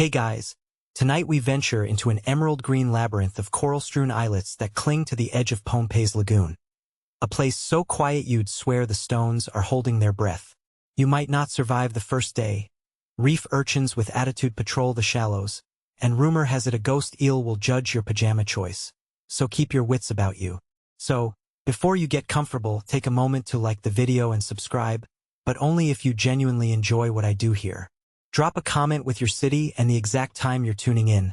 Hey guys, tonight we venture into an emerald green labyrinth of coral-strewn islets that cling to the edge of Pohnpei's lagoon. A place so quiet you'd swear the stones are holding their breath. You might not survive the first day. Reef urchins with attitude patrol the shallows, and rumor has it a ghost eel will judge your pajama choice. So keep your wits about you. So, before you get comfortable, take a moment to like the video and subscribe, but only if you genuinely enjoy what I do here. Drop a comment with your city and the exact time you're tuning in.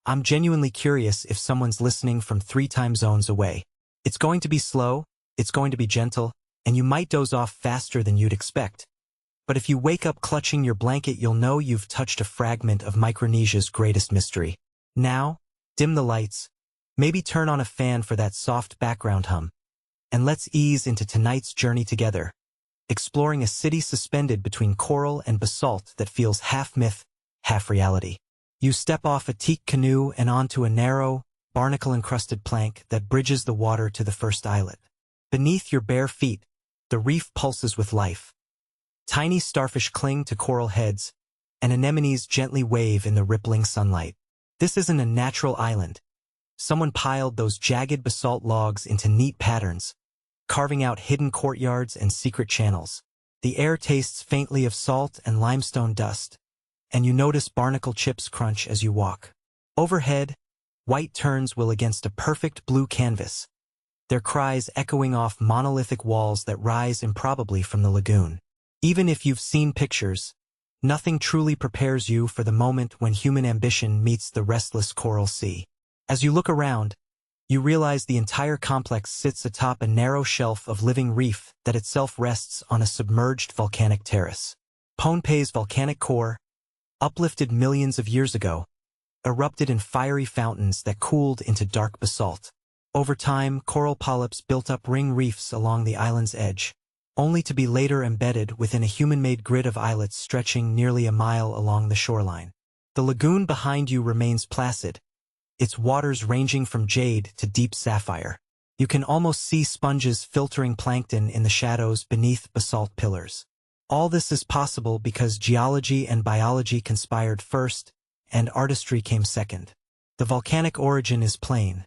I'm genuinely curious if someone's listening from 3 time zones away. It's going to be slow, it's going to be gentle, and you might doze off faster than you'd expect. But if you wake up clutching your blanket, you'll know you've touched a fragment of Micronesia's greatest mystery. Now, dim the lights, maybe turn on a fan for that soft background hum, and let's ease into tonight's journey together, exploring a city suspended between coral and basalt that feels half myth, half reality. You step off a teak canoe and onto a narrow, barnacle-encrusted plank that bridges the water to the first islet. Beneath your bare feet, the reef pulses with life. Tiny starfish cling to coral heads, and anemones gently wave in the rippling sunlight. This isn't a natural island. Someone piled those jagged basalt logs into neat patterns, carving out hidden courtyards and secret channels. The air tastes faintly of salt and limestone dust, and you notice barnacle chips crunch as you walk. Overhead, white terns will against a perfect blue canvas, their cries echoing off monolithic walls that rise improbably from the lagoon. Even if you've seen pictures, nothing truly prepares you for the moment when human ambition meets the restless coral sea. As you look around, you realize the entire complex sits atop a narrow shelf of living reef that itself rests on a submerged volcanic terrace. Pohnpei's volcanic core, uplifted millions of years ago, erupted in fiery fountains that cooled into dark basalt. Over time, coral polyps built up ring reefs along the island's edge, only to be later embedded within a human-made grid of islets stretching nearly a mile along the shoreline. The lagoon behind you remains placid, its waters ranging from jade to deep sapphire. You can almost see sponges filtering plankton in the shadows beneath basalt pillars. All this is possible because geology and biology conspired first, and artistry came second. The volcanic origin is plain.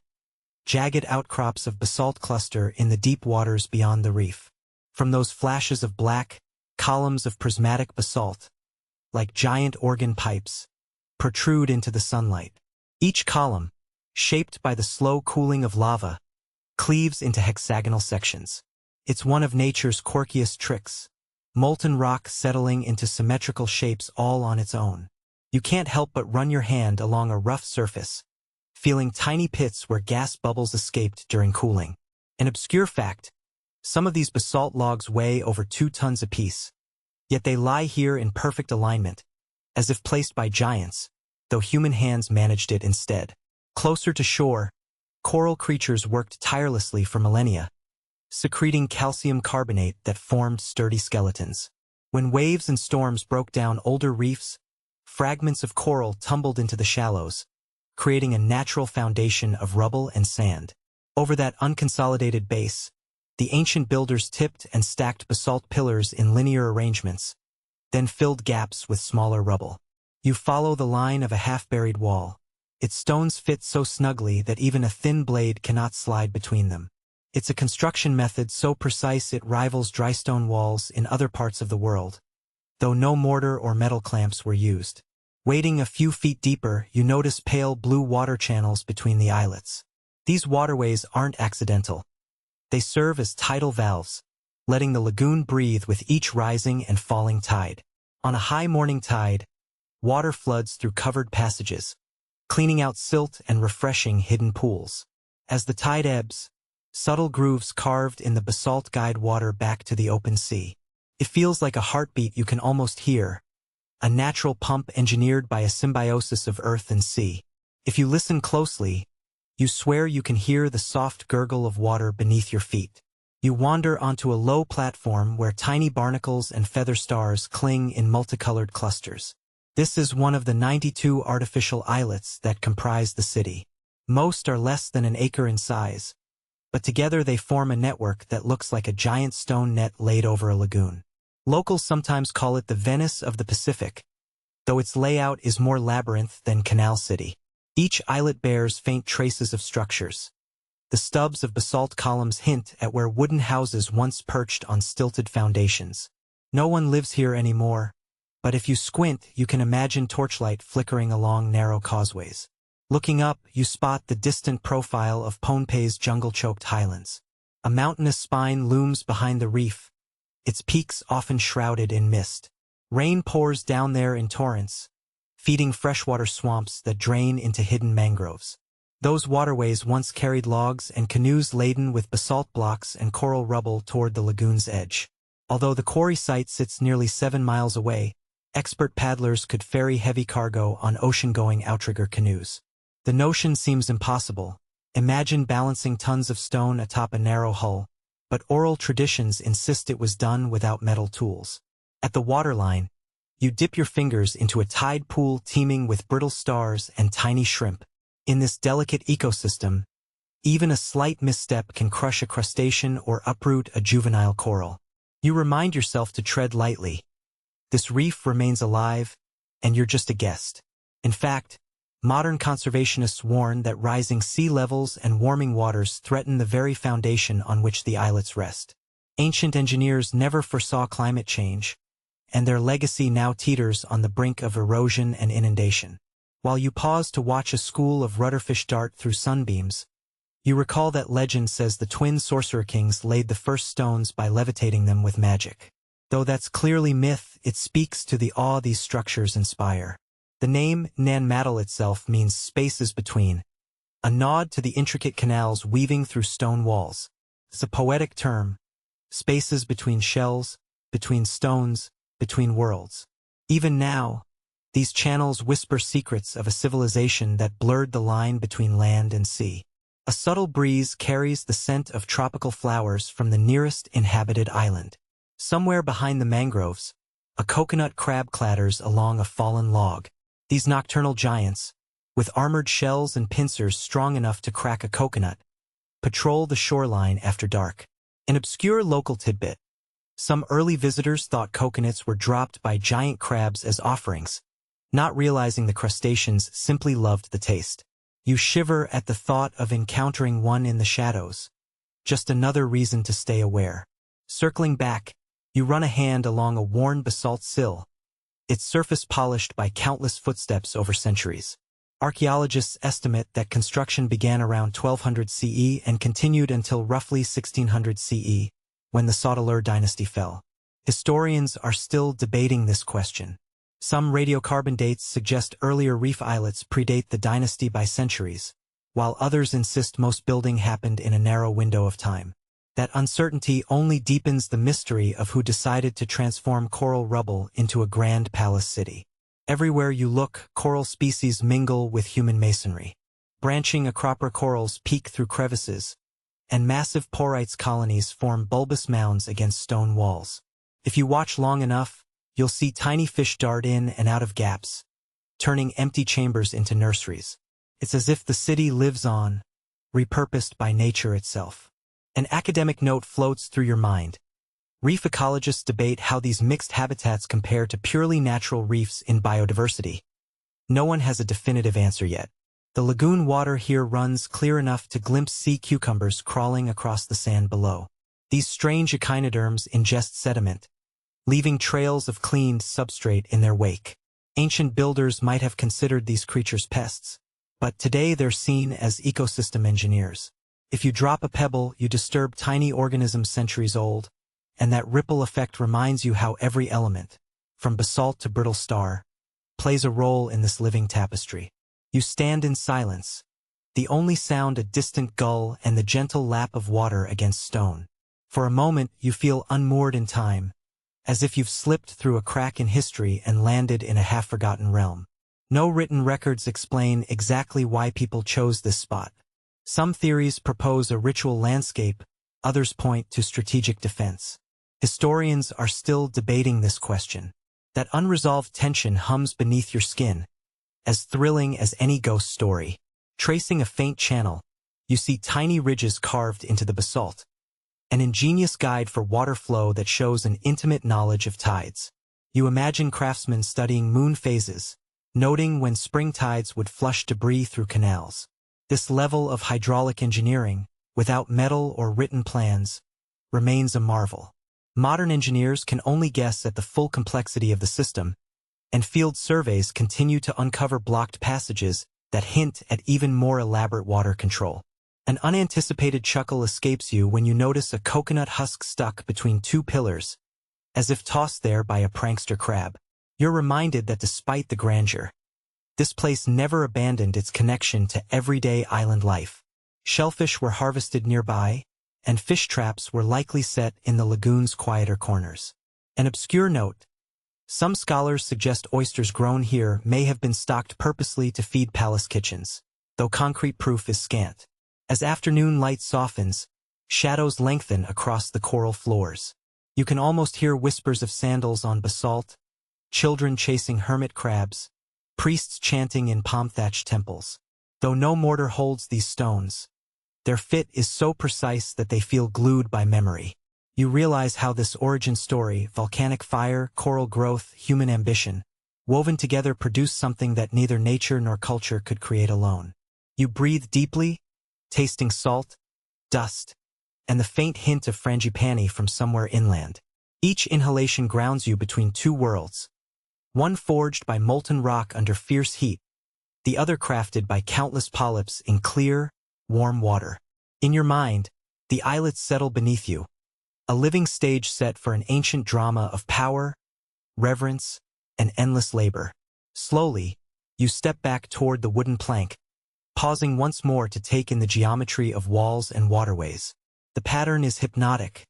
Jagged outcrops of basalt cluster in the deep waters beyond the reef. From those flashes of black, columns of prismatic basalt, like giant organ pipes, protrude into the sunlight. Each column, shaped by the slow cooling of lava, cleaves into hexagonal sections. It's one of nature's quirkiest tricks, molten rock settling into symmetrical shapes all on its own. You can't help but run your hand along a rough surface, feeling tiny pits where gas bubbles escaped during cooling. An obscure fact, some of these basalt logs weigh over 2 tons apiece, yet they lie here in perfect alignment, as if placed by giants, though human hands managed it instead. Closer to shore, coral creatures worked tirelessly for millennia, secreting calcium carbonate that formed sturdy skeletons. When waves and storms broke down older reefs, fragments of coral tumbled into the shallows, creating a natural foundation of rubble and sand. Over that unconsolidated base, the ancient builders tipped and stacked basalt pillars in linear arrangements, then filled gaps with smaller rubble. You follow the line of a half-buried wall. Its stones fit so snugly that even a thin blade cannot slide between them. It's a construction method so precise it rivals dry stone walls in other parts of the world, though no mortar or metal clamps were used. Wading a few feet deeper, you notice pale blue water channels between the islets. These waterways aren't accidental. They serve as tidal valves, letting the lagoon breathe with each rising and falling tide. On a high morning tide, water floods through covered passages, cleaning out silt and refreshing hidden pools. As the tide ebbs, subtle grooves carved in the basalt guide water back to the open sea. It feels like a heartbeat you can almost hear, a natural pump engineered by a symbiosis of earth and sea. If you listen closely, you swear you can hear the soft gurgle of water beneath your feet. You wander onto a low platform where tiny barnacles and feather stars cling in multicolored clusters. This is one of the 92 artificial islets that comprise the city. Most are less than an acre in size, but together they form a network that looks like a giant stone net laid over a lagoon. Locals sometimes call it the Venice of the Pacific, though its layout is more labyrinth than Canal City. Each islet bears faint traces of structures. The stubs of basalt columns hint at where wooden houses once perched on stilted foundations. No one lives here anymore, but if you squint, you can imagine torchlight flickering along narrow causeways. Looking up, you spot the distant profile of Pohnpei's jungle-choked highlands. A mountainous spine looms behind the reef, its peaks often shrouded in mist. Rain pours down there in torrents, feeding freshwater swamps that drain into hidden mangroves. Those waterways once carried logs and canoes laden with basalt blocks and coral rubble toward the lagoon's edge. Although the quarry site sits nearly 7 miles away, expert paddlers could ferry heavy cargo on ocean-going outrigger canoes. The notion seems impossible. Imagine balancing tons of stone atop a narrow hull, but oral traditions insist it was done without metal tools. At the waterline, you dip your fingers into a tide pool teeming with brittle stars and tiny shrimp. In this delicate ecosystem, even a slight misstep can crush a crustacean or uproot a juvenile coral. You remind yourself to tread lightly. This reef remains alive, and you're just a guest. In fact, modern conservationists warn that rising sea levels and warming waters threaten the very foundation on which the islets rest. Ancient engineers never foresaw climate change, and their legacy now teeters on the brink of erosion and inundation. While you pause to watch a school of rudderfish dart through sunbeams, you recall that legend says the twin sorcerer kings laid the first stones by levitating them with magic. Though that's clearly myth, it speaks to the awe these structures inspire. The name Nan Madol itself means spaces between, a nod to the intricate canals weaving through stone walls. It's a poetic term, spaces between shells, between stones, between worlds. Even now, these channels whisper secrets of a civilization that blurred the line between land and sea. A subtle breeze carries the scent of tropical flowers from the nearest inhabited island. Somewhere behind the mangroves, a coconut crab clatters along a fallen log. These nocturnal giants, with armored shells and pincers strong enough to crack a coconut, patrol the shoreline after dark. An obscure local tidbit. Some early visitors thought coconuts were dropped by giant crabs as offerings, not realizing the crustaceans simply loved the taste. You shiver at the thought of encountering one in the shadows. Just another reason to stay aware. Circling back, you run a hand along a worn basalt sill, its surface polished by countless footsteps over centuries. Archaeologists estimate that construction began around 1200 CE and continued until roughly 1600 CE, when the Saudeleur dynasty fell. Historians are still debating this question. Some radiocarbon dates suggest earlier reef islets predate the dynasty by centuries, while others insist most building happened in a narrow window of time. That uncertainty only deepens the mystery of who decided to transform coral rubble into a grand palace city. Everywhere you look, coral species mingle with human masonry. Branching acropora corals peek through crevices, and massive porites colonies form bulbous mounds against stone walls. If you watch long enough, you'll see tiny fish dart in and out of gaps, turning empty chambers into nurseries. It's as if the city lives on, repurposed by nature itself. An academic note floats through your mind. Reef ecologists debate how these mixed habitats compare to purely natural reefs in biodiversity. No one has a definitive answer yet. The lagoon water here runs clear enough to glimpse sea cucumbers crawling across the sand below. These strange echinoderms ingest sediment, leaving trails of cleaned substrate in their wake. Ancient builders might have considered these creatures pests, but today they're seen as ecosystem engineers. If you drop a pebble, you disturb tiny organisms centuries old, and that ripple effect reminds you how every element, from basalt to brittle star, plays a role in this living tapestry. You stand in silence, the only sound a distant gull and the gentle lap of water against stone. For a moment, you feel unmoored in time, as if you've slipped through a crack in history and landed in a half-forgotten realm. No written records explain exactly why people chose this spot. Some theories propose a ritual landscape, others point to strategic defense. Historians are still debating this question. That unresolved tension hums beneath your skin, as thrilling as any ghost story. Tracing a faint channel, you see tiny ridges carved into the basalt, an ingenious guide for water flow that shows an intimate knowledge of tides. You imagine craftsmen studying moon phases, noting when spring tides would flush debris through canals. This level of hydraulic engineering, without metal or written plans, remains a marvel. Modern engineers can only guess at the full complexity of the system, and field surveys continue to uncover blocked passages that hint at even more elaborate water control. An unanticipated chuckle escapes you when you notice a coconut husk stuck between two pillars, as if tossed there by a prankster crab. You're reminded that despite the grandeur, this place never abandoned its connection to everyday island life. Shellfish were harvested nearby, and fish traps were likely set in the lagoon's quieter corners. An obscure note: some scholars suggest oysters grown here may have been stocked purposely to feed palace kitchens, though concrete proof is scant. As afternoon light softens, shadows lengthen across the coral floors. You can almost hear whispers of sandals on basalt, children chasing hermit crabs, priests chanting in palm-thatched temples. Though no mortar holds these stones, their fit is so precise that they feel glued by memory. You realize how this origin story, volcanic fire, coral growth, human ambition, woven together produced something that neither nature nor culture could create alone. You breathe deeply, tasting salt, dust, and the faint hint of frangipani from somewhere inland. Each inhalation grounds you between two worlds, one forged by molten rock under fierce heat, the other crafted by countless polyps in clear, warm water. In your mind, the islets settle beneath you, a living stage set for an ancient drama of power, reverence, and endless labor. Slowly, you step back toward the wooden plank, pausing once more to take in the geometry of walls and waterways. The pattern is hypnotic,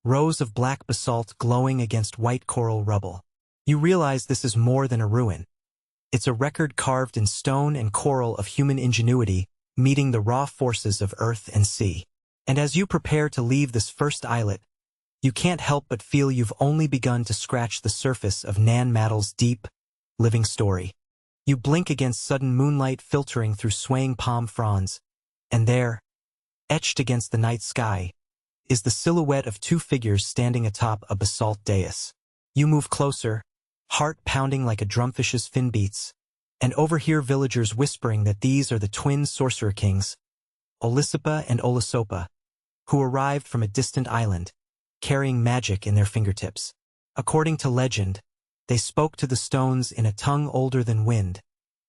rows of black basalt glowing against white coral rubble. You realize this is more than a ruin. It's a record carved in stone and coral of human ingenuity, meeting the raw forces of earth and sea. And as you prepare to leave this first islet, you can't help but feel you've only begun to scratch the surface of Nan Madol's deep, living story. You blink against sudden moonlight filtering through swaying palm fronds, and there, etched against the night sky, is the silhouette of two figures standing atop a basalt dais. You move closer, heart pounding like a drumfish's fin beats, and overhear villagers whispering that these are the twin sorcerer kings, Olisipa and Olisopa, who arrived from a distant island, carrying magic in their fingertips. According to legend, they spoke to the stones in a tongue older than wind,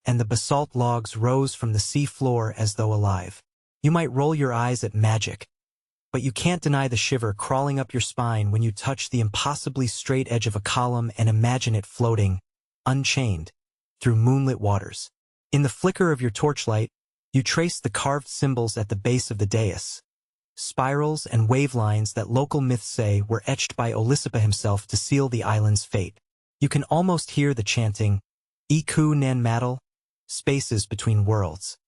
and the basalt logs rose from the sea floor as though alive. You might roll your eyes at magic, but you can't deny the shiver crawling up your spine when you touch the impossibly straight edge of a column and imagine it floating, unchained, through moonlit waters. In the flicker of your torchlight, you trace the carved symbols at the base of the dais, spirals and wave lines that local myths say were etched by Olisipa himself to seal the island's fate. You can almost hear the chanting, Iku Nan Madol, spaces between worlds,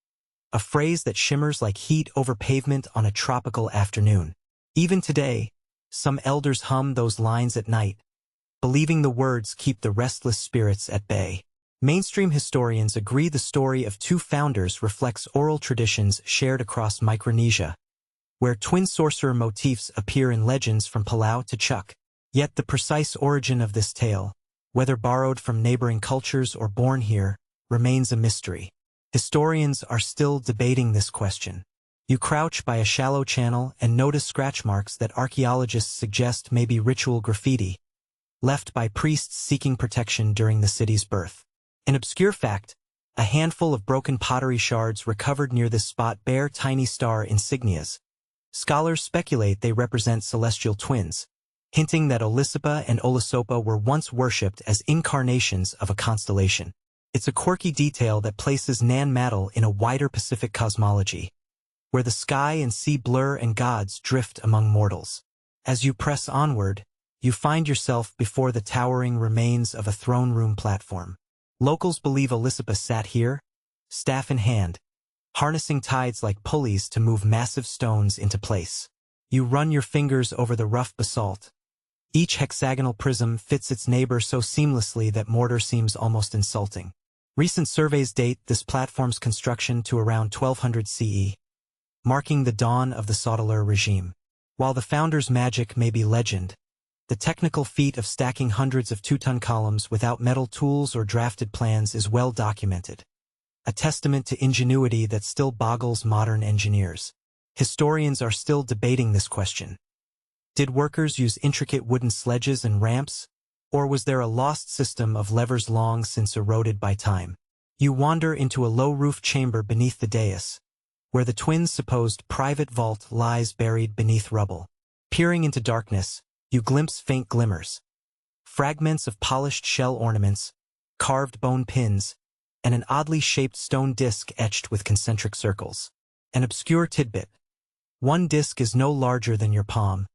a phrase that shimmers like heat over pavement on a tropical afternoon. Even today, some elders hum those lines at night, believing the words keep the restless spirits at bay. Mainstream historians agree the story of two founders reflects oral traditions shared across Micronesia, where twin sorcerer motifs appear in legends from Palau to Chuuk. Yet the precise origin of this tale, whether borrowed from neighboring cultures or born here, remains a mystery. Historians are still debating this question. You crouch by a shallow channel and notice scratch marks that archaeologists suggest may be ritual graffiti, left by priests seeking protection during the city's birth. An obscure fact: a handful of broken pottery shards recovered near this spot bear tiny star insignias. Scholars speculate they represent celestial twins, hinting that Olisipa and Olisopa were once worshipped as incarnations of a constellation. It's a quirky detail that places Nan Madol in a wider Pacific cosmology, where the sky and sea blur and gods drift among mortals. As you press onward, you find yourself before the towering remains of a throne room platform. Locals believe Olisipa sat here, staff in hand, harnessing tides like pulleys to move massive stones into place. You run your fingers over the rough basalt. Each hexagonal prism fits its neighbor so seamlessly that mortar seems almost insulting. Recent surveys date this platform's construction to around 1200 CE, marking the dawn of the Saudeleur regime. While the founder's magic may be legend, The technical feat of stacking hundreds of 2-ton columns without metal tools or drafted plans is well documented. A testament to ingenuity that still boggles modern engineers. Historians are still debating this question. Did workers use intricate wooden sledges and ramps, or was there a lost system of levers long since eroded by time? You wander into a low-roof chamber beneath the dais, where the twins' supposed private vault lies buried beneath rubble. Peering into darkness, you glimpse faint glimmers. Fragments of polished shell ornaments, carved bone pins, and an oddly shaped stone disc etched with concentric circles. An obscure tidbit. One disc is no larger than your palm,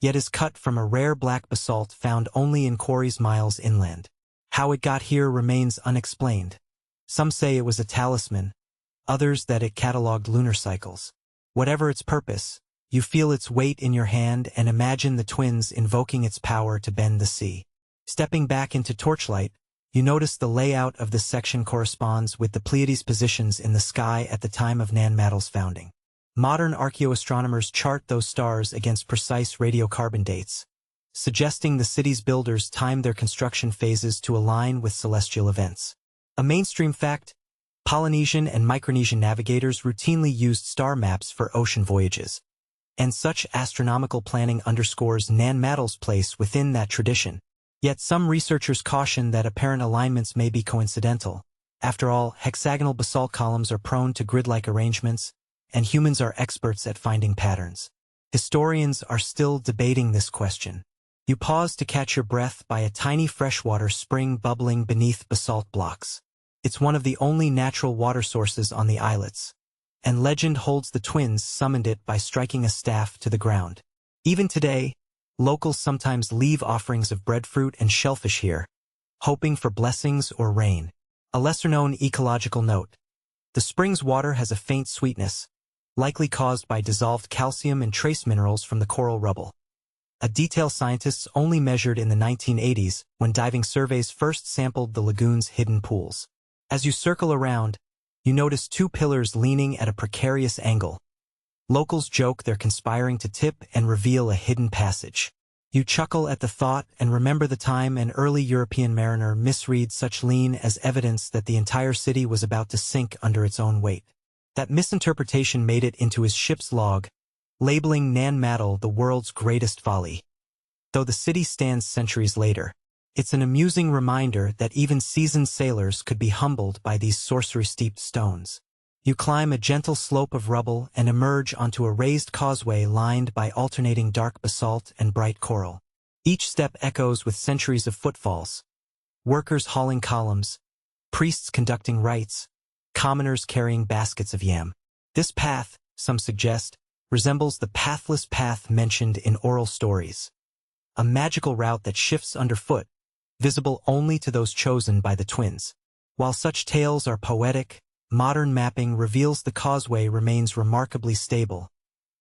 yet is cut from a rare black basalt found only in quarries miles inland. How it got here remains unexplained. Some say it was a talisman, others that it catalogued lunar cycles. Whatever its purpose, you feel its weight in your hand and imagine the twins invoking its power to bend the sea. Stepping back into torchlight, you notice the layout of this section corresponds with the Pleiades positions in the sky at the time of Nan Madol's founding. Modern archaeoastronomers chart those stars against precise radiocarbon dates, suggesting the city's builders timed their construction phases to align with celestial events. A mainstream fact: Polynesian and Micronesian navigators routinely used star maps for ocean voyages, and such astronomical planning underscores Nan Madol's place within that tradition. Yet some researchers caution that apparent alignments may be coincidental. After all, hexagonal basalt columns are prone to grid-like arrangements, and humans are experts at finding patterns. Historians are still debating this question. You pause to catch your breath by a tiny freshwater spring bubbling beneath basalt blocks. It's one of the only natural water sources on the islets, and legend holds the twins summoned it by striking a staff to the ground. Even today, locals sometimes leave offerings of breadfruit and shellfish here, hoping for blessings or rain. A lesser-known ecological note: the spring's water has a faint sweetness, likely caused by dissolved calcium and trace minerals from the coral rubble. A detail scientists only measured in the 1980s when diving surveys first sampled the lagoon's hidden pools. As you circle around, you notice 2 pillars leaning at a precarious angle. Locals joke they're conspiring to tip and reveal a hidden passage. You chuckle at the thought and remember the time an early European mariner misread such lean as evidence that the entire city was about to sink under its own weight. That misinterpretation made it into his ship's log, labeling Nan Madol the world's greatest folly. Though the city stands centuries later, it's an amusing reminder that even seasoned sailors could be humbled by these sorcery-steeped stones. You climb a gentle slope of rubble and emerge onto a raised causeway lined by alternating dark basalt and bright coral. Each step echoes with centuries of footfalls. Workers hauling columns, priests conducting rites, commoners carrying baskets of yam. This path, some suggest, resembles the pathless path mentioned in oral stories. A magical route that shifts underfoot, visible only to those chosen by the twins. While such tales are poetic, modern mapping reveals the causeway remains remarkably stable,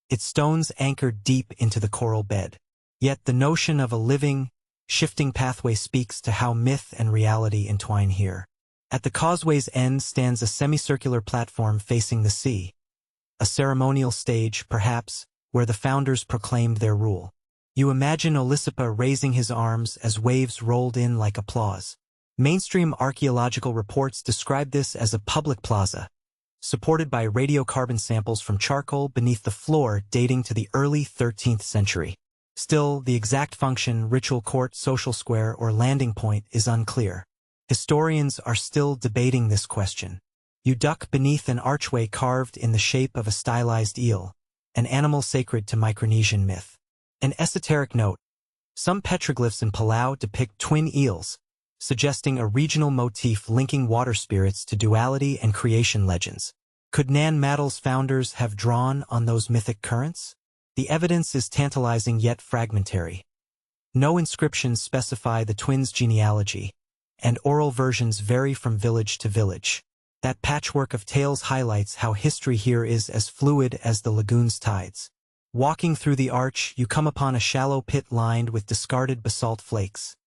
its stones anchored deep into the coral bed. Yet the notion of a living, shifting pathway speaks to how myth and reality entwine here. At the causeway's end stands a semicircular platform facing the sea. A ceremonial stage, perhaps, where the founders proclaimed their rule. You imagine Olisipa raising his arms as waves rolled in like applause. Mainstream archaeological reports describe this as a public plaza, supported by radiocarbon samples from charcoal beneath the floor dating to the early 13th century. Still, the exact function, ritual court, social square, or landing point is unclear. Historians are still debating this question. You duck beneath an archway carved in the shape of a stylized eel, an animal sacred to Micronesian myth. An esoteric note: some petroglyphs in Palau depict twin eels, suggesting a regional motif linking water spirits to duality and creation legends. Could Nan Madol's founders have drawn on those mythic currents? The evidence is tantalizing yet fragmentary. No inscriptions specify the twins' genealogy, and oral versions vary from village to village. That patchwork of tales highlights how history here is as fluid as the lagoon's tides. Walking through the arch, you come upon a shallow pit lined with discarded basalt flakes,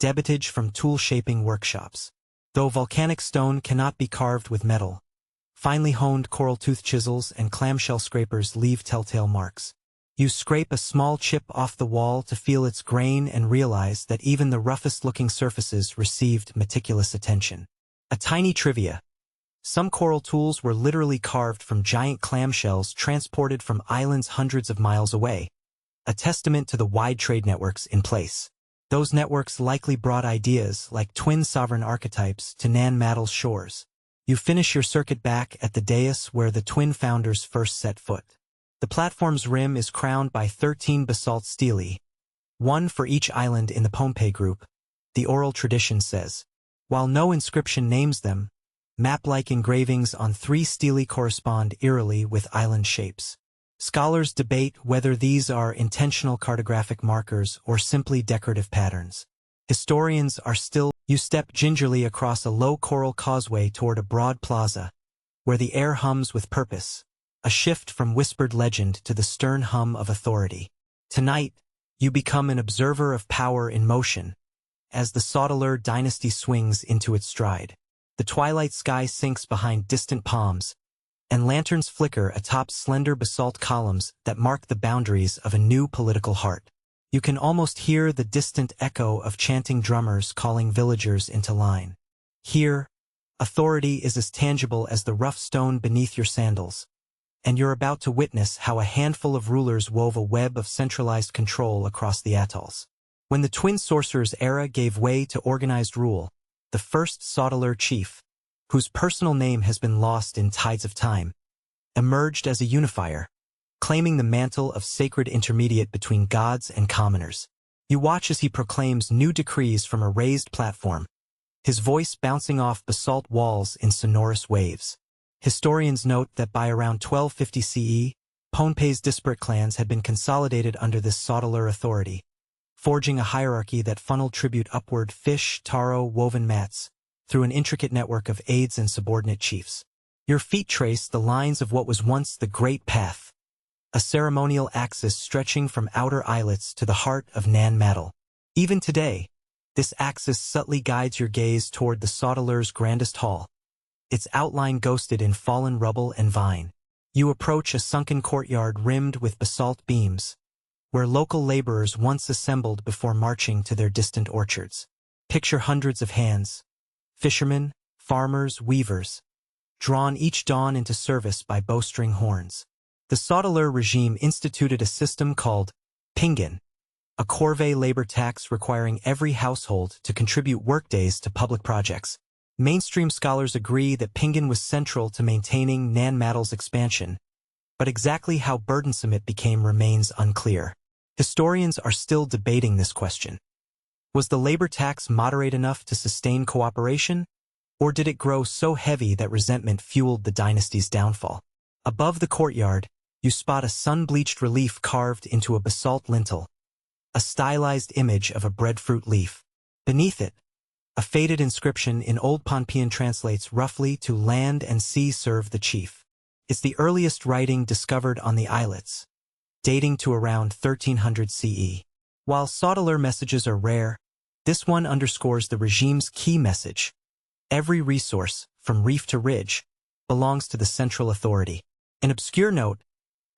debitage from tool-shaping workshops. Though volcanic stone cannot be carved with metal, finely honed coral tooth chisels and clamshell scrapers leave telltale marks. You scrape a small chip off the wall to feel its grain and realize that even the roughest-looking surfaces received meticulous attention. A tiny trivia. Some coral tools were literally carved from giant clamshells transported from islands hundreds of miles away, a testament to the wide trade networks in place. Those networks likely brought ideas like twin sovereign archetypes to Nan Madol's shores. You finish your circuit back at the dais where the twin founders first set foot. The platform's rim is crowned by 13 basalt stelae, one for each island in the Pohnpei group, the oral tradition says. While no inscription names them, map-like engravings on 3 stelae correspond eerily with island shapes. Scholars debate whether these are intentional cartographic markers or simply decorative patterns. Historians are still. You step gingerly across a low coral causeway toward a broad plaza, where the air hums with purpose, a shift from whispered legend to the stern hum of authority. Tonight, you become an observer of power in motion, as the Saudeleur dynasty swings into its stride. The twilight sky sinks behind distant palms, and lanterns flicker atop slender basalt columns that mark the boundaries of a new political heart. You can almost hear the distant echo of chanting drummers calling villagers into line. Here, authority is as tangible as the rough stone beneath your sandals, and you're about to witness how a handful of rulers wove a web of centralized control across the atolls. When the twin sorcerers' era gave way to organized rule, the first Saudeleur chief, whose personal name has been lost in tides of time, emerged as a unifier, claiming the mantle of sacred intermediate between gods and commoners. You watch as he proclaims new decrees from a raised platform, his voice bouncing off basalt walls in sonorous waves. Historians note that by around 1250 CE, Pohnpei's disparate clans had been consolidated under this Saudeleur authority, forging a hierarchy that funneled tribute upward fish, taro, woven mats, through an intricate network of aides and subordinate chiefs. Your feet trace the lines of what was once the Great Path, a ceremonial axis stretching from outer islets to the heart of Nan Madol. Even today, this axis subtly guides your gaze toward the Saudeleur's grandest hall, its outline ghosted in fallen rubble and vine. You approach a sunken courtyard rimmed with basalt beams, where local laborers once assembled before marching to their distant orchards. Picture hundreds of hands, fishermen, farmers, weavers, drawn each dawn into service by bowstring horns. The Saudeleur regime instituted a system called pingin, a corvée labor tax requiring every household to contribute workdays to public projects. Mainstream scholars agree that pingin was central to maintaining Nan Madol's expansion, but exactly how burdensome it became remains unclear. Historians are still debating this question. Was the labor tax moderate enough to sustain cooperation, or did it grow so heavy that resentment fueled the dynasty's downfall? Above the courtyard, you spot a sun-bleached relief carved into a basalt lintel, a stylized image of a breadfruit leaf. Beneath it, a faded inscription in Old Pohnpeian translates roughly to "Land and sea serve the chief." It's the earliest writing discovered on the islets, dating to around 1300 CE. While Saudeleur messages are rare, this one underscores the regime's key message. Every resource, from reef to ridge, belongs to the central authority. An obscure note,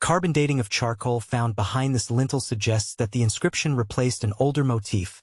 carbon dating of charcoal found behind this lintel suggests that the inscription replaced an older motif,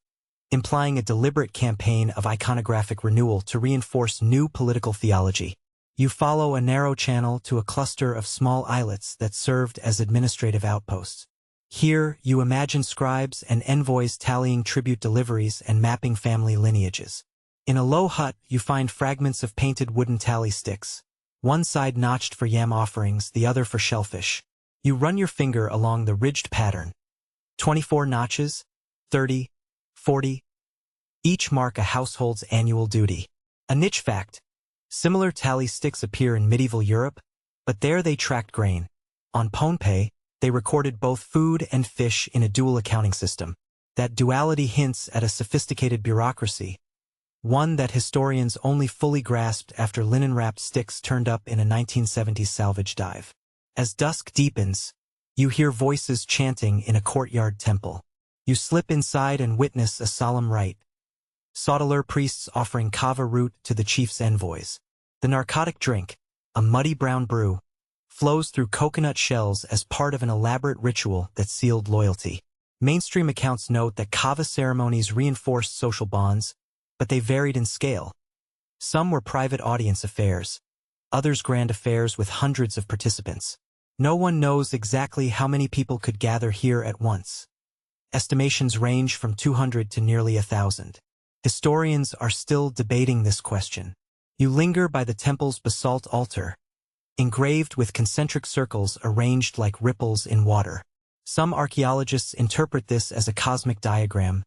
implying a deliberate campaign of iconographic renewal to reinforce new political theology. You follow a narrow channel to a cluster of small islets that served as administrative outposts. Here, you imagine scribes and envoys tallying tribute deliveries and mapping family lineages. In a low hut, you find fragments of painted wooden tally sticks, one side notched for yam offerings, the other for shellfish. You run your finger along the ridged pattern. 24 notches, 30, 40, each mark a household's annual duty. A niche fact: similar tally sticks appear in medieval Europe, but there they tracked grain. On Pohnpei, they recorded both food and fish in a dual accounting system. That duality hints at a sophisticated bureaucracy, one that historians only fully grasped after linen-wrapped sticks turned up in a 1970s salvage dive. As dusk deepens, you hear voices chanting in a courtyard temple. You slip inside and witness a solemn rite. Saudeleur priests offering kava root to the chief's envoys. The narcotic drink, a muddy brown brew, flows through coconut shells as part of an elaborate ritual that sealed loyalty. Mainstream accounts note that kava ceremonies reinforced social bonds, but they varied in scale. Some were private audience affairs, others grand affairs with hundreds of participants. No one knows exactly how many people could gather here at once. Estimations range from 200 to nearly 1,000. Historians are still debating this question. You linger by the temple's basalt altar, engraved with concentric circles arranged like ripples in water. Some archaeologists interpret this as a cosmic diagram,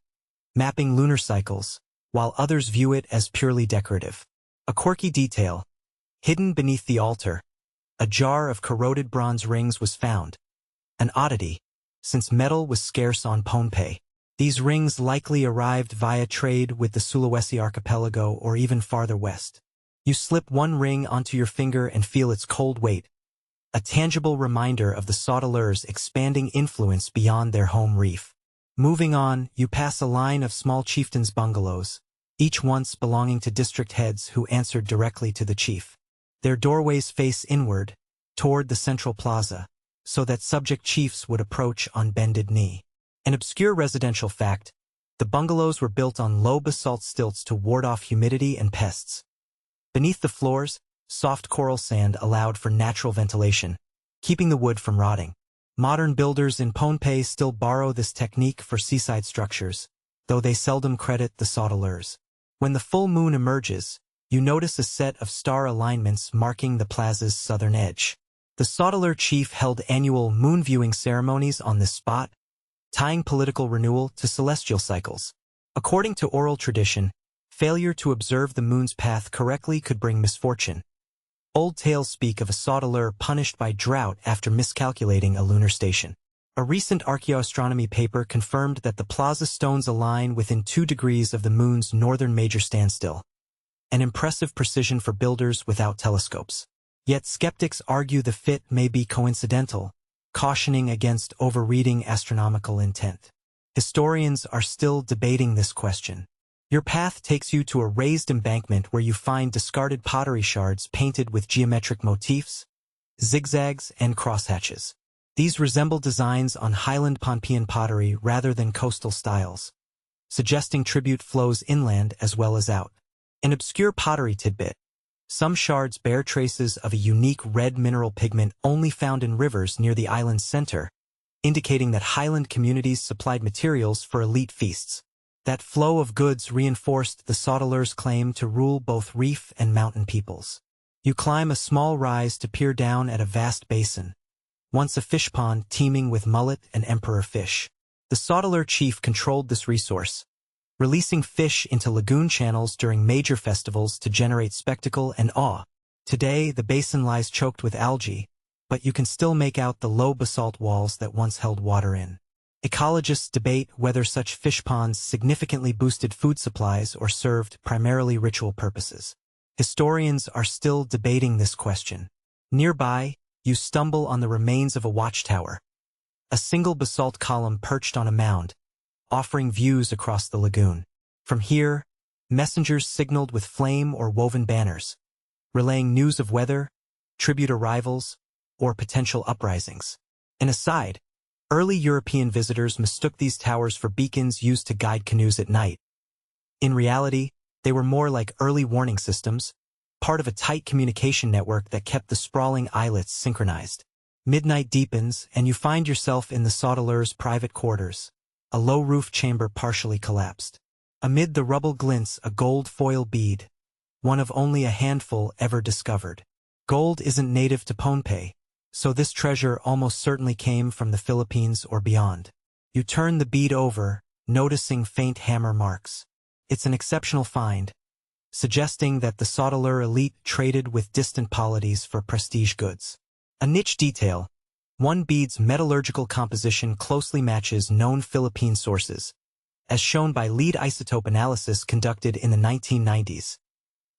mapping lunar cycles, while others view it as purely decorative. A quirky detail, hidden beneath the altar, a jar of corroded bronze rings was found. An oddity, since metal was scarce on Pohnpei. These rings likely arrived via trade with the Sulawesi archipelago or even farther west. You slip one ring onto your finger and feel its cold weight, a tangible reminder of the Saudeleur's expanding influence beyond their home reef. Moving on, you pass a line of small chieftains' bungalows, each once belonging to district heads who answered directly to the chief. Their doorways face inward, toward the central plaza, so that subject chiefs would approach on bended knee. An obscure residential fact, the bungalows were built on low basalt stilts to ward off humidity and pests. Beneath the floors, soft coral sand allowed for natural ventilation, keeping the wood from rotting. Modern builders in Pohnpei still borrow this technique for seaside structures, though they seldom credit the Saudeleurs. When the full moon emerges, you notice a set of star alignments marking the plaza's southern edge. The Saudeleur chief held annual moon viewing ceremonies on this spot, tying political renewal to celestial cycles. According to oral tradition, failure to observe the moon's path correctly could bring misfortune. Old tales speak of a Saudeleur punished by drought after miscalculating a lunar station. A recent archaeoastronomy paper confirmed that the plaza stones align within 2 degrees of the moon's northern major standstill, an impressive precision for builders without telescopes. Yet skeptics argue the fit may be coincidental, cautioning against overreading astronomical intent. Historians are still debating this question. Your path takes you to a raised embankment where you find discarded pottery shards painted with geometric motifs, zigzags, and crosshatches. These resemble designs on highland Pohnpeian pottery rather than coastal styles, suggesting tribute flows inland as well as out. An obscure pottery tidbit. Some shards bear traces of a unique red mineral pigment only found in rivers near the island's center, indicating that highland communities supplied materials for elite feasts. That flow of goods reinforced the Saudeleur's claim to rule both reef and mountain peoples. You climb a small rise to peer down at a vast basin, once a fish pond teeming with mullet and emperor fish. The Saudeleur chief controlled this resource, releasing fish into lagoon channels during major festivals to generate spectacle and awe. Today, the basin lies choked with algae, but you can still make out the low basalt walls that once held water in. Ecologists debate whether such fish ponds significantly boosted food supplies or served primarily ritual purposes. Historians are still debating this question. Nearby, you stumble on the remains of a watchtower, a single basalt column perched on a mound, offering views across the lagoon. From here, messengers signaled with flame or woven banners, relaying news of weather, tribute arrivals, or potential uprisings. An aside, early European visitors mistook these towers for beacons used to guide canoes at night. In reality, they were more like early warning systems, part of a tight communication network that kept the sprawling islets synchronized. Midnight deepens, and you find yourself in the Saudeleur's private quarters. A low-roof chamber partially collapsed. Amid the rubble glints a gold foil bead, one of only a handful ever discovered. Gold isn't native to Pohnpei, so this treasure almost certainly came from the Philippines or beyond. You turn the bead over, noticing faint hammer marks. It's an exceptional find, suggesting that the Saudeleur elite traded with distant polities for prestige goods. A niche detail. One bead's metallurgical composition closely matches known Philippine sources, as shown by lead isotope analysis conducted in the 1990s,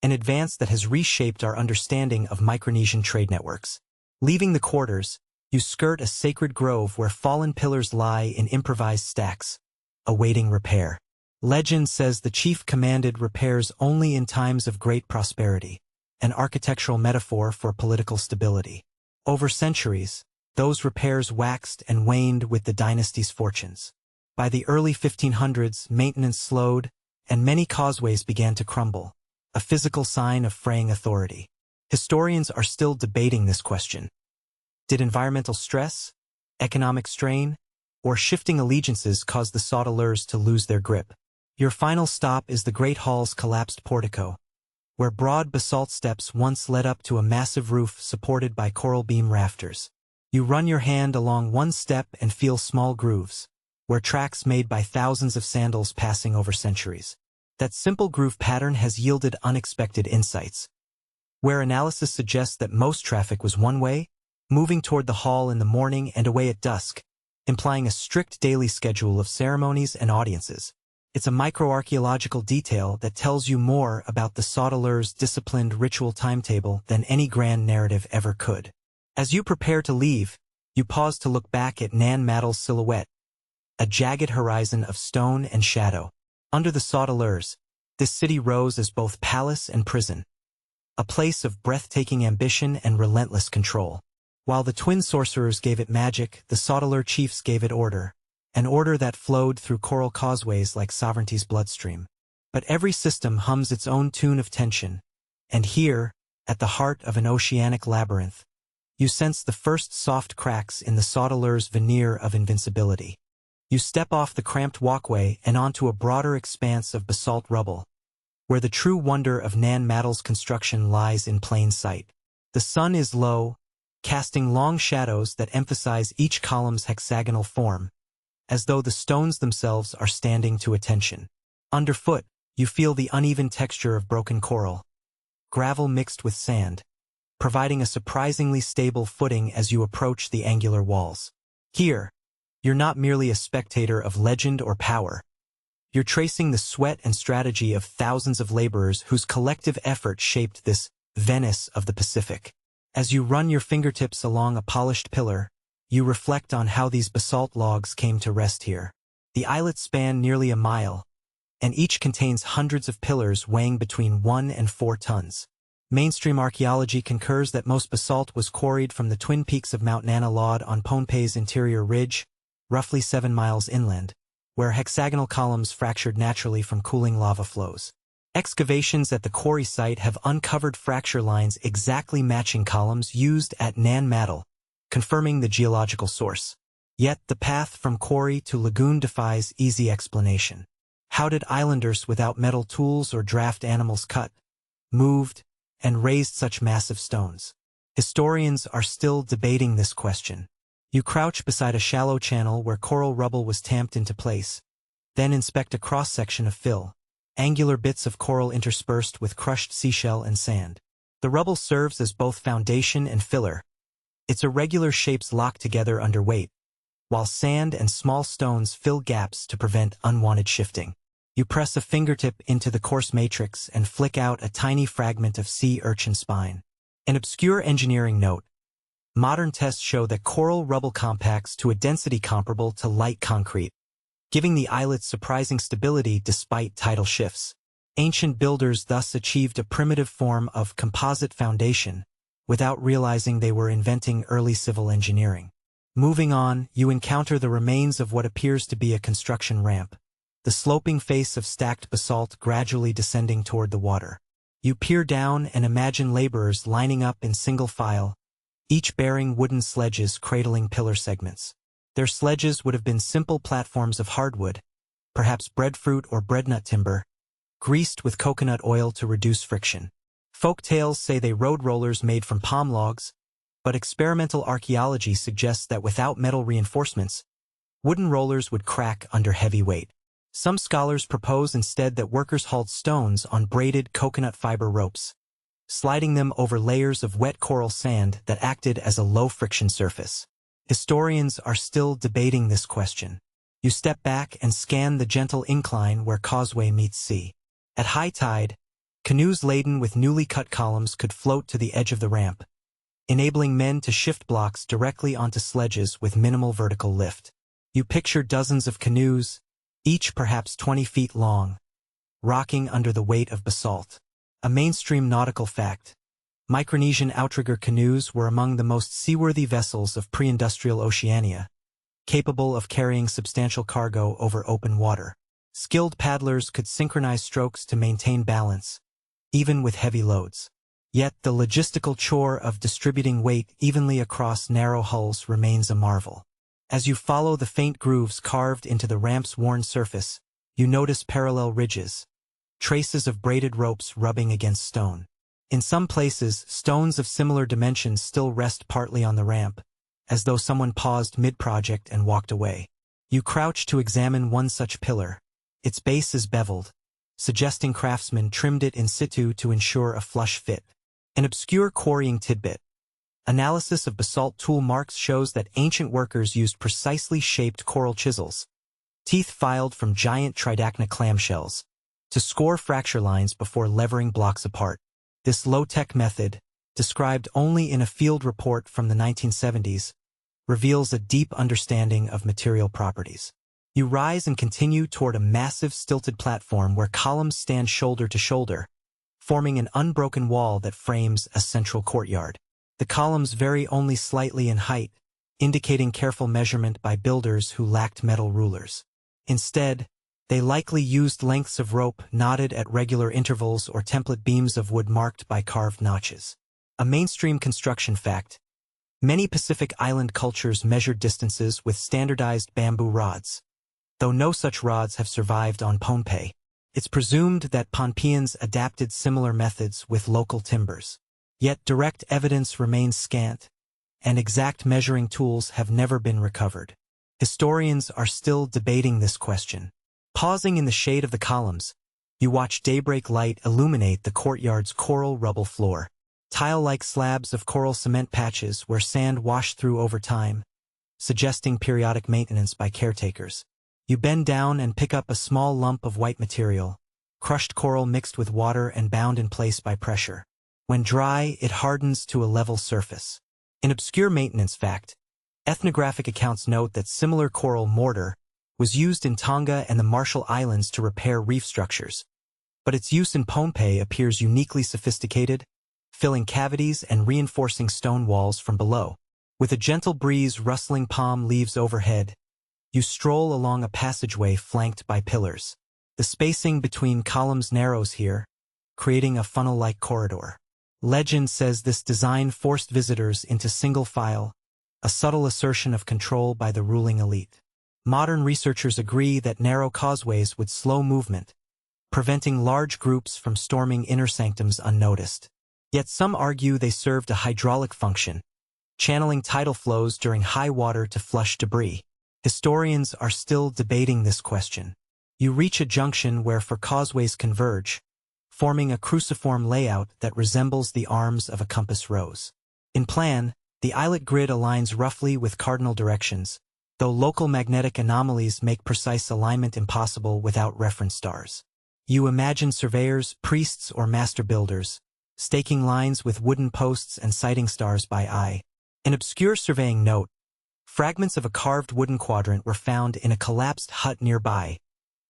an advance that has reshaped our understanding of Micronesian trade networks. Leaving the quarters, you skirt a sacred grove where fallen pillars lie in improvised stacks, awaiting repair. Legend says the chief commanded repairs only in times of great prosperity, an architectural metaphor for political stability. Over centuries, those repairs waxed and waned with the dynasty's fortunes. By the early 1500s, maintenance slowed, and many causeways began to crumble, a physical sign of fraying authority. Historians are still debating this question. Did environmental stress, economic strain, or shifting allegiances cause the Saudeleurs to lose their grip? Your final stop is the Great Hall's collapsed portico, where broad basalt steps once led up to a massive roof supported by coral beam rafters. You run your hand along one step and feel small grooves, where tracks made by thousands of sandals passing over centuries. That simple groove pattern has yielded unexpected insights. Where analysis suggests that most traffic was one way, moving toward the hall in the morning and away at dusk, implying a strict daily schedule of ceremonies and audiences. It's a microarchaeological detail that tells you more about the Saudeleur's disciplined ritual timetable than any grand narrative ever could. As you prepare to leave, you pause to look back at Nan Madol's silhouette, a jagged horizon of stone and shadow. Under the Saudeleurs, this city rose as both palace and prison, a place of breathtaking ambition and relentless control. While the twin sorcerers gave it magic, the Saudeleur chiefs gave it order, an order that flowed through coral causeways like sovereignty's bloodstream. But every system hums its own tune of tension, and here, at the heart of an oceanic labyrinth, you sense the first soft cracks in the Saudeleur's veneer of invincibility. You step off the cramped walkway and onto a broader expanse of basalt rubble, where the true wonder of Nan Madol's construction lies in plain sight. The sun is low, casting long shadows that emphasize each column's hexagonal form, as though the stones themselves are standing to attention. Underfoot, you feel the uneven texture of broken coral, gravel mixed with sand, providing a surprisingly stable footing as you approach the angular walls. Here, you're not merely a spectator of legend or power. You're tracing the sweat and strategy of thousands of laborers whose collective effort shaped this Venice of the Pacific. As you run your fingertips along a polished pillar, you reflect on how these basalt logs came to rest here. The islets span nearly a mile, and each contains hundreds of pillars weighing between 1 and 4 tons. Mainstream archaeology concurs that most basalt was quarried from the twin peaks of Mount Nanalod on Pohnpei's interior ridge, roughly 7 miles inland, where hexagonal columns fractured naturally from cooling lava flows. Excavations at the quarry site have uncovered fracture lines exactly matching columns used at Nan Madol, confirming the geological source. Yet the path from quarry to lagoon defies easy explanation. How did islanders without metal tools or draft animals cut, moved, and raised such massive stones? Historians are still debating this question. You crouch beside a shallow channel where coral rubble was tamped into place, then inspect a cross-section of fill, angular bits of coral interspersed with crushed seashell and sand. The rubble serves as both foundation and filler, its irregular shapes locked together under weight, while sand and small stones fill gaps to prevent unwanted shifting. You press a fingertip into the coarse matrix and flick out a tiny fragment of sea urchin spine. An obscure engineering note: modern tests show that coral rubble compacts to a density comparable to light concrete, giving the islets surprising stability despite tidal shifts. Ancient builders thus achieved a primitive form of composite foundation, without realizing they were inventing early civil engineering. Moving on, you encounter the remains of what appears to be a construction ramp, the sloping face of stacked basalt gradually descending toward the water. You peer down and imagine laborers lining up in single file, each bearing wooden sledges cradling pillar segments. Their sledges would have been simple platforms of hardwood, perhaps breadfruit or breadnut timber, greased with coconut oil to reduce friction. Folk tales say they rode rollers made from palm logs, but experimental archaeology suggests that without metal reinforcements, wooden rollers would crack under heavy weight. Some scholars propose instead that workers hauled stones on braided coconut fiber ropes, sliding them over layers of wet coral sand that acted as a low-friction surface. Historians are still debating this question. You step back and scan the gentle incline where causeway meets sea. At high tide, canoes laden with newly cut columns could float to the edge of the ramp, enabling men to shift blocks directly onto sledges with minimal vertical lift. You picture dozens of canoes, each perhaps 20 feet long, rocking under the weight of basalt. A mainstream nautical fact: Micronesian outrigger canoes were among the most seaworthy vessels of pre-industrial Oceania, capable of carrying substantial cargo over open water. Skilled paddlers could synchronize strokes to maintain balance, even with heavy loads. Yet the logistical chore of distributing weight evenly across narrow hulls remains a marvel. As you follow the faint grooves carved into the ramp's worn surface, you notice parallel ridges, traces of braided ropes rubbing against stone. In some places, stones of similar dimensions still rest partly on the ramp, as though someone paused mid-project and walked away. You crouch to examine one such pillar. Its base is beveled, suggesting craftsmen trimmed it in situ to ensure a flush fit. An obscure quarrying tidbit. Analysis of basalt tool marks shows that ancient workers used precisely shaped coral chisels, teeth filed from giant tridacna clamshells, to score fracture lines before levering blocks apart. This low-tech method, described only in a field report from the 1970s, reveals a deep understanding of material properties. You rise and continue toward a massive stilted platform where columns stand shoulder to shoulder, forming an unbroken wall that frames a central courtyard. The columns vary only slightly in height, indicating careful measurement by builders who lacked metal rulers. Instead, they likely used lengths of rope knotted at regular intervals or template beams of wood marked by carved notches. A mainstream construction fact: many Pacific Island cultures measured distances with standardized bamboo rods. Though no such rods have survived on Pohnpei, it's presumed that Pohnpeians adapted similar methods with local timbers. Yet direct evidence remains scant, and exact measuring tools have never been recovered. Historians are still debating this question. Pausing in the shade of the columns, you watch daybreak light illuminate the courtyard's coral rubble floor. Tile-like slabs of coral cement patches where sand washed through over time, suggesting periodic maintenance by caretakers. You bend down and pick up a small lump of white material, crushed coral mixed with water and bound in place by pressure. When dry, it hardens to a level surface. An obscure maintenance fact: ethnographic accounts note that similar coral mortar was used in Tonga and the Marshall Islands to repair reef structures. But its use in Pohnpei appears uniquely sophisticated, filling cavities and reinforcing stone walls from below. With a gentle breeze rustling palm leaves overhead, you stroll along a passageway flanked by pillars. The spacing between columns narrows here, creating a funnel-like corridor. Legend says this design forced visitors into single file, a subtle assertion of control by the ruling elite. Modern researchers agree that narrow causeways would slow movement, preventing large groups from storming inner sanctums unnoticed. Yet some argue they served a hydraulic function, channeling tidal flows during high water to flush debris. Historians are still debating this question. You reach a junction where four causeways converge, forming a cruciform layout that resembles the arms of a compass rose. In plan, the islet grid aligns roughly with cardinal directions, though local magnetic anomalies make precise alignment impossible without reference stars. You imagine surveyors, priests, or master builders, staking lines with wooden posts and sighting stars by eye. An obscure surveying note: fragments of a carved wooden quadrant were found in a collapsed hut nearby,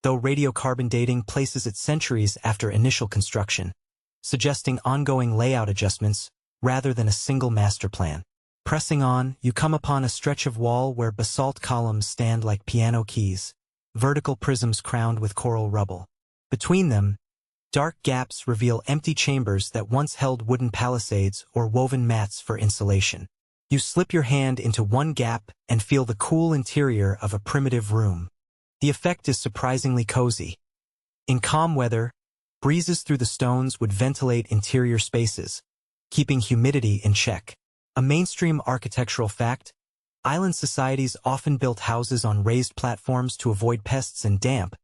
though radiocarbon dating places it centuries after initial construction, suggesting ongoing layout adjustments rather than a single master plan. Pressing on, you come upon a stretch of wall where basalt columns stand like piano keys, vertical prisms crowned with coral rubble. Between them, dark gaps reveal empty chambers that once held wooden palisades or woven mats for insulation. You slip your hand into one gap and feel the cool interior of a primitive room. The effect is surprisingly cozy. In calm weather, breezes through the stones would ventilate interior spaces, keeping humidity in check. A mainstream architectural fact: island societies often built houses on raised platforms to avoid pests and damp,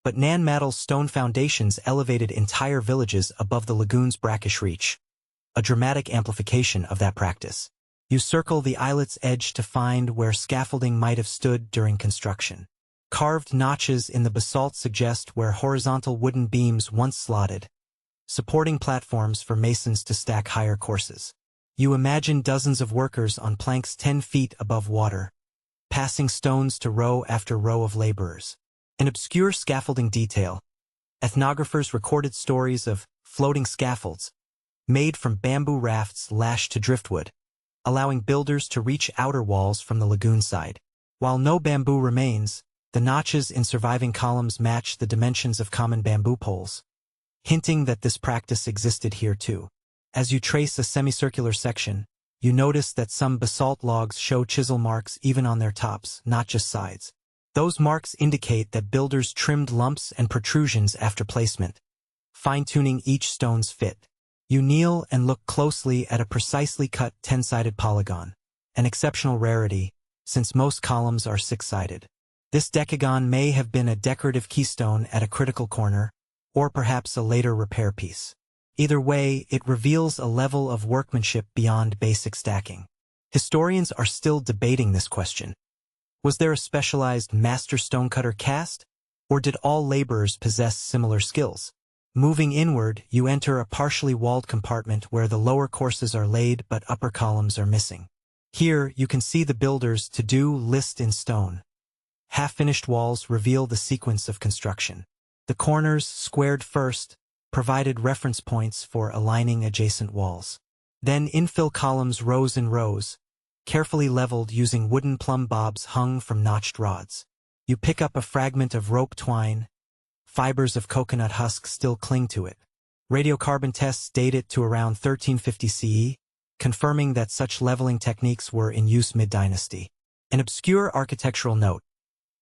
but Nan Madol's stone foundations elevated entire villages above the lagoon's brackish reach, a dramatic amplification of that practice. You circle the islet's edge to find where scaffolding might have stood during construction. Carved notches in the basalt suggest where horizontal wooden beams once slotted, supporting platforms for masons to stack higher courses. You imagine dozens of workers on planks 10 feet above water, passing stones to row after row of laborers. An obscure scaffolding detail: ethnographers recorded stories of floating scaffolds, made from bamboo rafts lashed to driftwood, allowing builders to reach outer walls from the lagoon side. While no bamboo remains, the notches in surviving columns match the dimensions of common bamboo poles, hinting that this practice existed here too. As you trace a semicircular section, you notice that some basalt logs show chisel marks even on their tops, not just sides. Those marks indicate that builders trimmed lumps and protrusions after placement, fine-tuning each stone's fit. You kneel and look closely at a precisely cut 10-sided polygon, an exceptional rarity, since most columns are 6-sided. This decagon may have been a decorative keystone at a critical corner, or perhaps a later repair piece. Either way, it reveals a level of workmanship beyond basic stacking. Historians are still debating this question. Was there a specialized master stonecutter caste, or did all laborers possess similar skills? Moving inward, you enter a partially walled compartment where the lower courses are laid but upper columns are missing. Here, you can see the builder's to-do list in stone. Half-finished walls reveal the sequence of construction. The corners, squared first, provided reference points for aligning adjacent walls. Then infill columns rows in rows, carefully leveled using wooden plumb bobs hung from notched rods. You pick up a fragment of rope twine. Fibers of coconut husk still cling to it. Radiocarbon tests date it to around 1350 CE, confirming that such leveling techniques were in use mid-dynasty. An obscure architectural note.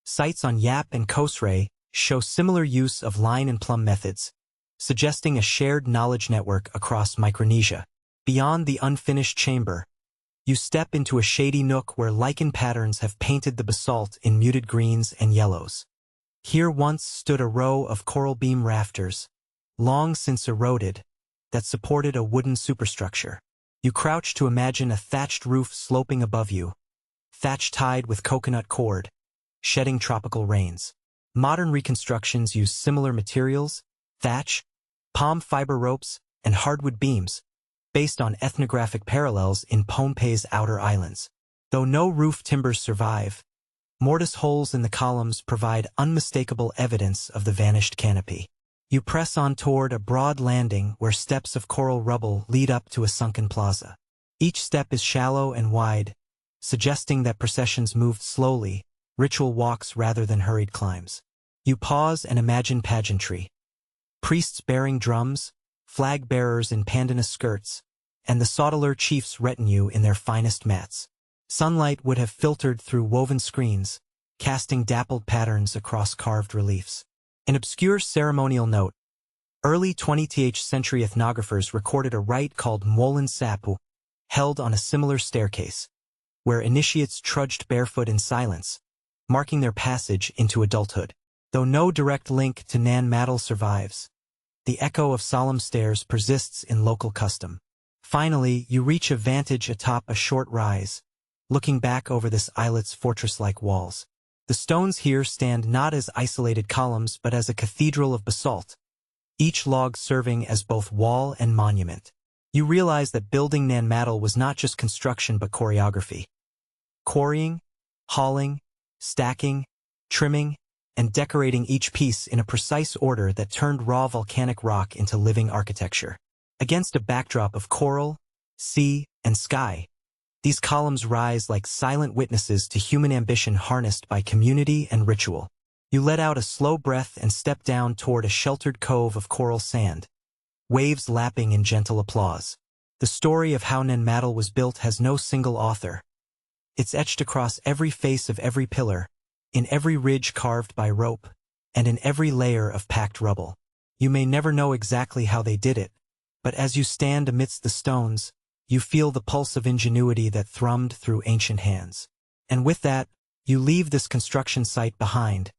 Sites on Yap and Khosrae show similar use of line and plumb methods, suggesting a shared knowledge network across Micronesia. Beyond the unfinished chamber, you step into a shady nook where lichen patterns have painted the basalt in muted greens and yellows. Here once stood a row of coral beam rafters, long since eroded, that supported a wooden superstructure. You crouch to imagine a thatched roof sloping above you, thatch tied with coconut cord, shedding tropical rains. Modern reconstructions use similar materials, thatch, palm fiber ropes, and hardwood beams, based on ethnographic parallels in Pohnpei's outer islands. Though no roof timbers survive, mortise holes in the columns provide unmistakable evidence of the vanished canopy. You press on toward a broad landing where steps of coral rubble lead up to a sunken plaza. Each step is shallow and wide, suggesting that processions moved slowly, ritual walks rather than hurried climbs. You pause and imagine pageantry. Priests bearing drums, flag bearers in pandanus skirts, and the Saudeleur chiefs' retinue in their finest mats. Sunlight would have filtered through woven screens, casting dappled patterns across carved reliefs. An obscure ceremonial note. Early 20th century ethnographers recorded a rite called moonlit sapu, held on a similar staircase, where initiates trudged barefoot in silence, marking their passage into adulthood. Though no direct link to Nan Madol survives, the echo of solemn stairs persists in local custom. Finally, you reach a vantage atop a short rise, looking back over this islet's fortress-like walls. The stones here stand not as isolated columns but as a cathedral of basalt, each log serving as both wall and monument. You realize that building Nan Madol was not just construction but choreography. Quarrying, hauling, stacking, trimming, and decorating each piece in a precise order that turned raw volcanic rock into living architecture. Against a backdrop of coral, sea, and sky, these columns rise like silent witnesses to human ambition harnessed by community and ritual. You let out a slow breath and step down toward a sheltered cove of coral sand, waves lapping in gentle applause. The story of how Nan Madol was built has no single author. It's etched across every face of every pillar, in every ridge carved by rope, and in every layer of packed rubble. You may never know exactly how they did it, but as you stand amidst the stones, you feel the pulse of ingenuity that thrummed through ancient hands. And with that, you leave this construction site behind,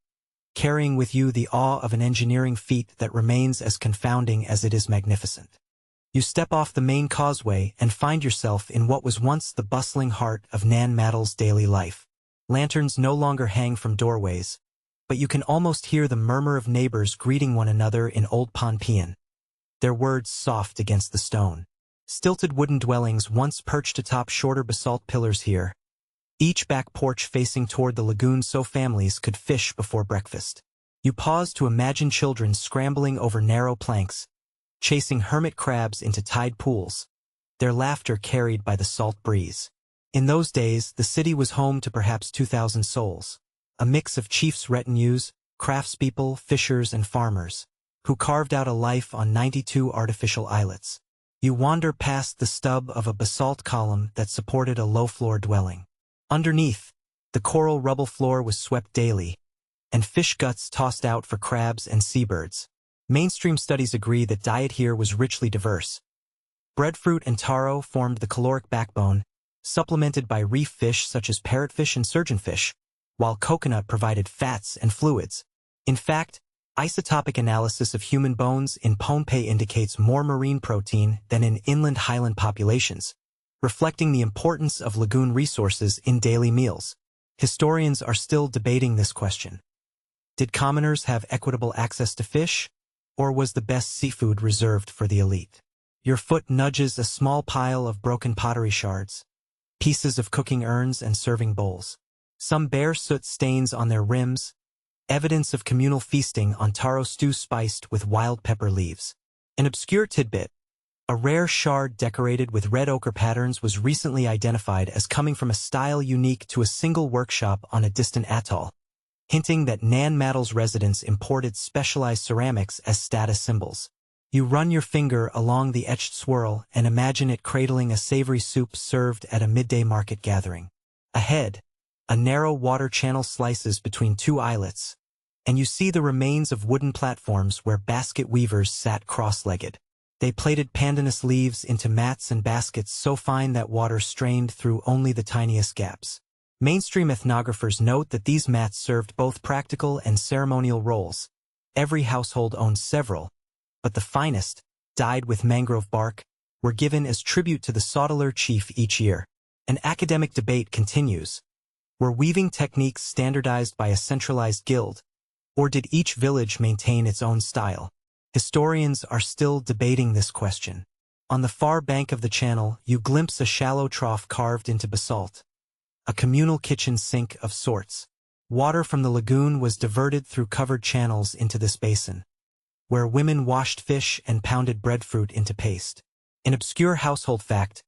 carrying with you the awe of an engineering feat that remains as confounding as it is magnificent. You step off the main causeway and find yourself in what was once the bustling heart of Nan Madol's daily life. Lanterns no longer hang from doorways, but you can almost hear the murmur of neighbors greeting one another in Old Pohnpeian, their words soft against the stone. Stilted wooden dwellings once perched atop shorter basalt pillars here, each back porch facing toward the lagoon so families could fish before breakfast. You pause to imagine children scrambling over narrow planks, chasing hermit crabs into tide pools, their laughter carried by the salt breeze. In those days, the city was home to perhaps 2,000 souls, a mix of chiefs' retinues, craftspeople, fishers, and farmers, who carved out a life on 92 artificial islets. You wander past the stub of a basalt column that supported a low-floor dwelling. Underneath, the coral rubble floor was swept daily, and fish guts tossed out for crabs and seabirds. Mainstream studies agree that diet here was richly diverse. Breadfruit and taro formed the caloric backbone, supplemented by reef fish such as parrotfish and surgeonfish, while coconut provided fats and fluids. In fact, isotopic analysis of human bones in Pohnpei indicates more marine protein than in inland highland populations, reflecting the importance of lagoon resources in daily meals. Historians are still debating this question. Did commoners have equitable access to fish, or was the best seafood reserved for the elite? Your foot nudges a small pile of broken pottery shards, pieces of cooking urns and serving bowls. Some bear soot stains on their rims, evidence of communal feasting on taro stew spiced with wild pepper leaves. An obscure tidbit: a rare shard decorated with red ochre patterns was recently identified as coming from a style unique to a single workshop on a distant atoll, hinting that Nan Madol's residents imported specialized ceramics as status symbols. You run your finger along the etched swirl and imagine it cradling a savory soup served at a midday market gathering. Ahead, a narrow water channel slices between two islets, and you see the remains of wooden platforms where basket weavers sat cross-legged. They plaited pandanus leaves into mats and baskets so fine that water strained through only the tiniest gaps. Mainstream ethnographers note that these mats served both practical and ceremonial roles. Every household owned several, but the finest, dyed with mangrove bark, were given as tribute to the Saudeleur chief each year. An academic debate continues. Were weaving techniques standardized by a centralized guild, or did each village maintain its own style? Historians are still debating this question. On the far bank of the channel, you glimpse a shallow trough carved into basalt, a communal kitchen sink of sorts. Water from the lagoon was diverted through covered channels into this basin, where women washed fish and pounded breadfruit into paste. An obscure household fact: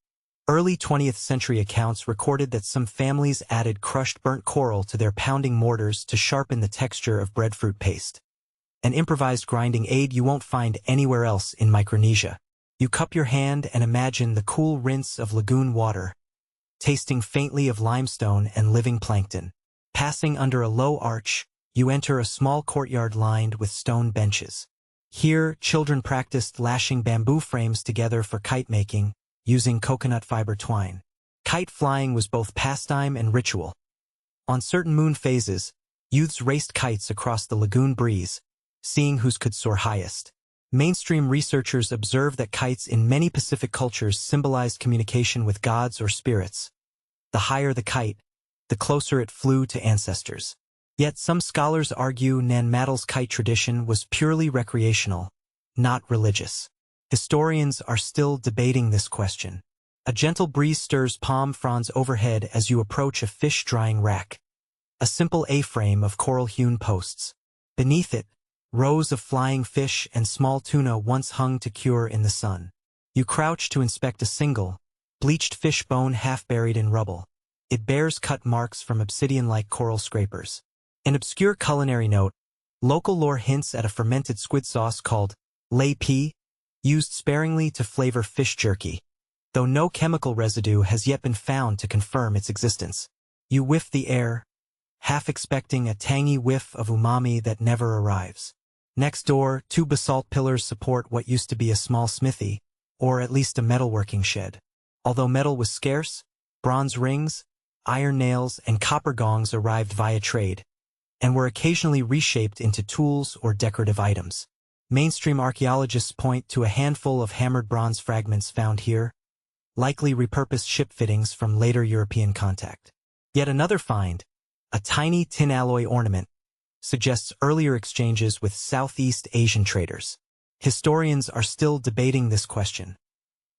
early 20th century accounts recorded that some families added crushed burnt coral to their pounding mortars to sharpen the texture of breadfruit paste. An improvised grinding aid you won't find anywhere else in Micronesia. You cup your hand and imagine the cool rinse of lagoon water, tasting faintly of limestone and living plankton. Passing under a low arch, you enter a small courtyard lined with stone benches. Here, children practiced lashing bamboo frames together for kite making, using coconut fiber twine. Kite flying was both pastime and ritual. On certain moon phases, youths raced kites across the lagoon breeze, seeing whose could soar highest. Mainstream researchers observe that kites in many Pacific cultures symbolized communication with gods or spirits. The higher the kite, the closer it flew to ancestors. Yet some scholars argue Nan Madol's kite tradition was purely recreational, not religious. Historians are still debating this question. A gentle breeze stirs palm fronds overhead as you approach a fish drying rack, a simple A-frame of coral-hewn posts. Beneath it, rows of flying fish and small tuna once hung to cure in the sun. You crouch to inspect a single, bleached fish bone half buried in rubble. It bears cut marks from obsidian-like coral scrapers. An obscure culinary note: local lore hints at a fermented squid sauce called lei pi, used sparingly to flavor fish jerky, though no chemical residue has yet been found to confirm its existence. You whiff the air, half expecting a tangy whiff of umami that never arrives. Next door, two basalt pillars support what used to be a small smithy, or at least a metalworking shed. Although metal was scarce, bronze rings, iron nails, and copper gongs arrived via trade, and were occasionally reshaped into tools or decorative items. Mainstream archaeologists point to a handful of hammered bronze fragments found here, likely repurposed ship fittings from later European contact. Yet another find, a tiny tin alloy ornament, suggests earlier exchanges with Southeast Asian traders. Historians are still debating this question.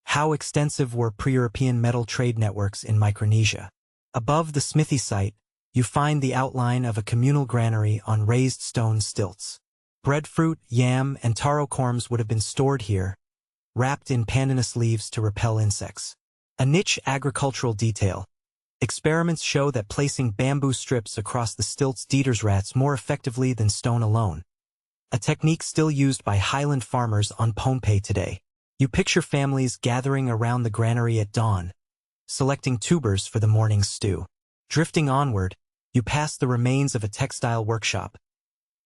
How extensive were pre-European metal trade networks in Micronesia? Above the smithy site, you find the outline of a communal granary on raised stone stilts. Breadfruit, yam, and taro corms would have been stored here, wrapped in pandanus leaves to repel insects. A niche agricultural detail. Experiments show that placing bamboo strips across the stilts deters rats more effectively than stone alone. A technique still used by highland farmers on Pohnpei today. You picture families gathering around the granary at dawn, selecting tubers for the morning's stew. Drifting onward, you pass the remains of a textile workshop.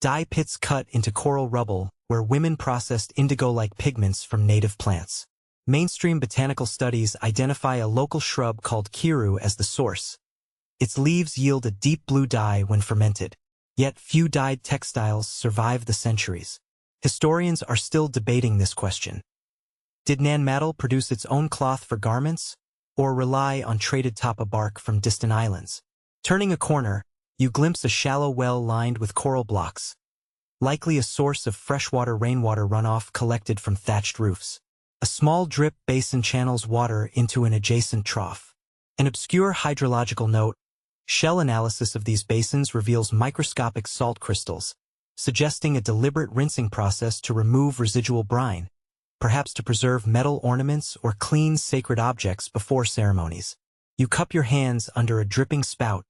Dye pits cut into coral rubble where women processed indigo-like pigments from native plants. Mainstream botanical studies identify a local shrub called kiru as the source. Its leaves yield a deep blue dye when fermented. Yet few dyed textiles survive the centuries. Historians are still debating this question. Did Nan Madol produce its own cloth for garments, or rely on traded tapa bark from distant islands? Turning a corner, you glimpse a shallow well lined with coral blocks, likely a source of freshwater rainwater runoff collected from thatched roofs. A small drip basin channels water into an adjacent trough. An obscure hydrological note, shell analysis of these basins reveals microscopic salt crystals, suggesting a deliberate rinsing process to remove residual brine, perhaps to preserve metal ornaments or clean sacred objects before ceremonies. You cup your hands under a dripping spout,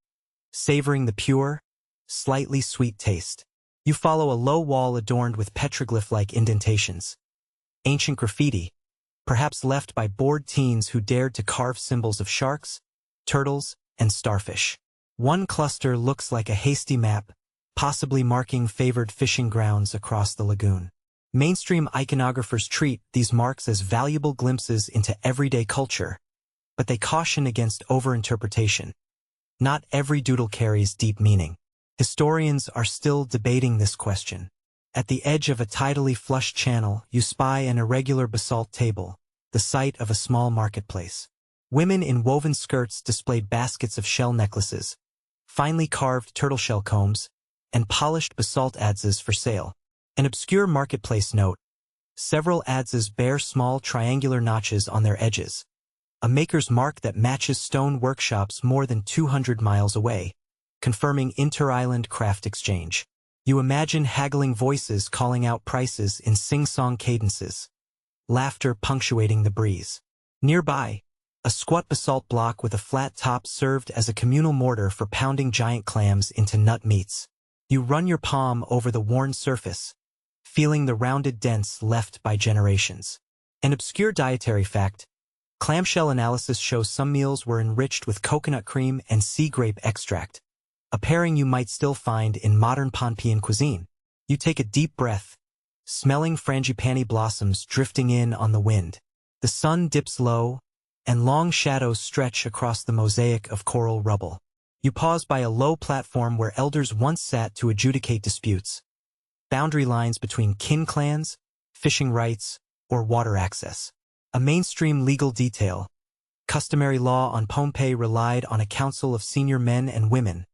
savoring the pure, slightly sweet taste. You follow a low wall adorned with petroglyph-like indentations. Ancient graffiti, perhaps left by bored teens who dared to carve symbols of sharks, turtles, and starfish. One cluster looks like a hasty map, possibly marking favored fishing grounds across the lagoon. Mainstream iconographers treat these marks as valuable glimpses into everyday culture, but they caution against overinterpretation. Not every doodle carries deep meaning. Historians are still debating this question. At the edge of a tidally flushed channel, you spy an irregular basalt table, the site of a small marketplace. Women in woven skirts displayed baskets of shell necklaces, finely carved turtle shell combs, and polished basalt adzes for sale. An obscure marketplace note. Several adzes bear small triangular notches on their edges. A maker's mark that matches stone workshops more than 200 miles away, confirming inter-island craft exchange. You imagine haggling voices calling out prices in sing-song cadences, laughter punctuating the breeze. Nearby, a squat basalt block with a flat top served as a communal mortar for pounding giant clams into nut meats. You run your palm over the worn surface, feeling the rounded dents left by generations. An obscure dietary fact, clamshell analysis shows some meals were enriched with coconut cream and sea grape extract, a pairing you might still find in modern Pohnpeian cuisine. You take a deep breath, smelling frangipani blossoms drifting in on the wind. The sun dips low, and long shadows stretch across the mosaic of coral rubble. You pause by a low platform where elders once sat to adjudicate disputes, boundary lines between kin clans, fishing rights, or water access. A mainstream legal detail. Customary law on Pohnpei relied on a council of senior men and women,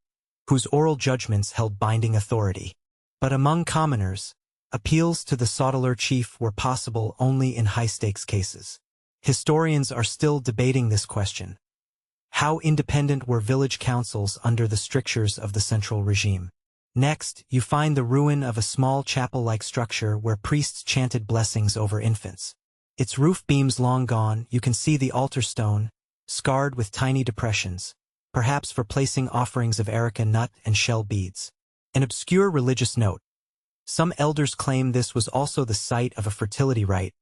whose oral judgments held binding authority. But among commoners, appeals to the Saudeleur chief were possible only in high-stakes cases. Historians are still debating this question. How independent were village councils under the strictures of the central regime? Next, you find the ruin of a small chapel-like structure where priests chanted blessings over infants. Its roof beams long gone, you can see the altar stone, scarred with tiny depressions, perhaps for placing offerings of areca nut and shell beads. An obscure religious note. Some elders claim this was also the site of a fertility rite,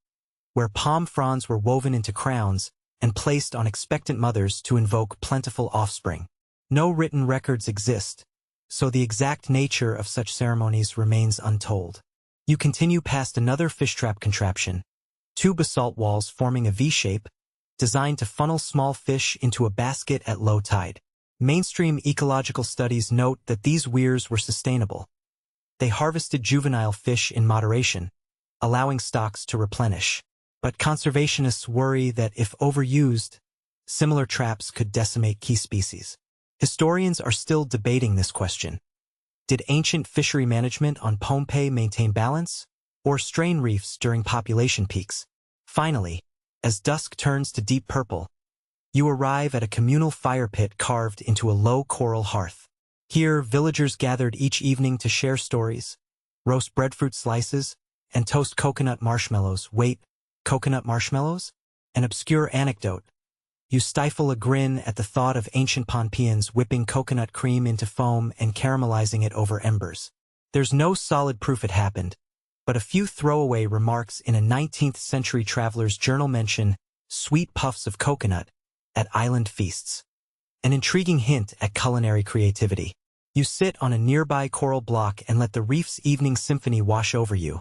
where palm fronds were woven into crowns and placed on expectant mothers to invoke plentiful offspring. No written records exist, so the exact nature of such ceremonies remains untold. You continue past another fish trap contraption, two basalt walls forming a V-shape, designed to funnel small fish into a basket at low tide. Mainstream ecological studies note that these weirs were sustainable. They harvested juvenile fish in moderation, allowing stocks to replenish. But conservationists worry that if overused, similar traps could decimate key species. Historians are still debating this question. Did ancient fishery management on Pohnpei maintain balance, or strain reefs during population peaks? Finally, as dusk turns to deep purple, you arrive at a communal fire pit carved into a low coral hearth. Here, villagers gathered each evening to share stories, roast breadfruit slices, and toast coconut marshmallows. Wait, coconut marshmallows? An obscure anecdote. You stifle a grin at the thought of ancient Pohnpeians whipping coconut cream into foam and caramelizing it over embers. There's no solid proof it happened, but a few throwaway remarks in a 19th-century traveler's journal mention sweet puffs of coconut at island feasts. An intriguing hint at culinary creativity. You sit on a nearby coral block and let the reef's evening symphony wash over you.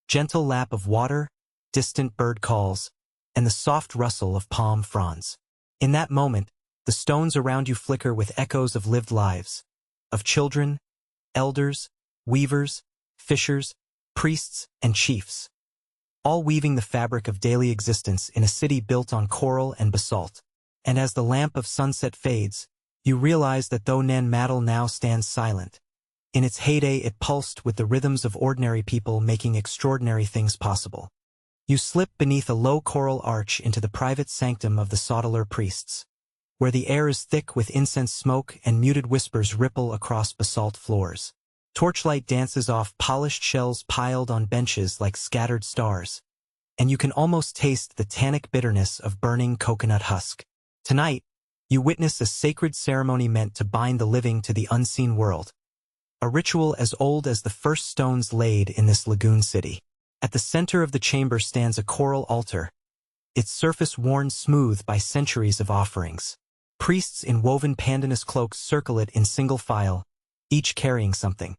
Gentle lap of water, distant bird calls, and the soft rustle of palm fronds. In that moment, the stones around you flicker with echoes of lived lives, of children, elders, weavers, fishers, priests, and chiefs, all weaving the fabric of daily existence in a city built on coral and basalt. And as the lamp of sunset fades, you realize that though Nan Madol now stands silent, in its heyday it pulsed with the rhythms of ordinary people making extraordinary things possible. You slip beneath a low coral arch into the private sanctum of the Saudeleur priests, where the air is thick with incense smoke and muted whispers ripple across basalt floors. Torchlight dances off polished shells piled on benches like scattered stars, and you can almost taste the tannic bitterness of burning coconut husk. Tonight, you witness a sacred ceremony meant to bind the living to the unseen world, a ritual as old as the first stones laid in this lagoon city. At the center of the chamber stands a coral altar, its surface worn smooth by centuries of offerings. Priests in woven pandanus cloaks circle it in single file, each carrying something.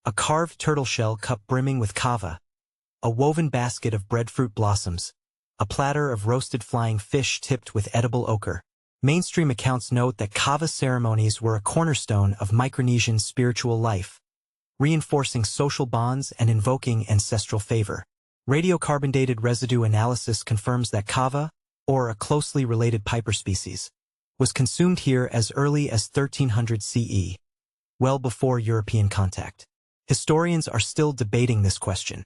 A carved turtle shell cup brimming with kava, a woven basket of breadfruit blossoms, a platter of roasted flying fish tipped with edible ochre. Mainstream accounts note that kava ceremonies were a cornerstone of Micronesian spiritual life, reinforcing social bonds and invoking ancestral favor. Radiocarbon-dated residue analysis confirms that kava, or a closely related piper species, was consumed here as early as 1300 CE, well before European contact. Historians are still debating this question.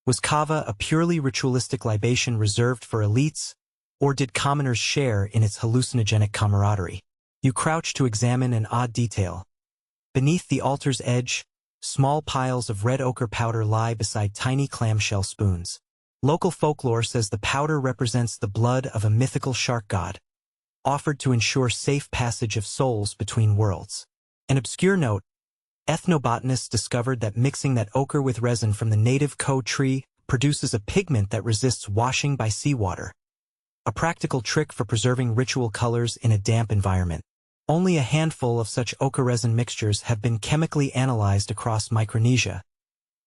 Was kava a purely ritualistic libation reserved for elites, or did commoners share in its hallucinogenic camaraderie? You crouch to examine an odd detail. Beneath the altar's edge, small piles of red ochre powder lie beside tiny clamshell spoons. Local folklore says the powder represents the blood of a mythical shark god, offered to ensure safe passage of souls between worlds. An obscure note, ethnobotanists discovered that mixing that ochre with resin from the native ko tree produces a pigment that resists washing by seawater, a practical trick for preserving ritual colors in a damp environment. Only a handful of such ochre resin mixtures have been chemically analyzed across Micronesia,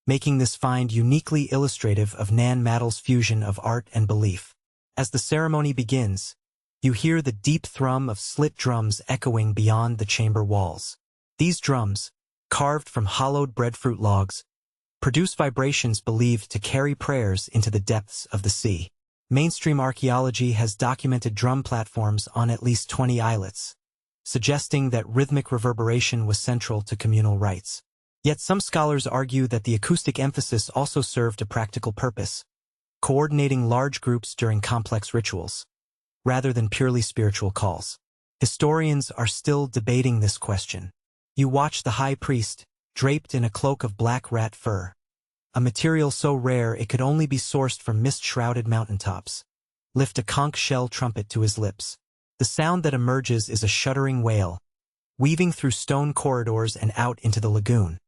making this find uniquely illustrative of Nan Madol's fusion of art and belief. As the ceremony begins, you hear the deep thrum of slit drums echoing beyond the chamber walls. These drums, carved from hollowed breadfruit logs, produce vibrations believed to carry prayers into the depths of the sea. Mainstream archaeology has documented drum platforms on at least 20 islets, suggesting that rhythmic reverberation was central to communal rites. Yet some scholars argue that the acoustic emphasis also served a practical purpose, coordinating large groups during complex rituals, rather than purely spiritual calls. Historians are still debating this question. You watch the high priest, draped in a cloak of black rat fur, a material so rare it could only be sourced from mist-shrouded mountaintops, lift a conch shell trumpet to his lips. The sound that emerges is a shuddering wail, weaving through stone corridors and out into the lagoon,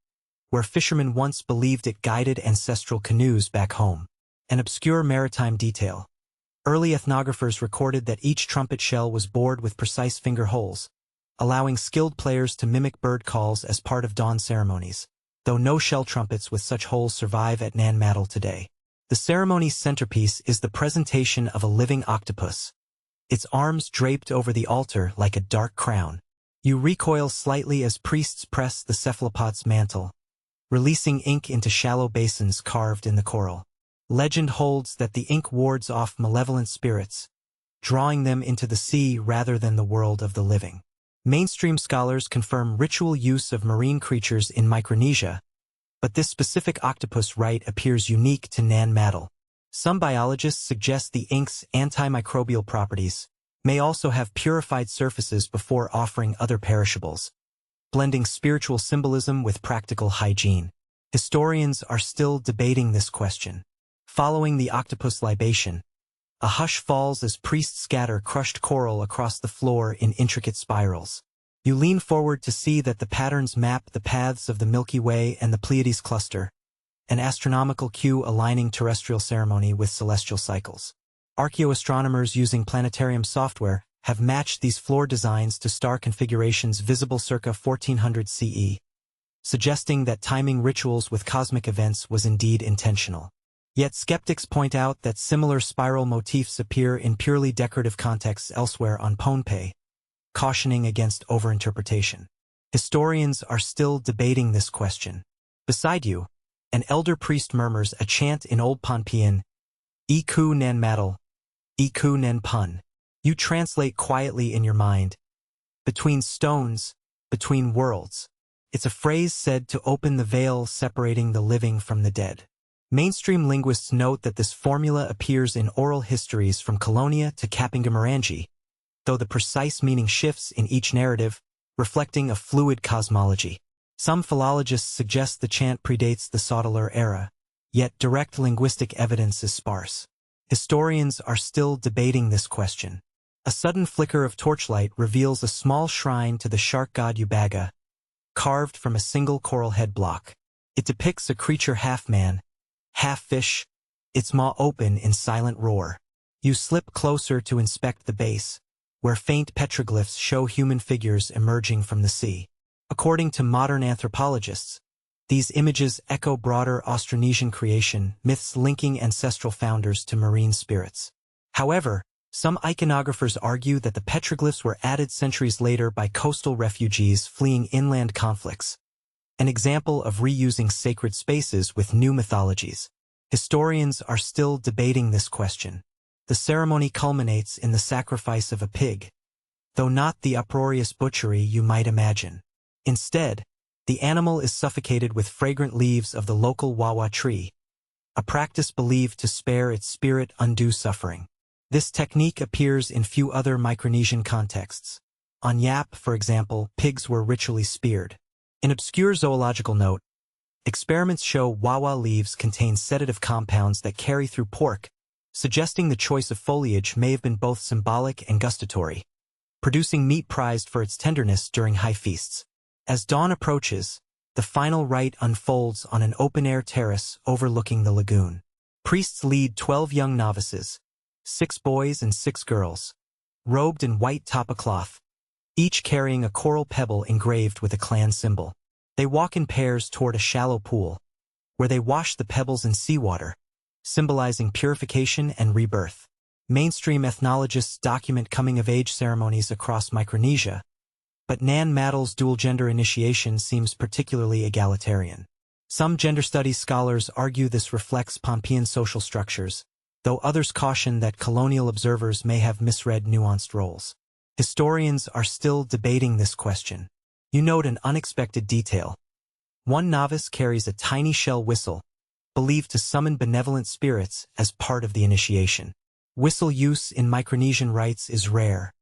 where fishermen once believed it guided ancestral canoes back home. An obscure maritime detail. Early ethnographers recorded that each trumpet shell was bored with precise finger holes, allowing skilled players to mimic bird calls as part of dawn ceremonies, though no shell trumpets with such holes survive at Nan Madol today. The ceremony's centerpiece is the presentation of a living octopus, its arms draped over the altar like a dark crown. You recoil slightly as priests press the cephalopod's mantle, releasing ink into shallow basins carved in the coral. Legend holds that the ink wards off malevolent spirits, drawing them into the sea rather than the world of the living. Mainstream scholars confirm ritual use of marine creatures in Micronesia, but this specific octopus rite appears unique to Nan Madol. Some biologists suggest the ink's antimicrobial properties may also have purified surfaces before offering other perishables, blending spiritual symbolism with practical hygiene. Historians are still debating this question. Following the octopus libation, a hush falls as priests scatter crushed coral across the floor in intricate spirals. You lean forward to see that the patterns map the paths of the Milky Way and the Pleiades cluster, an astronomical cue aligning terrestrial ceremony with celestial cycles. Archaeoastronomers using planetarium software have matched these floor designs to star configurations visible circa 1400 CE, suggesting that timing rituals with cosmic events was indeed intentional. Yet skeptics point out that similar spiral motifs appear in purely decorative contexts elsewhere on Pohnpei, cautioning against overinterpretation. Historians are still debating this question. Beside you, an elder priest murmurs a chant in Old Pohnpeian, Iku Nan Madol, Iku Nan Pun. You translate quietly in your mind. Between stones, between worlds. It's a phrase said to open the veil separating the living from the dead. Mainstream linguists note that this formula appears in oral histories from Colonia to Kapingamarangi, though the precise meaning shifts in each narrative, reflecting a fluid cosmology. Some philologists suggest the chant predates the Saudeleur era, yet direct linguistic evidence is sparse. Historians are still debating this question. A sudden flicker of torchlight reveals a small shrine to the shark god Ubaga, carved from a single coral head block. It depicts a creature half-man, half-fish, its maw open in silent roar. You slip closer to inspect the base, where faint petroglyphs show human figures emerging from the sea. According to modern anthropologists, these images echo broader Austronesian creation myths linking ancestral founders to marine spirits. However, some iconographers argue that the petroglyphs were added centuries later by coastal refugees fleeing inland conflicts, an example of reusing sacred spaces with new mythologies. Historians are still debating this question. The ceremony culminates in the sacrifice of a pig, though not the uproarious butchery you might imagine. Instead, the animal is suffocated with fragrant leaves of the local wawa tree, a practice believed to spare its spirit undue suffering. This technique appears in few other Micronesian contexts. On Yap, for example, pigs were ritually speared. An obscure zoological note, experiments show wawa leaves contain sedative compounds that carry through pork, suggesting the choice of foliage may have been both symbolic and gustatory, producing meat prized for its tenderness during high feasts. As dawn approaches, the final rite unfolds on an open-air terrace overlooking the lagoon. Priests lead 12 young novices, 6 boys and 6 girls, robed in white tapa cloth, each carrying a coral pebble engraved with a clan symbol. They walk in pairs toward a shallow pool, where they wash the pebbles in seawater, symbolizing purification and rebirth. Mainstream ethnologists document coming-of-age ceremonies across Micronesia, but Nan Madol's dual-gender initiation seems particularly egalitarian. Some gender studies scholars argue this reflects Pohnpeian social structures, though others caution that colonial observers may have misread nuanced roles. Historians are still debating this question. You note an unexpected detail. One novice carries a tiny shell whistle, believed to summon benevolent spirits as part of the initiation. Whistle use in Micronesian rites is rare.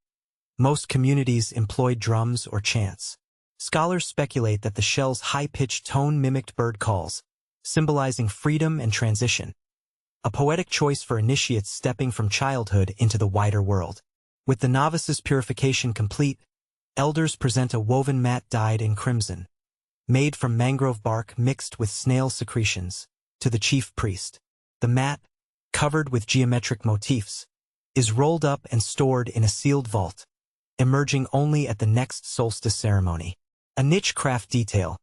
Most communities employed drums or chants. Scholars speculate that the shell's high-pitched tone mimicked bird calls, symbolizing freedom and transition, a poetic choice for initiates stepping from childhood into the wider world. With the novice's purification complete, elders present a woven mat dyed in crimson, made from mangrove bark mixed with snail secretions, to the chief priest. The mat, covered with geometric motifs, is rolled up and stored in a sealed vault, emerging only at the next solstice ceremony. A niche craft detail.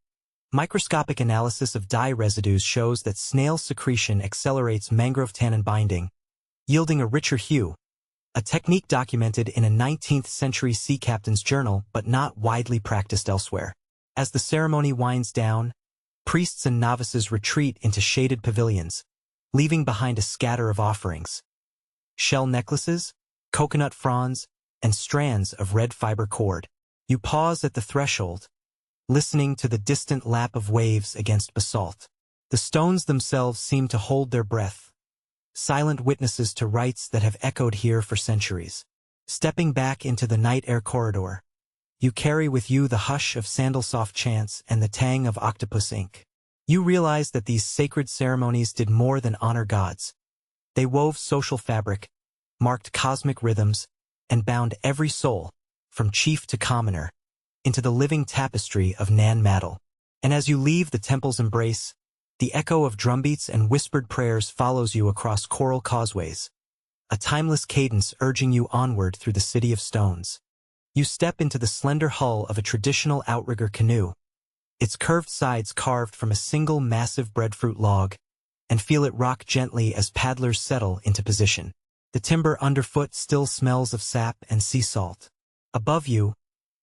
Microscopic analysis of dye residues shows that snail secretion accelerates mangrove tannin binding, yielding a richer hue, a technique documented in a 19th-century sea captain's journal but not widely practiced elsewhere. As the ceremony winds down, priests and novices retreat into shaded pavilions, leaving behind a scatter of offerings. Shell necklaces, coconut fronds, and strands of red fiber cord. You pause at the threshold, listening to the distant lap of waves against basalt. The stones themselves seem to hold their breath, silent witnesses to rites that have echoed here for centuries. Stepping back into the night air corridor, you carry with you the hush of sandal-soft chants and the tang of octopus ink. You realize that these sacred ceremonies did more than honor gods. They wove social fabric, marked cosmic rhythms, and bound every soul, from chief to commoner, into the living tapestry of Nan Madol. And as you leave the temple's embrace, the echo of drumbeats and whispered prayers follows you across coral causeways, a timeless cadence urging you onward through the city of stones. You step into the slender hull of a traditional outrigger canoe, its curved sides carved from a single massive breadfruit log, and feel it rock gently as paddlers settle into position. The timber underfoot still smells of sap and sea salt. Above you,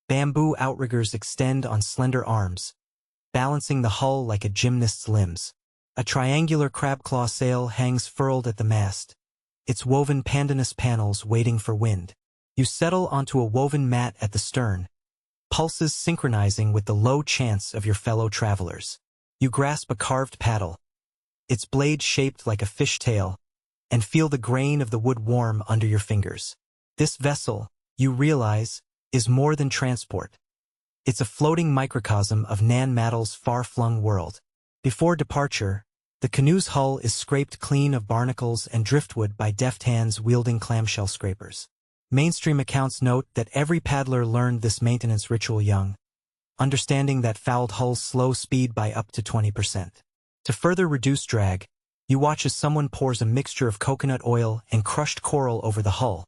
bamboo outriggers extend on slender arms, balancing the hull like a gymnast's limbs. A triangular crab-claw sail hangs furled at the mast, its woven pandanus panels waiting for wind. You settle onto a woven mat at the stern, pulses synchronizing with the low chants of your fellow travelers. You grasp a carved paddle, its blade shaped like a fish tail, and feel the grain of the wood warm under your fingers. This vessel, you realize, is more than transport. It's a floating microcosm of Nan Madol's far-flung world. Before departure, the canoe's hull is scraped clean of barnacles and driftwood by deft hands wielding clamshell scrapers. Mainstream accounts note that every paddler learned this maintenance ritual young, understanding that fouled hulls slow speed by up to 20%. To further reduce drag, you watch as someone pours a mixture of coconut oil and crushed coral over the hull,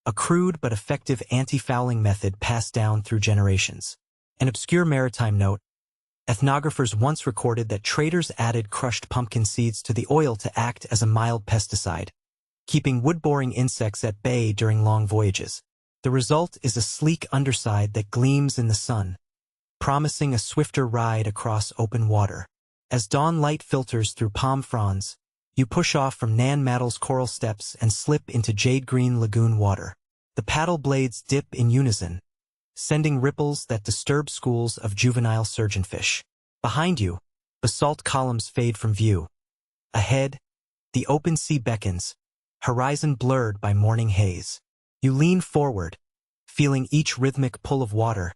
a crude but effective anti-fouling method passed down through generations. An obscure maritime note: ethnographers once recorded that traders added crushed pumpkin seeds to the oil to act as a mild pesticide, keeping wood-boring insects at bay during long voyages. The result is a sleek underside that gleams in the sun, promising a swifter ride across open water. As dawn light filters through palm fronds, you push off from Nan Madol's coral steps and slip into jade-green lagoon water. The paddle blades dip in unison, sending ripples that disturb schools of juvenile surgeonfish. Behind you, basalt columns fade from view. Ahead, the open sea beckons, horizon blurred by morning haze. You lean forward, feeling each rhythmic pull of water,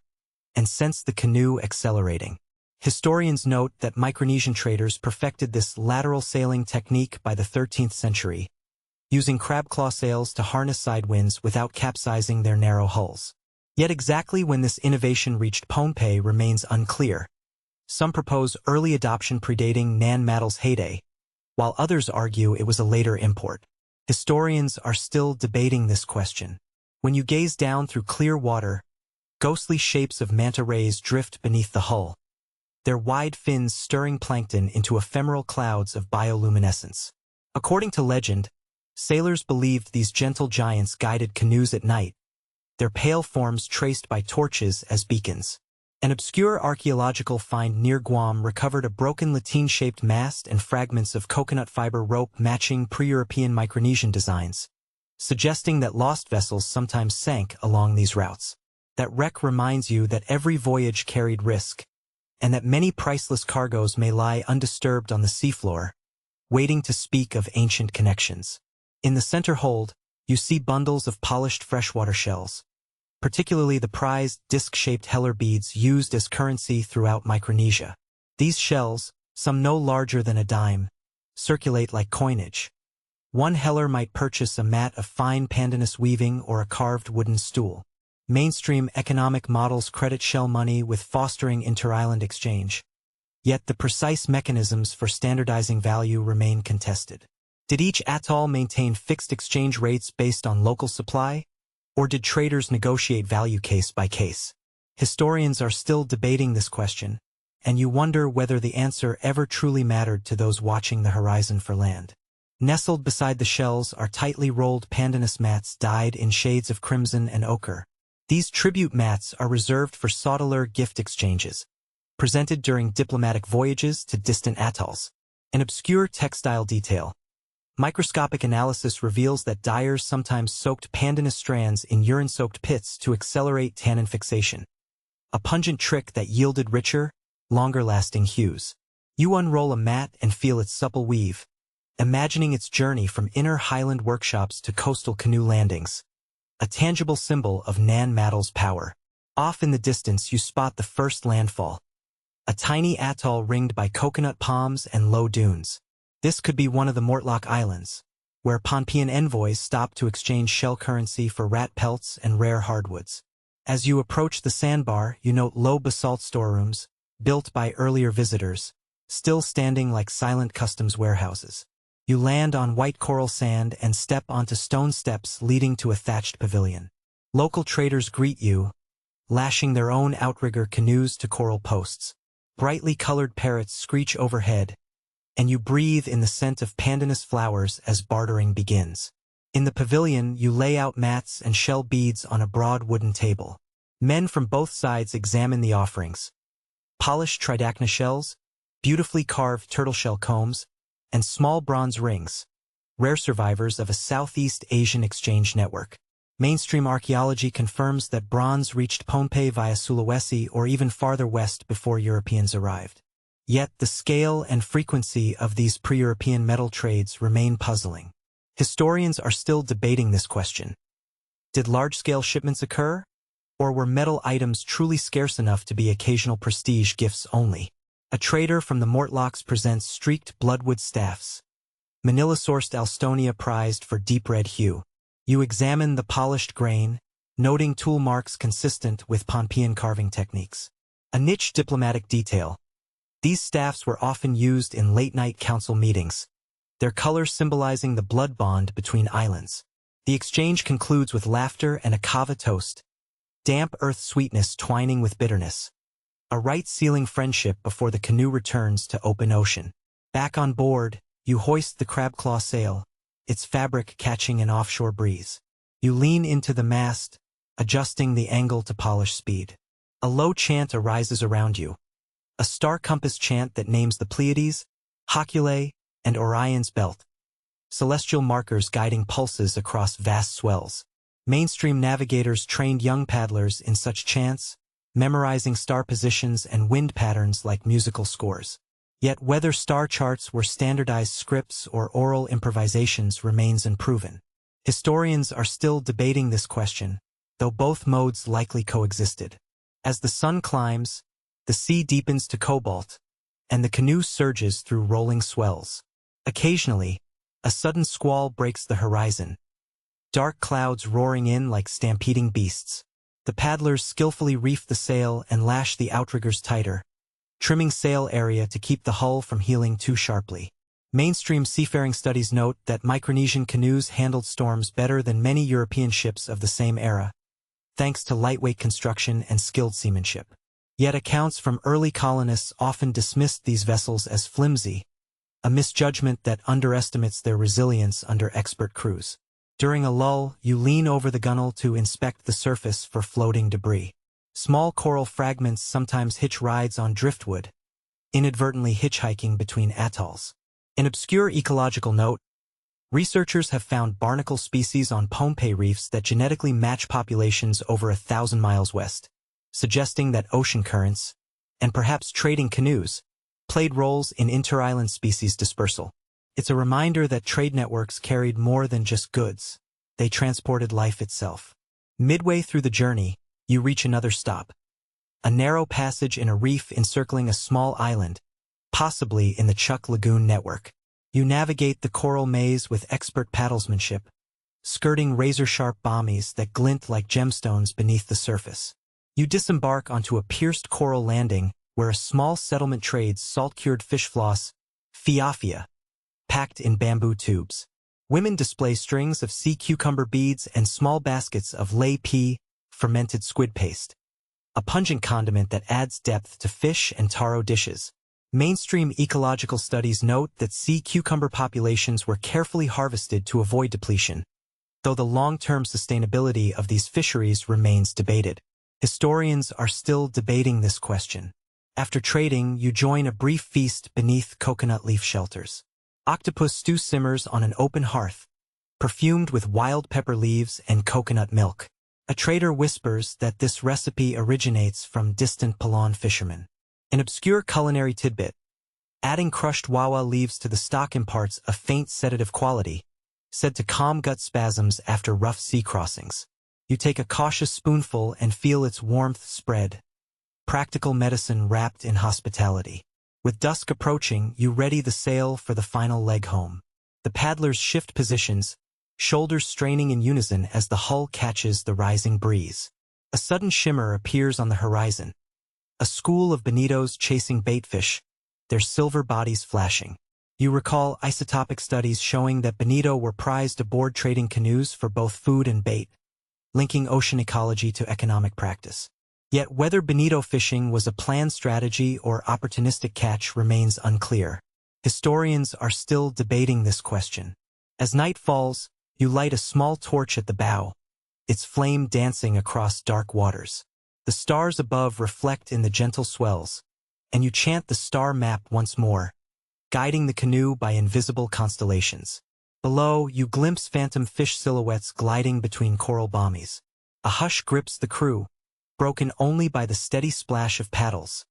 and sense the canoe accelerating. Historians note that Micronesian traders perfected this lateral sailing technique by the 13th century, using crab-claw sails to harness side winds without capsizing their narrow hulls. Yet exactly when this innovation reached Pohnpei remains unclear. Some propose early adoption predating Nan Madol's heyday, while others argue it was a later import. Historians are still debating this question. When you gaze down through clear water, ghostly shapes of manta rays drift beneath the hull, their wide fins stirring plankton into ephemeral clouds of bioluminescence. According to legend, sailors believed these gentle giants guided canoes at night, their pale forms traced by torches as beacons. An obscure archaeological find near Guam recovered a broken lateen-shaped mast and fragments of coconut fiber rope matching pre-European Micronesian designs, suggesting that lost vessels sometimes sank along these routes. That wreck reminds you that every voyage carried risk, and that many priceless cargoes may lie undisturbed on the seafloor, waiting to speak of ancient connections. In the center hold, you see bundles of polished freshwater shells, particularly the prized disc-shaped heller beads used as currency throughout Micronesia. These shells, some no larger than a dime, circulate like coinage. One heller might purchase a mat of fine pandanus weaving or a carved wooden stool. Mainstream economic models credit shell money with fostering inter-island exchange. Yet the precise mechanisms for standardizing value remain contested. Did each atoll maintain fixed exchange rates based on local supply? Or did traders negotiate value case by case? Historians are still debating this question, and you wonder whether the answer ever truly mattered to those watching the horizon for land. Nestled beside the shells are tightly rolled pandanus mats dyed in shades of crimson and ochre. These tribute mats are reserved for Saudeleur gift exchanges, presented during diplomatic voyages to distant atolls. An obscure textile detail. Microscopic analysis reveals that dyers sometimes soaked pandanus strands in urine-soaked pits to accelerate tannin fixation, a pungent trick that yielded richer, longer-lasting hues. You unroll a mat and feel its supple weave, imagining its journey from inner highland workshops to coastal canoe landings, a tangible symbol of Nan Madol's power. Off in the distance you spot the first landfall, a tiny atoll ringed by coconut palms and low dunes. This could be one of the Mortlock Islands, where Pohnpeian envoys stop to exchange shell currency for rat pelts and rare hardwoods. As you approach the sandbar, you note low basalt storerooms, built by earlier visitors, still standing like silent customs warehouses. You land on white coral sand and step onto stone steps leading to a thatched pavilion. Local traders greet you, lashing their own outrigger canoes to coral posts. Brightly colored parrots screech overhead, and you breathe in the scent of pandanus flowers as bartering begins. In the pavilion, you lay out mats and shell beads on a broad wooden table. Men from both sides examine the offerings. Polished tridacna shells, beautifully carved turtleshell combs, and small bronze rings, rare survivors of a Southeast Asian exchange network. Mainstream archaeology confirms that bronze reached Pohnpei via Sulawesi or even farther west before Europeans arrived. Yet the scale and frequency of these pre-European metal trades remain puzzling. Historians are still debating this question. Did large-scale shipments occur? Or were metal items truly scarce enough to be occasional prestige gifts only? A trader from the Mortlocks presents streaked bloodwood staffs, Manila-sourced Alstonia prized for deep red hue. You examine the polished grain, noting tool marks consistent with Pohnpeian carving techniques. A niche diplomatic detail. These staffs were often used in late-night council meetings, their color symbolizing the blood bond between islands. The exchange concludes with laughter and a kava toast, damp earth sweetness twining with bitterness. A right-sealing friendship before the canoe returns to open ocean. Back on board, you hoist the crabclaw sail, its fabric catching an offshore breeze. You lean into the mast, adjusting the angle to polish speed. A low chant arises around you. A star compass chant that names the Pleiades, Hoculae, and Orion's belt. Celestial markers guiding pulses across vast swells. Mainstream navigators trained young paddlers in such chants, memorizing star positions and wind patterns like musical scores. Yet whether star charts were standardized scripts or oral improvisations remains unproven. Historians are still debating this question, though both modes likely coexisted. As the sun climbs, the sea deepens to cobalt, and the canoe surges through rolling swells. Occasionally, a sudden squall breaks the horizon, dark clouds roaring in like stampeding beasts. The paddlers skillfully reef the sail and lash the outriggers tighter, trimming sail area to keep the hull from heeling too sharply. Mainstream seafaring studies note that Micronesian canoes handled storms better than many European ships of the same era, thanks to lightweight construction and skilled seamanship. Yet accounts from early colonists often dismissed these vessels as flimsy, a misjudgment that underestimates their resilience under expert crews. During a lull, you lean over the gunwale to inspect the surface for floating debris. Small coral fragments sometimes hitch rides on driftwood, inadvertently hitchhiking between atolls. An obscure ecological note, researchers have found barnacle species on Pohnpei reefs that genetically match populations over 1,000 miles west, suggesting that ocean currents, and perhaps trading canoes, played roles in inter-island species dispersal. It's a reminder that trade networks carried more than just goods. They transported life itself. Midway through the journey, you reach another stop. A narrow passage in a reef encircling a small island, possibly in the Chuck Lagoon network. You navigate the coral maze with expert paddlesmanship, skirting razor-sharp bommies that glint like gemstones beneath the surface. You disembark onto a pierced coral landing where a small settlement trades salt-cured fish floss, fiafia, packed in bamboo tubes. Women display strings of sea cucumber beads and small baskets of lei pea, fermented squid paste, a pungent condiment that adds depth to fish and taro dishes. Mainstream ecological studies note that sea cucumber populations were carefully harvested to avoid depletion, though the long-term sustainability of these fisheries remains debated. Historians are still debating this question. After trading, you join a brief feast beneath coconut leaf shelters. Octopus stew simmers on an open hearth, perfumed with wild pepper leaves and coconut milk. A trader whispers that this recipe originates from distant Palon fishermen. An obscure culinary tidbit. Adding crushed wawa leaves to the stock imparts a faint sedative quality, said to calm gut spasms after rough sea crossings. You take a cautious spoonful and feel its warmth spread. Practical medicine wrapped in hospitality. With dusk approaching, you ready the sail for the final leg home. The paddlers shift positions, shoulders straining in unison as the hull catches the rising breeze. A sudden shimmer appears on the horizon. A school of bonitos chasing baitfish, their silver bodies flashing. You recall isotopic studies showing that bonito were prized aboard trading canoes for both food and bait, linking ocean ecology to economic practice. Yet whether bonito fishing was a planned strategy or opportunistic catch remains unclear. Historians are still debating this question. As night falls, you light a small torch at the bow, its flame dancing across dark waters. The stars above reflect in the gentle swells, and you chant the star map once more, guiding the canoe by invisible constellations. Below, you glimpse phantom fish silhouettes gliding between coral bommies. A hush grips the crew, broken only by the steady splash of paddles.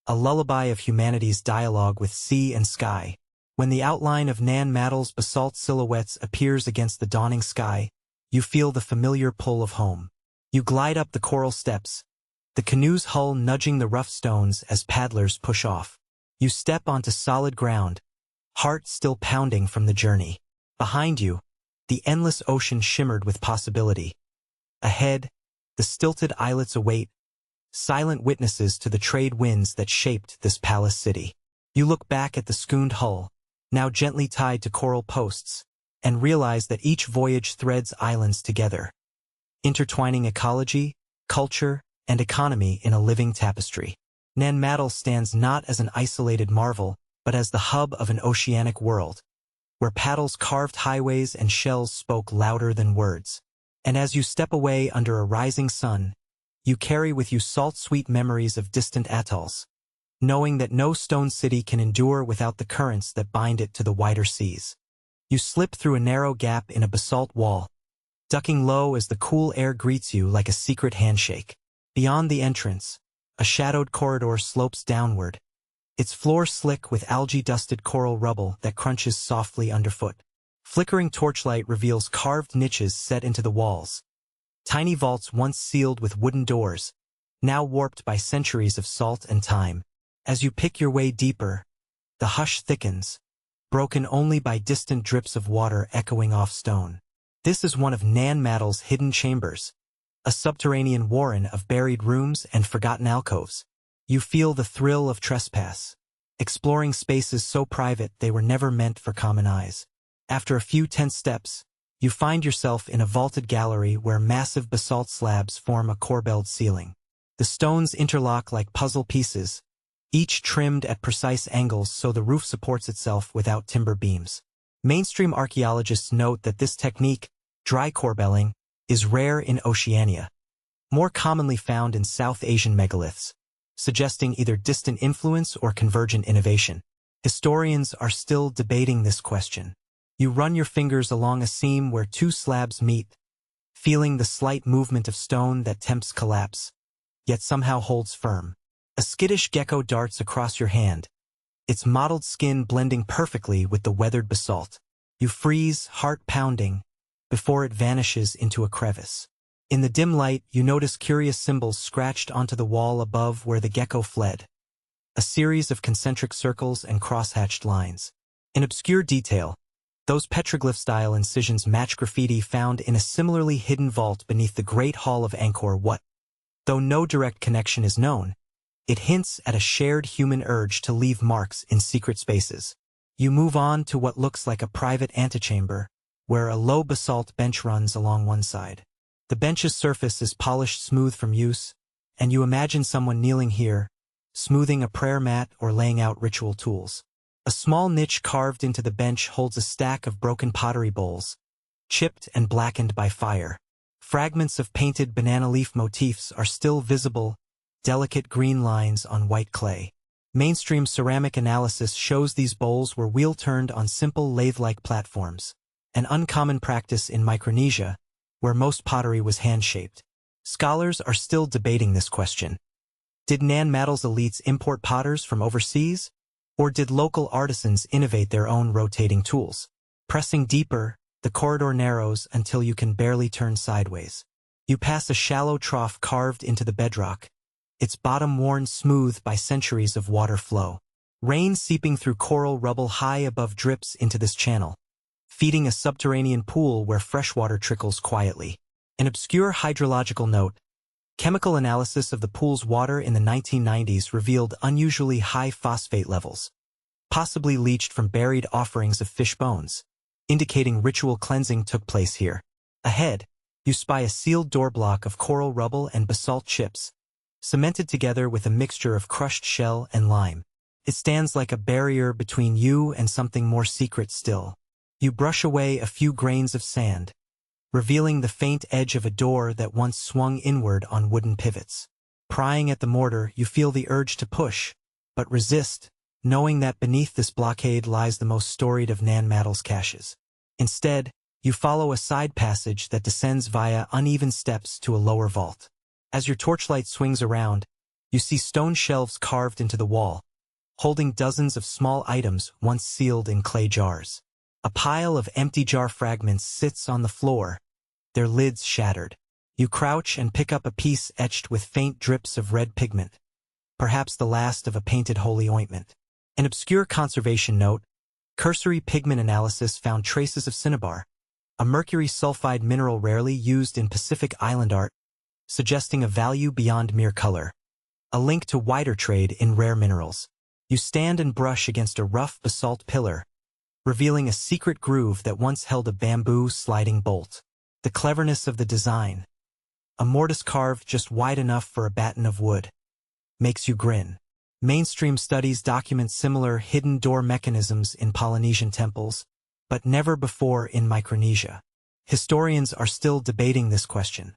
A lullaby of humanity's dialogue with sea and sky. When the outline of Nan Madol's basalt silhouettes appears against the dawning sky, you feel the familiar pull of home. You glide up the coral steps, the canoe's hull nudging the rough stones as paddlers push off. You step onto solid ground, heart still pounding from the journey. Behind you, the endless ocean shimmered with possibility. Ahead, the stilted islets await, silent witnesses to the trade winds that shaped this palace city. You look back at the schooned hull, now gently tied to coral posts, and realize that each voyage threads islands together, intertwining ecology, culture, and economy in a living tapestry. Nan Madol stands not as an isolated marvel, but as the hub of an oceanic world, where paddles carved highways and shells spoke louder than words. And as you step away under a rising sun, you carry with you salt-sweet memories of distant atolls, knowing that no stone city can endure without the currents that bind it to the wider seas. You slip through a narrow gap in a basalt wall, ducking low as the cool air greets you like a secret handshake. Beyond the entrance, a shadowed corridor slopes downward, its floor slick with algae-dusted coral rubble that crunches softly underfoot. Flickering torchlight reveals carved niches set into the walls, tiny vaults once sealed with wooden doors, now warped by centuries of salt and time. As you pick your way deeper, the hush thickens, broken only by distant drips of water echoing off stone. This is one of Nan Madol's hidden chambers, a subterranean warren of buried rooms and forgotten alcoves. You feel the thrill of trespass, exploring spaces so private they were never meant for common eyes. After a few tense steps, you find yourself in a vaulted gallery where massive basalt slabs form a corbelled ceiling. The stones interlock like puzzle pieces, each trimmed at precise angles so the roof supports itself without timber beams. Mainstream archaeologists note that this technique, dry corbelling, is rare in Oceania, more commonly found in South Asian megaliths, suggesting either distant influence or convergent innovation. Historians are still debating this question. You run your fingers along a seam where two slabs meet, feeling the slight movement of stone that tempts collapse, yet somehow holds firm. A skittish gecko darts across your hand, its mottled skin blending perfectly with the weathered basalt. You freeze, heart pounding, before it vanishes into a crevice. In the dim light, you notice curious symbols scratched onto the wall above where the gecko fled, a series of concentric circles and cross-hatched lines. In obscure detail, those petroglyph-style incisions match graffiti found in a similarly hidden vault beneath the Great Hall of Angkor Wat. Though no direct connection is known, it hints at a shared human urge to leave marks in secret spaces. You move on to what looks like a private antechamber, where a low basalt bench runs along one side. The bench's surface is polished smooth from use, and you imagine someone kneeling here, smoothing a prayer mat or laying out ritual tools. A small niche carved into the bench holds a stack of broken pottery bowls, chipped and blackened by fire. Fragments of painted banana leaf motifs are still visible, delicate green lines on white clay. Mainstream ceramic analysis shows these bowls were wheel-turned on simple lathe-like platforms, an uncommon practice in Micronesia, where most pottery was hand-shaped. Scholars are still debating this question. Did Nan Madol's elites import potters from overseas? Or did local artisans innovate their own rotating tools? Pressing deeper, the corridor narrows until you can barely turn sideways. You pass a shallow trough carved into the bedrock, its bottom worn smooth by centuries of water flow. Rain seeping through coral rubble high above drips into this channel, feeding a subterranean pool where freshwater trickles quietly. An obscure hydrological note: chemical analysis of the pool's water in the 1990s revealed unusually high phosphate levels, possibly leached from buried offerings of fish bones, indicating ritual cleansing took place here. Ahead, you spy a sealed door block of coral rubble and basalt chips, cemented together with a mixture of crushed shell and lime. It stands like a barrier between you and something more secret still. You brush away a few grains of sand, revealing the faint edge of a door that once swung inward on wooden pivots. Prying at the mortar, you feel the urge to push, but resist, knowing that beneath this blockade lies the most storied of Nan Madol's caches. Instead, you follow a side passage that descends via uneven steps to a lower vault. As your torchlight swings around, you see stone shelves carved into the wall, holding dozens of small items once sealed in clay jars. A pile of empty jar fragments sits on the floor, their lids shattered. You crouch and pick up a piece etched with faint drips of red pigment, perhaps the last of a painted holy ointment. An obscure conservation note: cursory pigment analysis found traces of cinnabar, a mercury sulfide mineral rarely used in Pacific Island art, suggesting a value beyond mere color. A link to wider trade in rare minerals. You stand and brush against a rough basalt pillar, revealing a secret groove that once held a bamboo sliding bolt. The cleverness of the design, a mortise carved just wide enough for a batten of wood, makes you grin. Mainstream studies document similar hidden door mechanisms in Polynesian temples, but never before in Micronesia. Historians are still debating this question.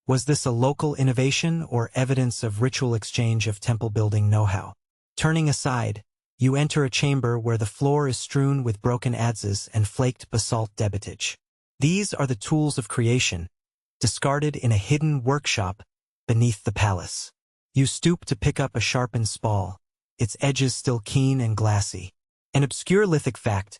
Was this a local innovation or evidence of ritual exchange of temple-building know-how? Turning aside, you enter a chamber where the floor is strewn with broken adzes and flaked basalt debitage. These are the tools of creation, discarded in a hidden workshop beneath the palace. You stoop to pick up a sharpened spall, its edges still keen and glassy. An obscure lithic fact: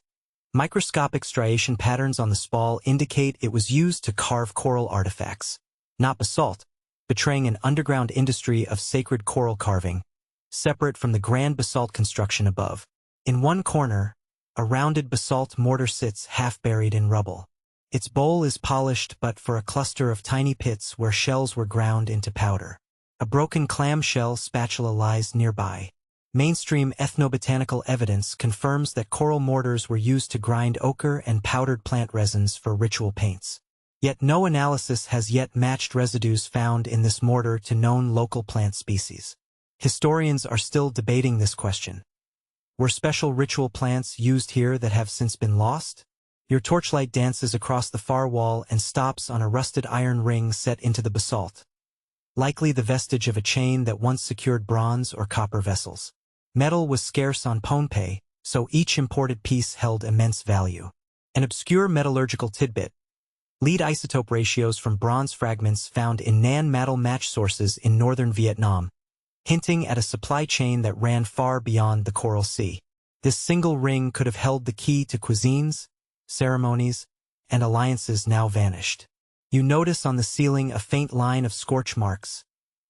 microscopic striation patterns on the spall indicate it was used to carve coral artifacts, not basalt, betraying an underground industry of sacred coral carving, separate from the grand basalt construction above. In one corner, a rounded basalt mortar sits half-buried in rubble. Its bowl is polished but for a cluster of tiny pits where shells were ground into powder. A broken clamshell spatula lies nearby. Mainstream ethnobotanical evidence confirms that coral mortars were used to grind ochre and powdered plant resins for ritual paints. Yet no analysis has yet matched residues found in this mortar to known local plant species. Historians are still debating this question. Were special ritual plants used here that have since been lost? Your torchlight dances across the far wall and stops on a rusted iron ring set into the basalt, likely the vestige of a chain that once secured bronze or copper vessels. Metal was scarce on Pohnpei, so each imported piece held immense value. An obscure metallurgical tidbit: lead isotope ratios from bronze fragments found in Nan Madol match sources in northern Vietnam, hinting at a supply chain that ran far beyond the Coral Sea. This single ring could have held the key to cuisines, ceremonies, and alliances now vanished. You notice on the ceiling a faint line of scorch marks,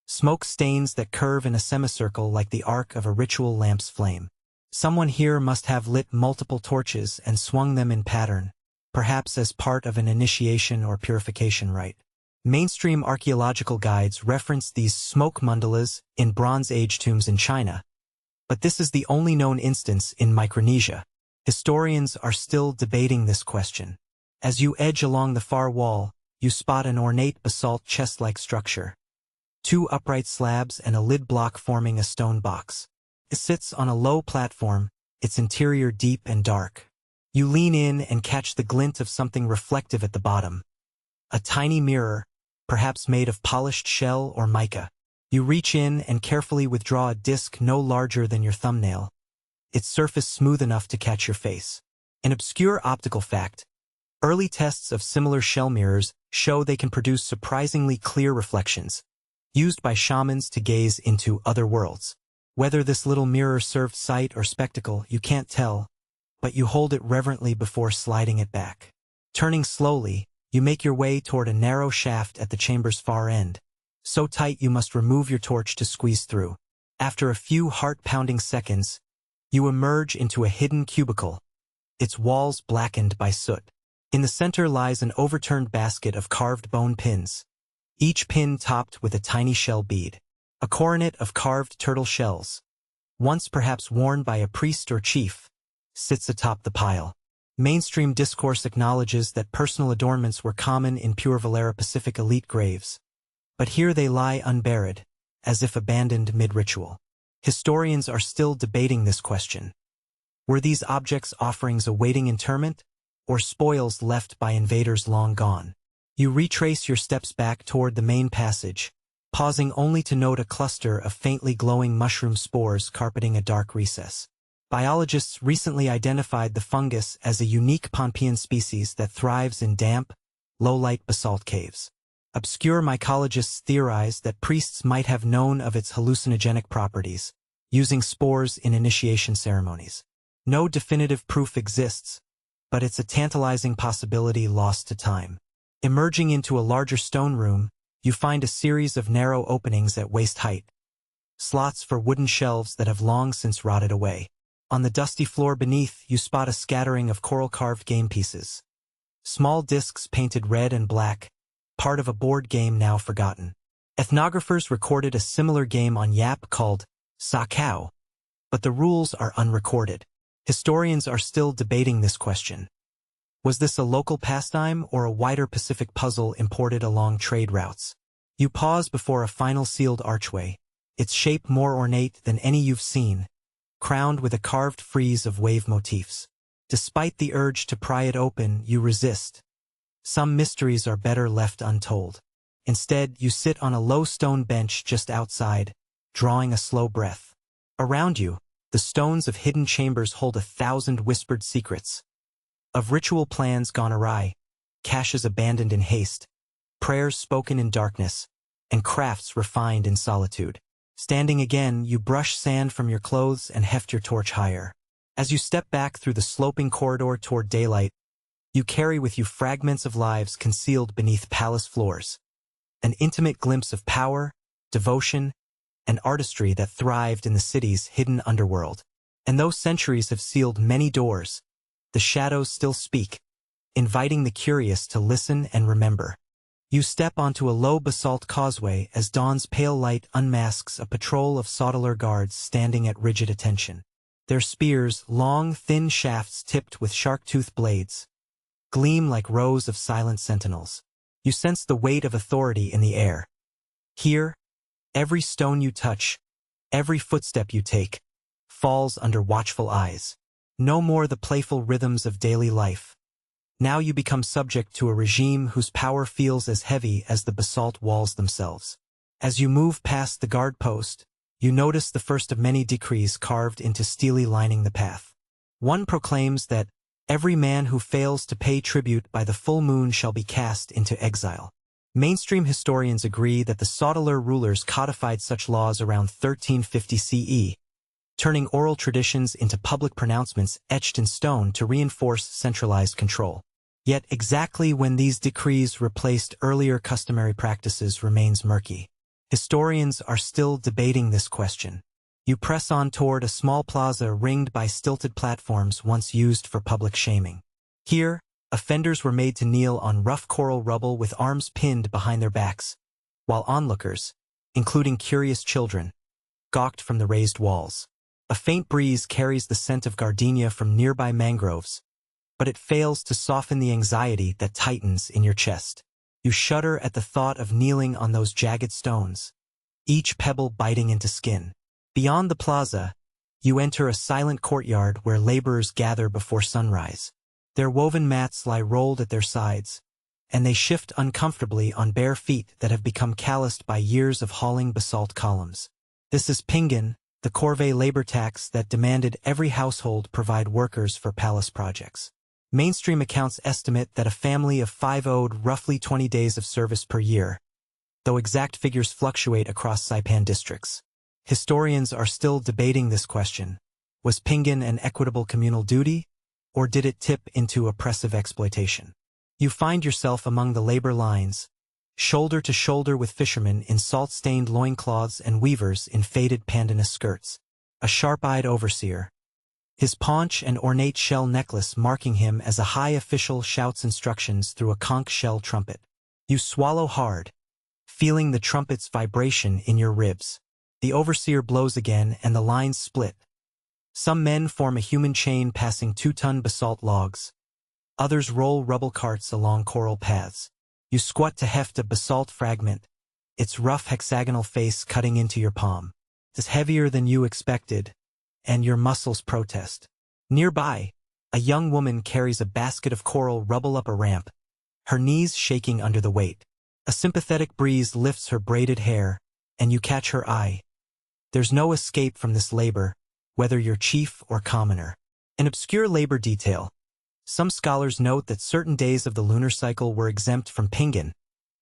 smoke stains that curve in a semicircle like the arc of a ritual lamp's flame. Someone here must have lit multiple torches and swung them in pattern, perhaps as part of an initiation or purification rite. Mainstream archaeological guides reference these smoke mandalas in Bronze Age tombs in China, but this is the only known instance in Micronesia. Historians are still debating this question. As you edge along the far wall, you spot an ornate basalt chest-like structure. Two upright slabs and a lid block forming a stone box. It sits on a low platform, its interior deep and dark. You lean in and catch the glint of something reflective at the bottom. A tiny mirror, perhaps made of polished shell or mica. You reach in and carefully withdraw a disc no larger than your thumbnail, its surface smooth enough to catch your face. An obscure optical fact: early tests of similar shell mirrors show they can produce surprisingly clear reflections, used by shamans to gaze into other worlds. Whether this little mirror served sight or spectacle, you can't tell, but you hold it reverently before sliding it back. Turning slowly, you make your way toward a narrow shaft at the chamber's far end, so tight you must remove your torch to squeeze through. After a few heart-pounding seconds, you emerge into a hidden cubicle, its walls blackened by soot. In the center lies an overturned basket of carved bone pins, each pin topped with a tiny shell bead. A coronet of carved turtle shells, once perhaps worn by a priest or chief, sits atop the pile. Mainstream discourse acknowledges that personal adornments were common in pure Valera Pacific elite graves. But here they lie unburied, as if abandoned mid-ritual. Historians are still debating this question. Were these objects offerings awaiting interment, or spoils left by invaders long gone? You retrace your steps back toward the main passage, pausing only to note a cluster of faintly glowing mushroom spores carpeting a dark recess. Biologists recently identified the fungus as a unique Pohnpeian species that thrives in damp, low-light basalt caves. Obscure mycologists theorize that priests might have known of its hallucinogenic properties, using spores in initiation ceremonies. No definitive proof exists, but it's a tantalizing possibility lost to time. Emerging into a larger stone room, you find a series of narrow openings at waist height, slots for wooden shelves that have long since rotted away. On the dusty floor beneath, you spot a scattering of coral-carved game pieces. Small discs painted red and black, part of a board game now forgotten. Ethnographers recorded a similar game on Yap called Sa Cow, but the rules are unrecorded. Historians are still debating this question. Was this a local pastime or a wider Pacific puzzle imported along trade routes? You pause before a final sealed archway, its shape more ornate than any you've seen, crowned with a carved frieze of wave motifs. Despite the urge to pry it open, you resist. Some mysteries are better left untold. Instead, you sit on a low stone bench just outside, drawing a slow breath. Around you, the stones of hidden chambers hold 1,000 whispered secrets. Of ritual plans gone awry, caches abandoned in haste, prayers spoken in darkness, and crafts refined in solitude. Standing again, you brush sand from your clothes and heft your torch higher. As you step back through the sloping corridor toward daylight, you carry with you fragments of lives concealed beneath palace floors. An intimate glimpse of power, devotion, and artistry that thrived in the city's hidden underworld. And though centuries have sealed many doors, the shadows still speak, inviting the curious to listen and remember. You step onto a low basalt causeway as dawn's pale light unmasks a patrol of Saudeleur guards standing at rigid attention. Their spears, long, thin shafts tipped with shark-tooth blades, gleam like rows of silent sentinels. You sense the weight of authority in the air. Here, every stone you touch, every footstep you take, falls under watchful eyes. No more the playful rhythms of daily life. Now you become subject to a regime whose power feels as heavy as the basalt walls themselves. As you move past the guard post, you notice the first of many decrees carved into stele lining the path. One proclaims that every man who fails to pay tribute by the full moon shall be cast into exile. Mainstream historians agree that the Saudeleur rulers codified such laws around 1350 CE, turning oral traditions into public pronouncements etched in stone to reinforce centralized control. Yet exactly when these decrees replaced earlier customary practices remains murky. Historians are still debating this question. You press on toward a small plaza ringed by stilted platforms once used for public shaming. Here, offenders were made to kneel on rough coral rubble with arms pinned behind their backs, while onlookers, including curious children, gawked from the raised walls. A faint breeze carries the scent of gardenia from nearby mangroves, but it fails to soften the anxiety that tightens in your chest. You shudder at the thought of kneeling on those jagged stones, each pebble biting into skin. Beyond the plaza, you enter a silent courtyard where laborers gather before sunrise. Their woven mats lie rolled at their sides, and they shift uncomfortably on bare feet that have become calloused by years of hauling basalt columns. This is Pingan, the corvée labor tax that demanded every household provide workers for palace projects. Mainstream accounts estimate that a family of 5 owed roughly 20 days of service per year, though exact figures fluctuate across Saipan districts. Historians are still debating this question. Was Pingan an equitable communal duty, or did it tip into oppressive exploitation? You find yourself among the labor lines, shoulder to shoulder with fishermen in salt-stained loincloths and weavers in faded pandanus skirts. A sharp-eyed overseer, his paunch and ornate shell necklace marking him as a high official shouts instructions through a conch shell trumpet. You swallow hard, feeling the trumpet's vibration in your ribs. The overseer blows again and the lines split. Some men form a human chain passing 2-ton basalt logs. Others roll rubble carts along coral paths. You squat to heft a basalt fragment, its rough hexagonal face cutting into your palm. It's heavier than you expected, and your muscles protest. Nearby, a young woman carries a basket of coral rubble up a ramp, her knees shaking under the weight. A sympathetic breeze lifts her braided hair, and you catch her eye. There's no escape from this labor, whether you're chief or commoner. An obscure labor detail. Some scholars note that certain days of the lunar cycle were exempt from pingan,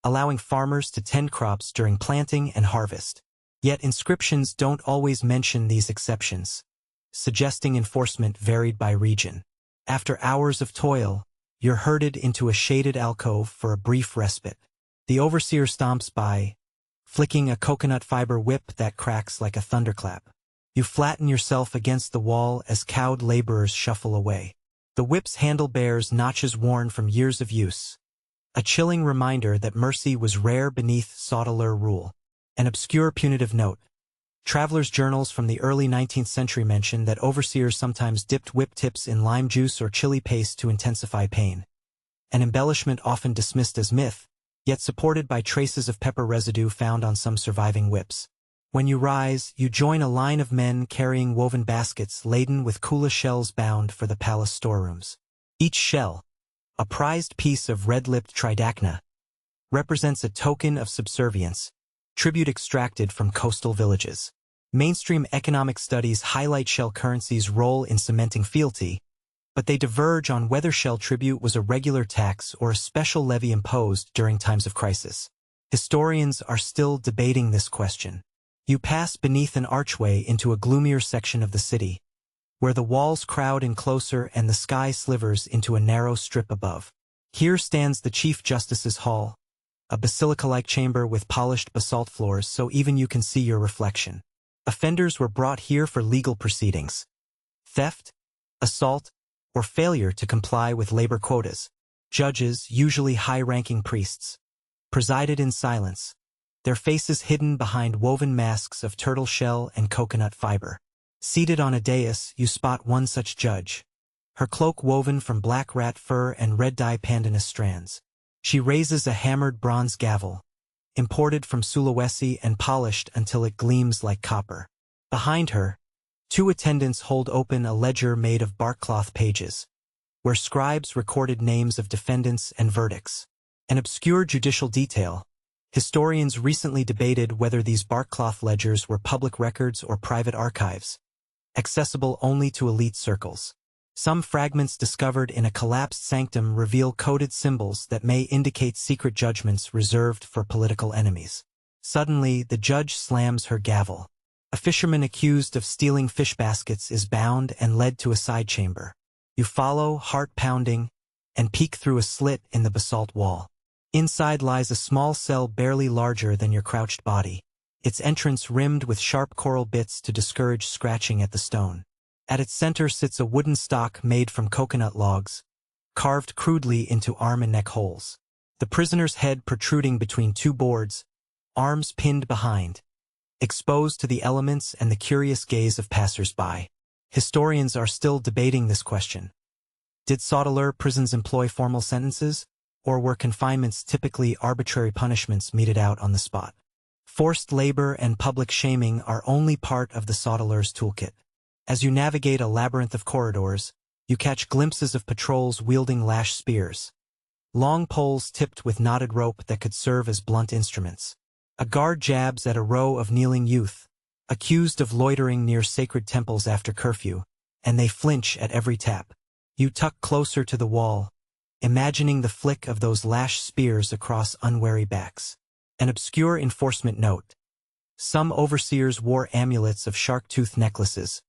allowing farmers to tend crops during planting and harvest. Yet inscriptions don't always mention these exceptions, suggesting enforcement varied by region. After hours of toil, you're herded into a shaded alcove for a brief respite. The overseer stomps by, flicking a coconut fiber whip that cracks like a thunderclap. You flatten yourself against the wall as cowed laborers shuffle away. The whip's handle bears notches worn from years of use, a chilling reminder that mercy was rare beneath Saudeleur rule. An obscure punitive note. Travelers' journals from the early 19th century mention that overseers sometimes dipped whip tips in lime juice or chili paste to intensify pain. An embellishment often dismissed as myth, yet supported by traces of pepper residue found on some surviving whips. When you rise, you join a line of men carrying woven baskets laden with kula shells bound for the palace storerooms. Each shell, a prized piece of red-lipped tridacna, represents a token of subservience, tribute extracted from coastal villages. Mainstream economic studies highlight shell currency's role in cementing fealty, but they diverge on whether shell tribute was a regular tax or a special levy imposed during times of crisis. Historians are still debating this question. You pass beneath an archway into a gloomier section of the city, where the walls crowd in closer and the sky slivers into a narrow strip above. Here stands the Chief Justice's Hall, a basilica-like chamber with polished basalt floors so even you can see your reflection. Offenders were brought here for legal proceedings. Theft, assault, or failure to comply with labor quotas. Judges, usually high-ranking priests, presided in silence, their faces hidden behind woven masks of turtle shell and coconut fiber. Seated on a dais, you spot one such judge, her cloak woven from black rat fur and red-dye pandanus strands. She raises a hammered bronze gavel, imported from Sulawesi and polished until it gleams like copper. Behind her, 2 attendants hold open a ledger made of barkcloth pages, where scribes recorded names of defendants and verdicts. An obscure judicial detail. Historians recently debated whether these barkcloth ledgers were public records or private archives, accessible only to elite circles. Some fragments discovered in a collapsed sanctum reveal coded symbols that may indicate secret judgments reserved for political enemies. Suddenly, the judge slams her gavel. A fisherman accused of stealing fish baskets is bound and led to a side chamber. You follow, heart pounding, and peek through a slit in the basalt wall. Inside lies a small cell barely larger than your crouched body, its entrance rimmed with sharp coral bits to discourage scratching at the stone. At its center sits a wooden stock made from coconut logs, carved crudely into arm and neck holes. The prisoner's head protruding between 2 boards, arms pinned behind, exposed to the elements and the curious gaze of passers-by. Historians are still debating this question. Did Saudeleur prisons employ formal sentences, or were confinements typically arbitrary punishments meted out on the spot? Forced labor and public shaming are only part of the Saudeleur's toolkit. As you navigate a labyrinth of corridors, you catch glimpses of patrols wielding lash spears, long poles tipped with knotted rope that could serve as blunt instruments. A guard jabs at a row of kneeling youth, accused of loitering near sacred temples after curfew, and they flinch at every tap. You tuck closer to the wall, imagining the flick of those lash spears across unwary backs. An obscure enforcement note. Some overseers wore amulets of shark-tooth necklaces,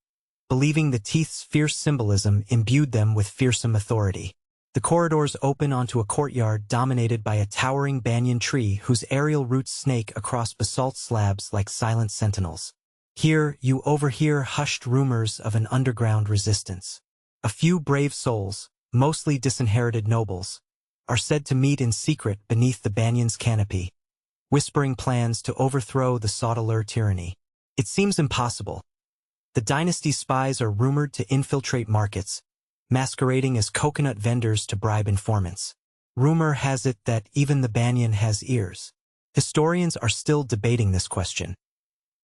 believing the teeth's fierce symbolism imbued them with fearsome authority. The corridors open onto a courtyard dominated by a towering banyan tree whose aerial roots snake across basalt slabs like silent sentinels. Here, you overhear hushed rumors of an underground resistance. A few brave souls, mostly disinherited nobles, are said to meet in secret beneath the banyan's canopy, whispering plans to overthrow the Saudeleur tyranny. It seems impossible. The dynasty spies are rumored to infiltrate markets, masquerading as coconut vendors to bribe informants. Rumor has it that even the banyan has ears. Historians are still debating this question.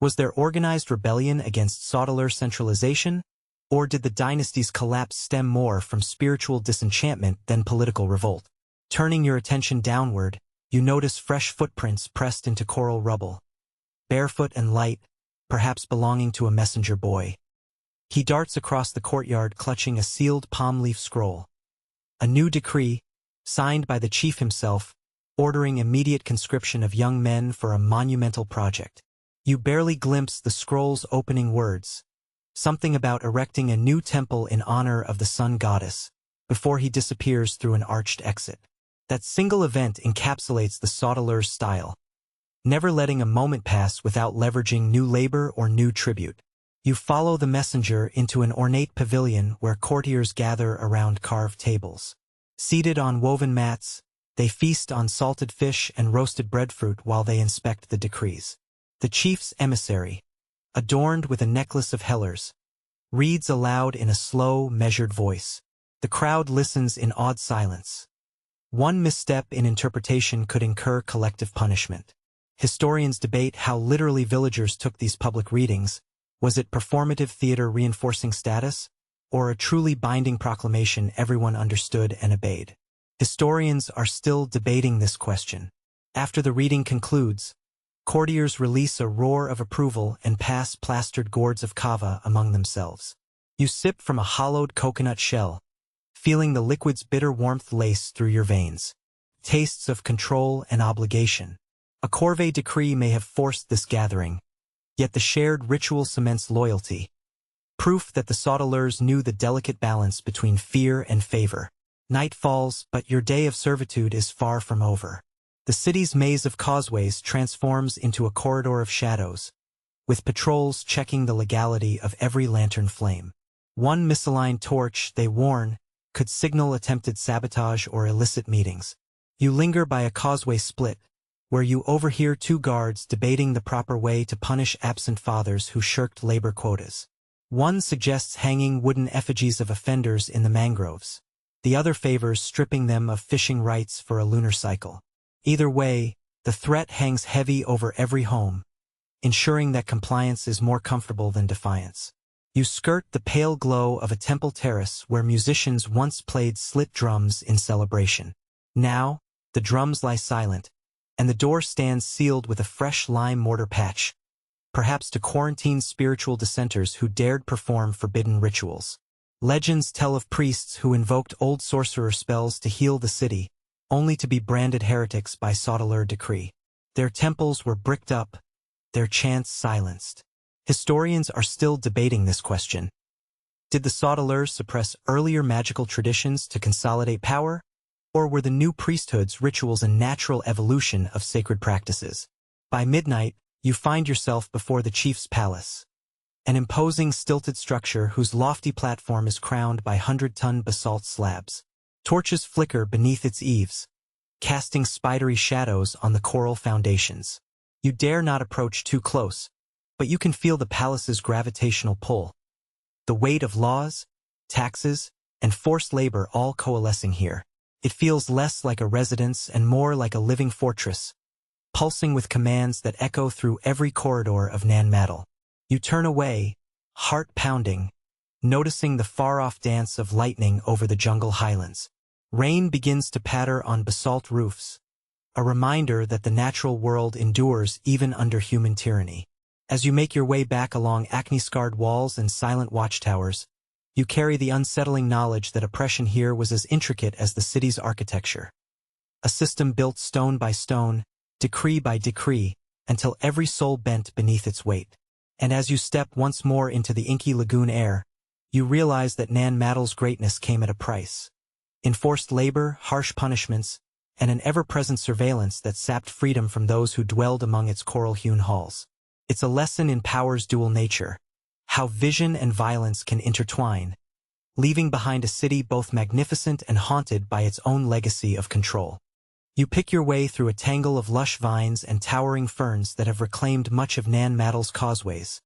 Was there organized rebellion against Saudeleur centralization, or did the dynasty's collapse stem more from spiritual disenchantment than political revolt? Turning your attention downward, you notice fresh footprints pressed into coral rubble. Barefoot and light, perhaps belonging to a messenger boy. He darts across the courtyard clutching a sealed palm leaf scroll. A new decree, signed by the chief himself, ordering immediate conscription of young men for a monumental project. You barely glimpse the scroll's opening words, something about erecting a new temple in honor of the sun goddess, before he disappears through an arched exit. That single event encapsulates the Saudeleur style, never letting a moment pass without leveraging new labor or new tribute. You follow the messenger into an ornate pavilion where courtiers gather around carved tables. Seated on woven mats, they feast on salted fish and roasted breadfruit while they inspect the decrees. The chief's emissary, adorned with a necklace of hellers, reads aloud in a slow, measured voice. The crowd listens in awed silence. One misstep in interpretation could incur collective punishment. Historians debate how literally villagers took these public readings. Was it performative theater reinforcing status, or a truly binding proclamation everyone understood and obeyed? Historians are still debating this question. After the reading concludes, courtiers release a roar of approval and pass plastered gourds of kava among themselves. You sip from a hollowed coconut shell, feeling the liquid's bitter warmth lace through your veins. Tastes of control and obligation. A corvée decree may have forced this gathering, yet the shared ritual cements loyalty. Proof that the Saudeleurs knew the delicate balance between fear and favor. Night falls, but your day of servitude is far from over. The city's maze of causeways transforms into a corridor of shadows, with patrols checking the legality of every lantern flame. One misaligned torch, they warn, could signal attempted sabotage or illicit meetings. You linger by a causeway split, where you overhear two guards debating the proper way to punish absent fathers who shirked labor quotas. One suggests hanging wooden effigies of offenders in the mangroves. The other favors stripping them of fishing rights for a lunar cycle. Either way, the threat hangs heavy over every home, ensuring that compliance is more comfortable than defiance. You skirt the pale glow of a temple terrace where musicians once played slit drums in celebration. Now, the drums lie silent, and the door stands sealed with a fresh lime mortar patch, perhaps to quarantine spiritual dissenters who dared perform forbidden rituals. Legends tell of priests who invoked old sorcerer spells to heal the city, only to be branded heretics by Saudeleur decree. Their temples were bricked up, their chants silenced. Historians are still debating this question. Did the Saudeleurs suppress earlier magical traditions to consolidate power, or were the new priesthoods' rituals a natural evolution of sacred practices? By midnight, you find yourself before the chief's palace, an imposing stilted structure whose lofty platform is crowned by 100-ton basalt slabs. Torches flicker beneath its eaves, casting spidery shadows on the coral foundations. You dare not approach too close, but you can feel the palace's gravitational pull. The weight of laws, taxes, and forced labor all coalescing here. It feels less like a residence and more like a living fortress, pulsing with commands that echo through every corridor of Nan Madol. You turn away, heart pounding, noticing the far-off dance of lightning over the jungle highlands. Rain begins to patter on basalt roofs, a reminder that the natural world endures even under human tyranny. As you make your way back along acne-scarred walls and silent watchtowers, you carry the unsettling knowledge that oppression here was as intricate as the city's architecture. A system built stone by stone, decree by decree, until every soul bent beneath its weight. And as you step once more into the inky lagoon air, you realize that Nan Madol's greatness came at a price. Enforced labor, harsh punishments, and an ever-present surveillance that sapped freedom from those who dwelled among its coral-hewn halls. It's a lesson in power's dual nature, how vision and violence can intertwine, leaving behind a city both magnificent and haunted by its own legacy of control. You pick your way through a tangle of lush vines and towering ferns that have reclaimed much of Nan Madol's causeways,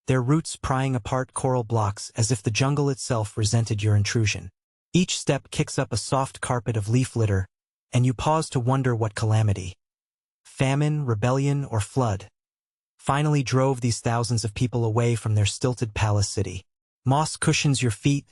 their roots prying apart coral blocks as if the jungle itself resented your intrusion. Each step kicks up a soft carpet of leaf litter, and you pause to wonder what calamity, famine, rebellion, or flood, finally drove these thousands of people away from their stilted palace city. Moss cushions your feet,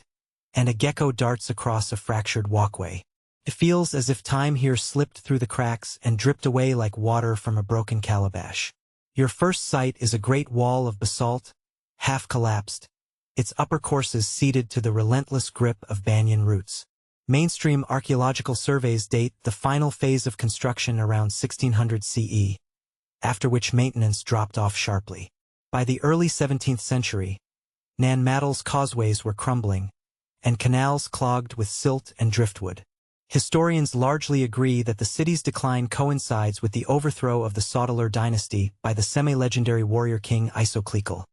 and a gecko darts across a fractured walkway. It feels as if time here slipped through the cracks and dripped away like water from a broken calabash. Your first sight is a great wall of basalt, half collapsed, its upper courses ceded to the relentless grip of banyan roots. Mainstream archaeological surveys date the final phase of construction around 1600 CE, after which maintenance dropped off sharply. By the early 17th century, Nan Madol's causeways were crumbling, and canals clogged with silt and driftwood. Historians largely agree that the city's decline coincides with the overthrow of the Saudeleur dynasty by the semi-legendary warrior king Islets,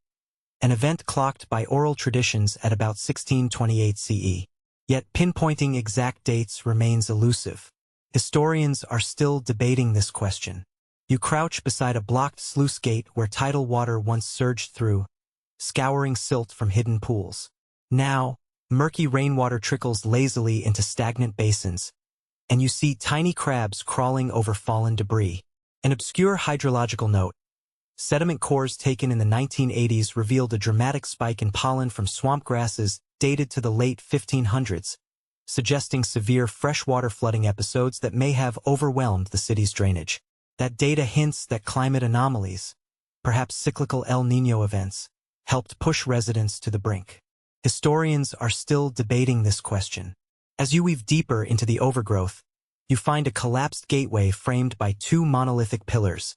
an event clocked by oral traditions at about 1628 CE. Yet pinpointing exact dates remains elusive. Historians are still debating this question. You crouch beside a blocked sluice gate where tidal water once surged through, scouring silt from hidden pools. Now, murky rainwater trickles lazily into stagnant basins, and you see tiny crabs crawling over fallen debris. An obscure hydrological note: sediment cores taken in the 1980s revealed a dramatic spike in pollen from swamp grasses dated to the late 1500s, suggesting severe freshwater flooding episodes that may have overwhelmed the city's drainage. That data hints that climate anomalies, perhaps cyclical El Niño events, helped push residents to the brink. Historians are still debating this question. As you weave deeper into the overgrowth, you find a collapsed gateway framed by two monolithic pillars,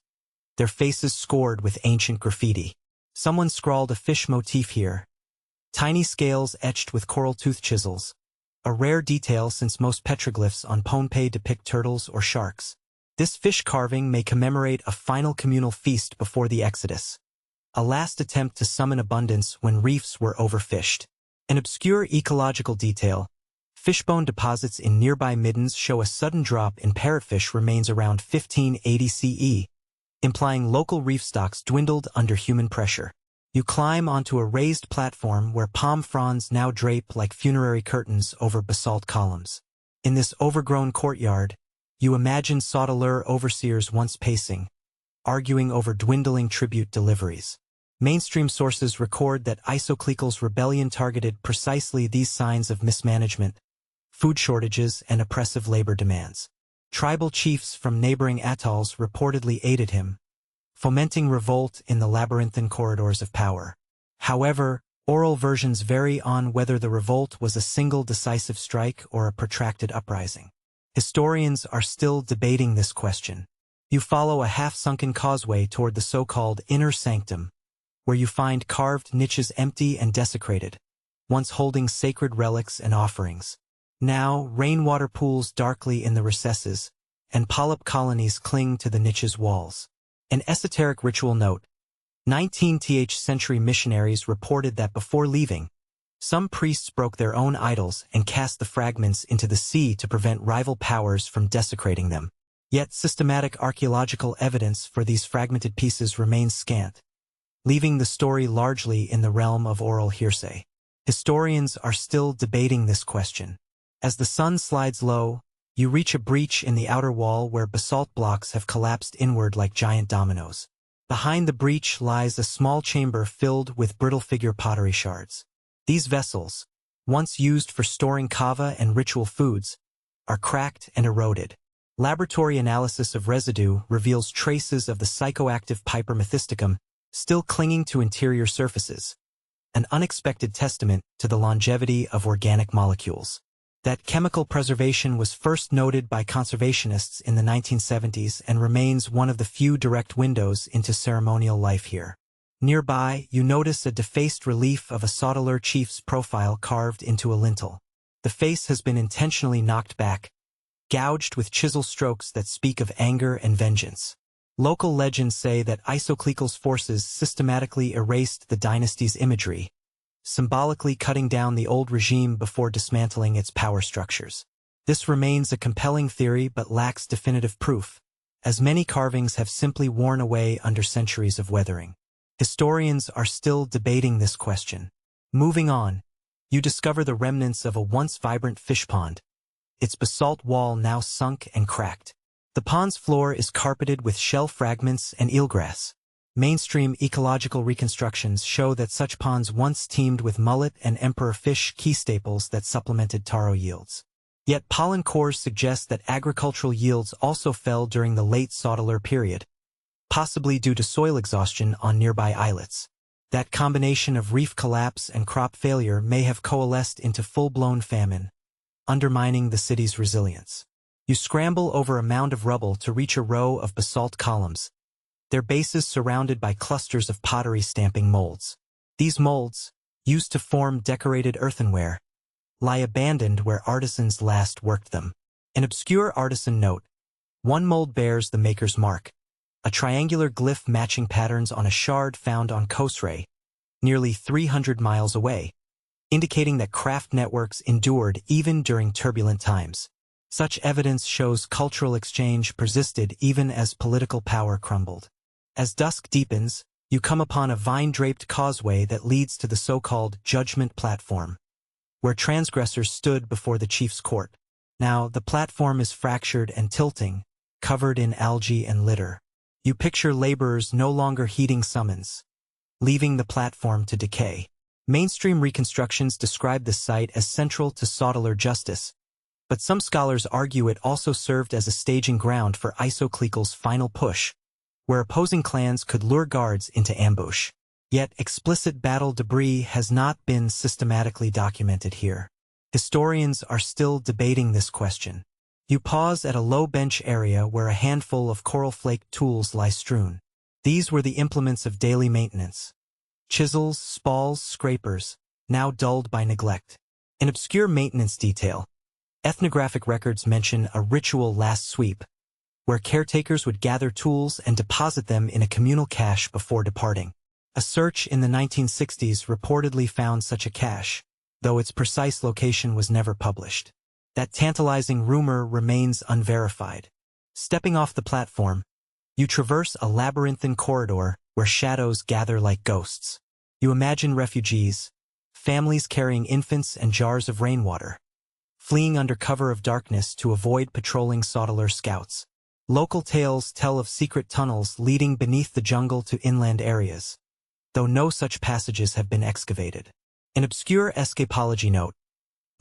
their faces scored with ancient graffiti. Someone scrawled a fish motif here, tiny scales etched with coral tooth chisels, a rare detail since most petroglyphs on Pompeii depict turtles or sharks. This fish carving may commemorate a final communal feast before the Exodus, a last attempt to summon abundance when reefs were overfished. An obscure ecological detail: fishbone deposits in nearby middens show a sudden drop in parrotfish remains around 1580 CE, implying local reef stocks dwindled under human pressure. You climb onto a raised platform where palm fronds now drape like funerary curtains over basalt columns. In this overgrown courtyard, you imagine Saudeleur overseers once pacing, arguing over dwindling tribute deliveries. Mainstream sources record that Islets' rebellion targeted precisely these signs of mismanagement, food shortages, and oppressive labor demands. Tribal chiefs from neighboring atolls reportedly aided him, fomenting revolt in the labyrinthine corridors of power. However, oral versions vary on whether the revolt was a single decisive strike or a protracted uprising. Historians are still debating this question. You follow a half-sunken causeway toward the so-called inner sanctum, where you find carved niches empty and desecrated, once holding sacred relics and offerings. Now, rainwater pools darkly in the recesses, and polyp colonies cling to the niches' walls. An esoteric ritual note: 19th century missionaries reported that before leaving, some priests broke their own idols and cast the fragments into the sea to prevent rival powers from desecrating them. Yet systematic archaeological evidence for these fragmented pieces remains scant, leaving the story largely in the realm of oral hearsay. Historians are still debating this question. As the sun slides low, you reach a breach in the outer wall where basalt blocks have collapsed inward like giant dominoes. Behind the breach lies a small chamber filled with brittle figure pottery shards. These vessels, once used for storing kava and ritual foods, are cracked and eroded. Laboratory analysis of residue reveals traces of the psychoactive Piper methysticum still clinging to interior surfaces, an unexpected testament to the longevity of organic molecules. That chemical preservation was first noted by conservationists in the 1970s and remains one of the few direct windows into ceremonial life here. Nearby, you notice a defaced relief of a Saudeleur chief's profile carved into a lintel. The face has been intentionally knocked back, gouged with chisel strokes that speak of anger and vengeance. Local legends say that Isoclical's forces systematically erased the dynasty's imagery, symbolically cutting down the old regime before dismantling its power structures. This remains a compelling theory but lacks definitive proof, as many carvings have simply worn away under centuries of weathering. Historians are still debating this question. Moving on, you discover the remnants of a once vibrant fish pond, its basalt wall now sunk and cracked. The pond's floor is carpeted with shell fragments and eelgrass. Mainstream ecological reconstructions show that such ponds once teemed with mullet and emperor fish, key staples that supplemented taro yields. Yet pollen cores suggest that agricultural yields also fell during the late Saudeleur period, possibly due to soil exhaustion on nearby islets. That combination of reef collapse and crop failure may have coalesced into full-blown famine, undermining the city's resilience. You scramble over a mound of rubble to reach a row of basalt columns, their bases surrounded by clusters of pottery stamping molds. These molds, used to form decorated earthenware, lie abandoned where artisans last worked them. An obscure artisan note: one mold bears the maker's mark, a triangular glyph matching patterns on a shard found on Kosrae, nearly 300 miles away, indicating that craft networks endured even during turbulent times. Such evidence shows cultural exchange persisted even as political power crumbled. As dusk deepens, you come upon a vine-draped causeway that leads to the so-called judgment platform, where transgressors stood before the chief's court. Now, the platform is fractured and tilting, covered in algae and litter. You picture laborers no longer heeding summons, leaving the platform to decay. Mainstream reconstructions describe the site as central to Saudeleur justice, but some scholars argue it also served as a staging ground for Isoclical's final push, where opposing clans could lure guards into ambush. Yet explicit battle debris has not been systematically documented here. Historians are still debating this question. You pause at a low bench area where a handful of coral flake tools lie strewn. These were the implements of daily maintenance: chisels, spauls, scrapers, now dulled by neglect. An obscure maintenance detail: ethnographic records mention a ritual last sweep, where caretakers would gather tools and deposit them in a communal cache before departing. A search in the 1960s reportedly found such a cache, though its precise location was never published. That tantalizing rumor remains unverified. Stepping off the platform, you traverse a labyrinthine corridor where shadows gather like ghosts. You imagine refugees, families carrying infants and jars of rainwater, fleeing under cover of darkness to avoid patrolling Saudeleur scouts. Local tales tell of secret tunnels leading beneath the jungle to inland areas, though no such passages have been excavated. An obscure escapology note: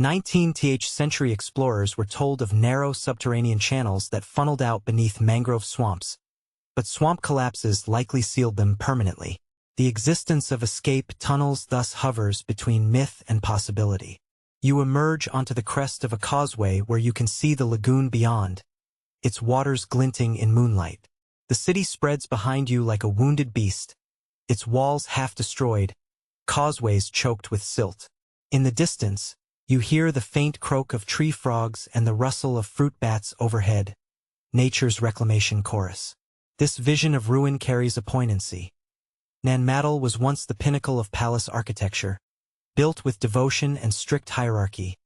19th century explorers were told of narrow subterranean channels that funneled out beneath mangrove swamps, but swamp collapses likely sealed them permanently. The existence of escape tunnels thus hovers between myth and possibility. You emerge onto the crest of a causeway where you can see the lagoon beyond, its waters glinting in moonlight. The city spreads behind you like a wounded beast, its walls half destroyed, causeways choked with silt. In the distance, you hear the faint croak of tree frogs and the rustle of fruit bats overhead, nature's reclamation chorus. This vision of ruin carries a poignancy. Nan Madol was once the pinnacle of palace architecture, built with devotion and strict hierarchy,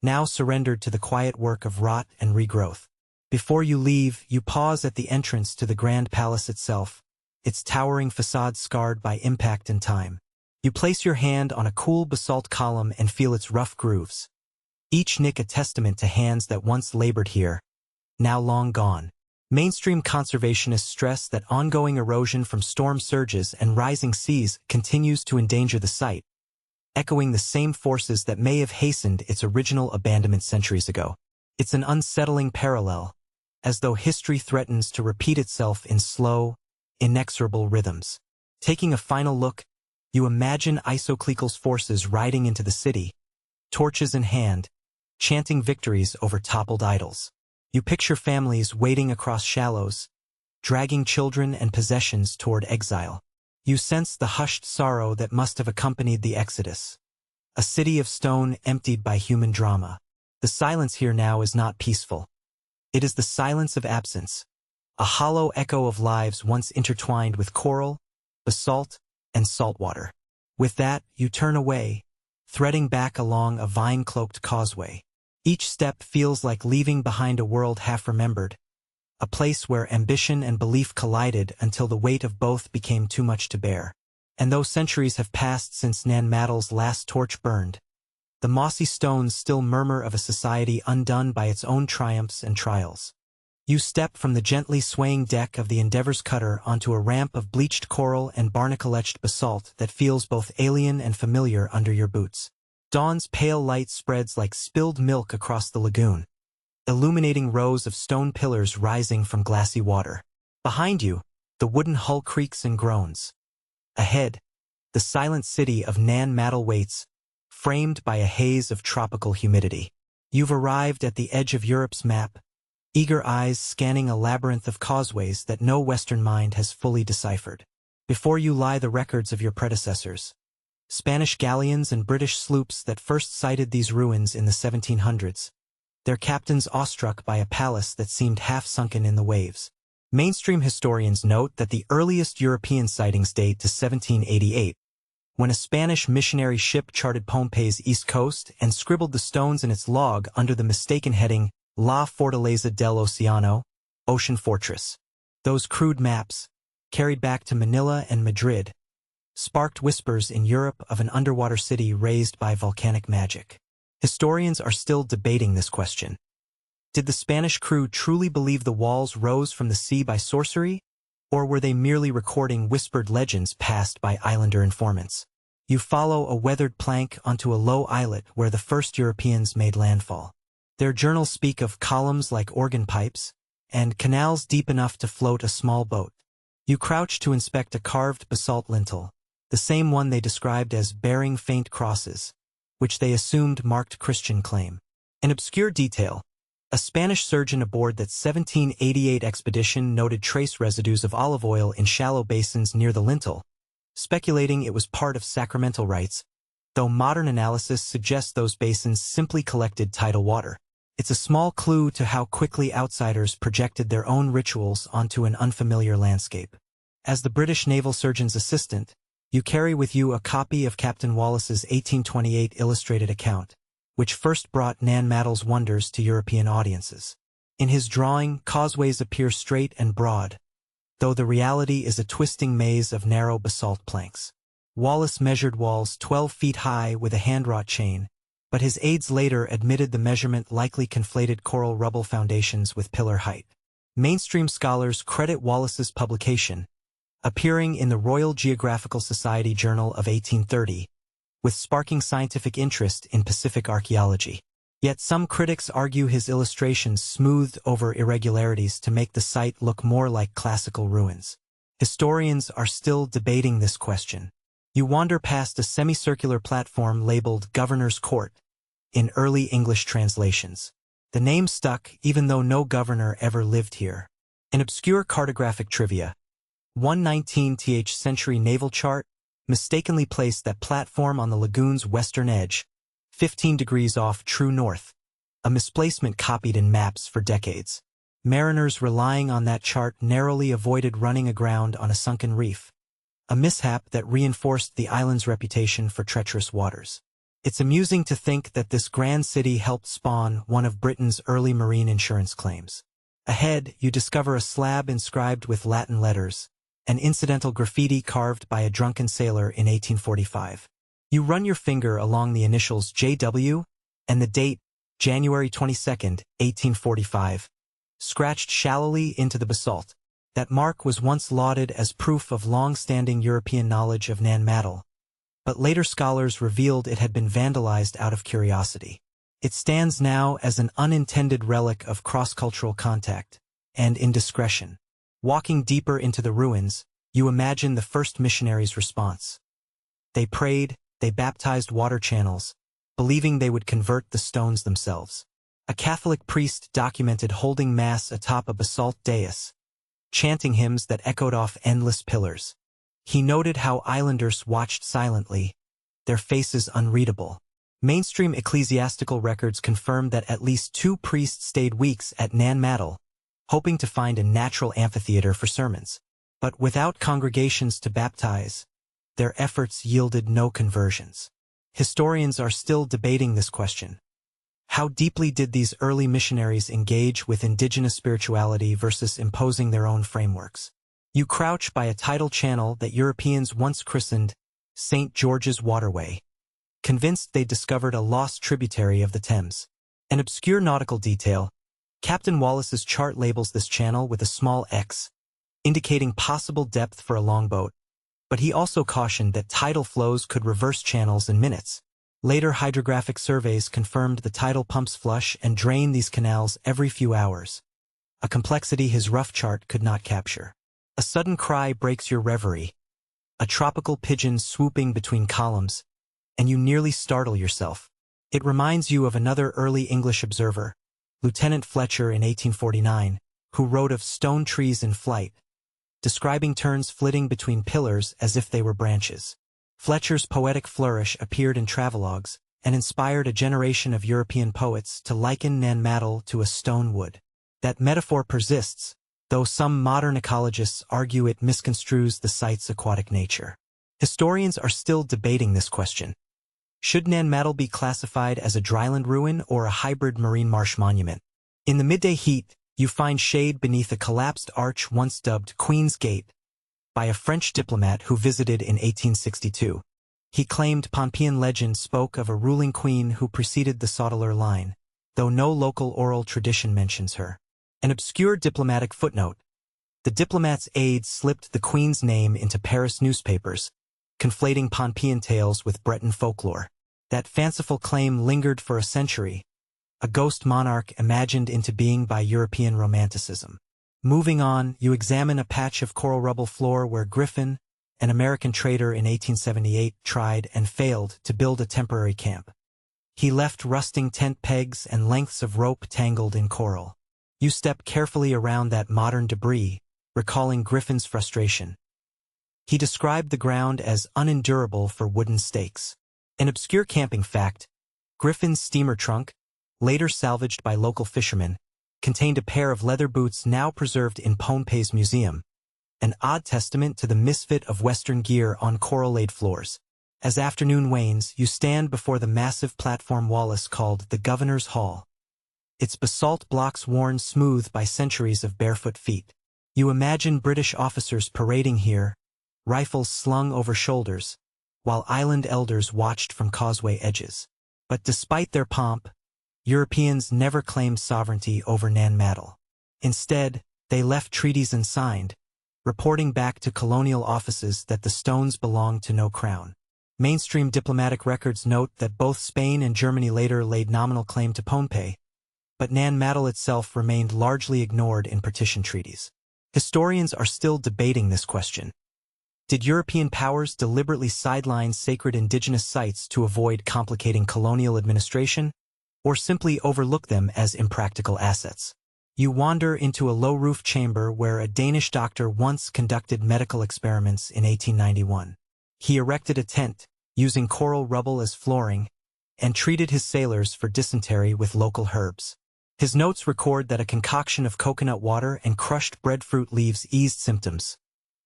now surrendered to the quiet work of rot and regrowth. Before you leave, you pause at the entrance to the grand palace itself, its towering facade scarred by impact and time. You place your hand on a cool basalt column and feel its rough grooves, each nick a testament to hands that once labored here, now long gone. Mainstream conservationists stress that ongoing erosion from storm surges and rising seas continues to endanger the site, echoing the same forces that may have hastened its original abandonment centuries ago. It's an unsettling parallel, as though history threatens to repeat itself in slow, inexorable rhythms. Taking a final look, you imagine Isoclical's forces riding into the city, torches in hand, chanting victories over toppled idols. You picture families wading across shallows, dragging children and possessions toward exile. You sense the hushed sorrow that must have accompanied the exodus. A city of stone emptied by human drama. The silence here now is not peaceful. It is the silence of absence, a hollow echo of lives once intertwined with coral, basalt, and saltwater. With that, you turn away, threading back along a vine-cloaked causeway. Each step feels like leaving behind a world half-remembered, a place where ambition and belief collided until the weight of both became too much to bear. And though centuries have passed since Nan Madol's last torch burned, the mossy stones still murmur of a society undone by its own triumphs and trials. You step from the gently swaying deck of the Endeavour's cutter onto a ramp of bleached coral and barnacle-etched basalt that feels both alien and familiar under your boots. Dawn's pale light spreads like spilled milk across the lagoon, illuminating rows of stone pillars rising from glassy water. Behind you, the wooden hull creaks and groans. Ahead, the silent city of Nan Madol waits, framed by a haze of tropical humidity. You've arrived at the edge of Europe's map, eager eyes scanning a labyrinth of causeways that no Western mind has fully deciphered. Before you lie the records of your predecessors, Spanish galleons and British sloops that first sighted these ruins in the 1700s, their captains awestruck by a palace that seemed half-sunken in the waves. Mainstream historians note that the earliest European sightings date to 1788, when a Spanish missionary ship charted Pohnpei's east coast and scribbled the stones in its log under the mistaken heading La Fortaleza del Océano, Ocean Fortress. Those crude maps, carried back to Manila and Madrid, sparked whispers in Europe of an underwater city raised by volcanic magic. Historians are still debating this question. Did the Spanish crew truly believe the walls rose from the sea by sorcery, or were they merely recording whispered legends passed by islander informants? You follow a weathered plank onto a low islet where the first Europeans made landfall. Their journals speak of columns like organ pipes, and canals deep enough to float a small boat. You crouch to inspect a carved basalt lintel, the same one they described as bearing faint crosses, which they assumed marked Christian claim. An obscure detail: a Spanish surgeon aboard that 1788 expedition noted trace residues of olive oil in shallow basins near the lintel, speculating it was part of sacramental rites, though modern analysis suggests those basins simply collected tidal water. It's a small clue to how quickly outsiders projected their own rituals onto an unfamiliar landscape. As the British naval surgeon's assistant, you carry with you a copy of Captain Wallis's 1828 illustrated account, which first brought Nan Madol's wonders to European audiences. In his drawing, causeways appear straight and broad, though the reality is a twisting maze of narrow basalt planks. Wallis measured walls 12 feet high with a hand-wrought chain, but his aides later admitted the measurement likely conflated coral rubble foundations with pillar height. Mainstream scholars credit Wallis's publication, appearing in the Royal Geographical Society Journal of 1830, with sparking scientific interest in Pacific archaeology. Yet some critics argue his illustrations smoothed over irregularities to make the site look more like classical ruins. Historians are still debating this question. You wander past a semicircular platform labeled Governor's Court in early English translations. The name stuck even though no governor ever lived here. An obscure cartographic trivia: 119th century naval chart mistakenly placed that platform on the lagoon's western edge, 15 degrees off true north, a misplacement copied in maps for decades. Mariners relying on that chart narrowly avoided running aground on a sunken reef, a mishap that reinforced the island's reputation for treacherous waters. It's amusing to think that this grand city helped spawn one of Britain's early marine insurance claims. Ahead, you discover a slab inscribed with Latin letters, an incidental graffiti carved by a drunken sailor in 1845. You run your finger along the initials JW and the date, January 22, 1845, scratched shallowly into the basalt. That mark was once lauded as proof of long-standing European knowledge of Nan Madol, but later scholars revealed it had been vandalized out of curiosity. It stands now as an unintended relic of cross-cultural contact and indiscretion. Walking deeper into the ruins, you imagine the first missionaries' response. They prayed, they baptized water channels, believing they would convert the stones themselves. A Catholic priest documented holding mass atop a basalt dais, chanting hymns that echoed off endless pillars. He noted how islanders watched silently, their faces unreadable. Mainstream ecclesiastical records confirm that at least 2 priests stayed weeks at Nan Madol, hoping to find a natural amphitheater for sermons. But without congregations to baptize, their efforts yielded no conversions. Historians are still debating this question. How deeply did these early missionaries engage with indigenous spirituality versus imposing their own frameworks? You crouch by a tidal channel that Europeans once christened St. George's Waterway, convinced they discovered a lost tributary of the Thames. An obscure nautical detail, Captain Wallace's chart labels this channel with a small X, indicating possible depth for a longboat, but he also cautioned that tidal flows could reverse channels in minutes. Later hydrographic surveys confirmed the tidal pumps flush and drain these canals every few hours, a complexity his rough chart could not capture. A sudden cry breaks your reverie, a tropical pigeon swooping between columns, and you nearly startle yourself. It reminds you of another early English observer, Lieutenant Fletcher in 1849, who wrote of stone trees in flight, describing terns flitting between pillars as if they were branches. Fletcher's poetic flourish appeared in travelogues and inspired a generation of European poets to liken Nan Madol to a stone wood. That metaphor persists, though some modern ecologists argue it misconstrues the site's aquatic nature. Historians are still debating this question. Should Nan Madol be classified as a dryland ruin or a hybrid marine marsh monument? In the midday heat, you find shade beneath a collapsed arch once dubbed Queen's Gate by a French diplomat who visited in 1862. He claimed Pompeian legend spoke of a ruling queen who preceded the Saudeleur line, though no local oral tradition mentions her. An obscure diplomatic footnote. The diplomat's aides slipped the queen's name into Paris newspapers, conflating Pompeian tales with Breton folklore. That fanciful claim lingered for a century, a ghost monarch imagined into being by European romanticism. Moving on, you examine a patch of coral rubble floor where Griffin, an American trader in 1878, tried and failed to build a temporary camp. He left rusting tent pegs and lengths of rope tangled in coral. You step carefully around that modern debris, recalling Griffin's frustration. He described the ground as unendurable for wooden stakes. An obscure camping fact, Griffin's steamer trunk, later salvaged by local fishermen, contained a pair of leather boots now preserved in Pohnpei's museum, an odd testament to the misfit of Western gear on coral-laid floors. As afternoon wanes, you stand before the massive platform Wallace called the Governor's Hall, its basalt blocks worn smooth by centuries of barefoot feet. You imagine British officers parading here, rifles slung over shoulders, while island elders watched from causeway edges. But despite their pomp, Europeans never claimed sovereignty over Nan Madol. Instead, they left treaties unsigned, reporting back to colonial offices that the stones belonged to no crown. Mainstream diplomatic records note that both Spain and Germany later laid nominal claim to Pohnpei, but Nan Madol itself remained largely ignored in partition treaties. Historians are still debating this question. Did European powers deliberately sideline sacred indigenous sites to avoid complicating colonial administration, or simply overlook them as impractical assets? You wander into a low-roof chamber where a Danish doctor once conducted medical experiments in 1891. He erected a tent, using coral rubble as flooring, and treated his sailors for dysentery with local herbs. His notes record that a concoction of coconut water and crushed breadfruit leaves eased symptoms,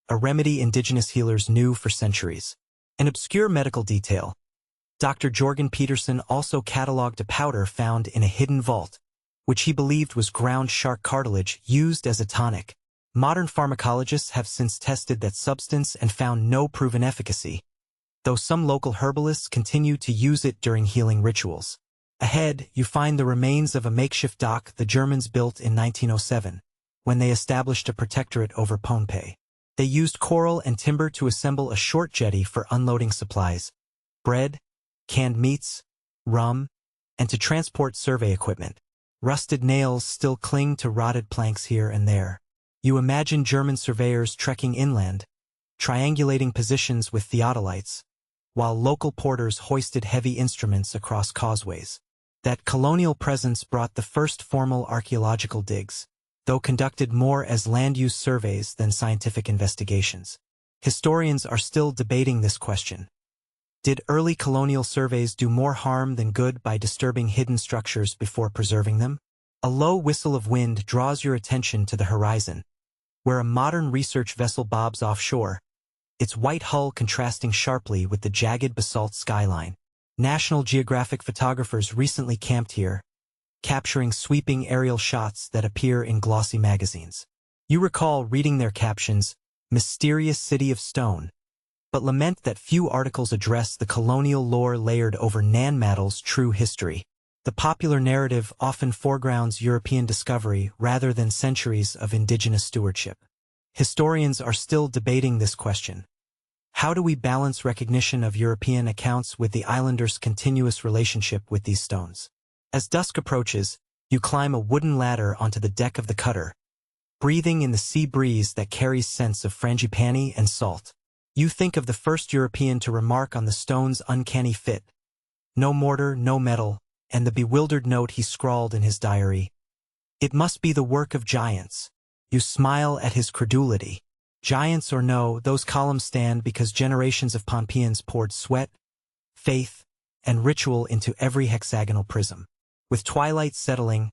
a remedy indigenous healers knew for centuries. An obscure medical detail. Dr. Jorgen Peterson also cataloged a powder found in a hidden vault, which he believed was ground shark cartilage used as a tonic. Modern pharmacologists have since tested that substance and found no proven efficacy, though some local herbalists continue to use it during healing rituals. Ahead, you find the remains of a makeshift dock the Germans built in 1907, when they established a protectorate over Pohnpei. They used coral and timber to assemble a short jetty for unloading supplies, bread, canned meats, rum, and to transport survey equipment. Rusted nails still cling to rotted planks here and there. You imagine German surveyors trekking inland, triangulating positions with theodolites, while local porters hoisted heavy instruments across causeways. That colonial presence brought the first formal archaeological digs, though conducted more as land-use surveys than scientific investigations. Historians are still debating this question. Did early colonial surveys do more harm than good by disturbing hidden structures before preserving them? A low whistle of wind draws your attention to the horizon, where a modern research vessel bobs offshore, its white hull contrasting sharply with the jagged basalt skyline. National Geographic photographers recently camped here, capturing sweeping aerial shots that appear in glossy magazines. You recall reading their captions, "Mysterious City of Stone," but lament that few articles address the colonial lore layered over Nan Madol's true history. The popular narrative often foregrounds European discovery rather than centuries of indigenous stewardship. Historians are still debating this question. How do we balance recognition of European accounts with the islanders' continuous relationship with these stones? As dusk approaches, you climb a wooden ladder onto the deck of the cutter, breathing in the sea breeze that carries scents of frangipani and salt. You think of the first European to remark on the stone's uncanny fit. No mortar, no metal, and the bewildered note he scrawled in his diary. It must be the work of giants. You smile at his credulity. Giants or no, those columns stand because generations of Pompeians poured sweat, faith, and ritual into every hexagonal prism. With twilight settling,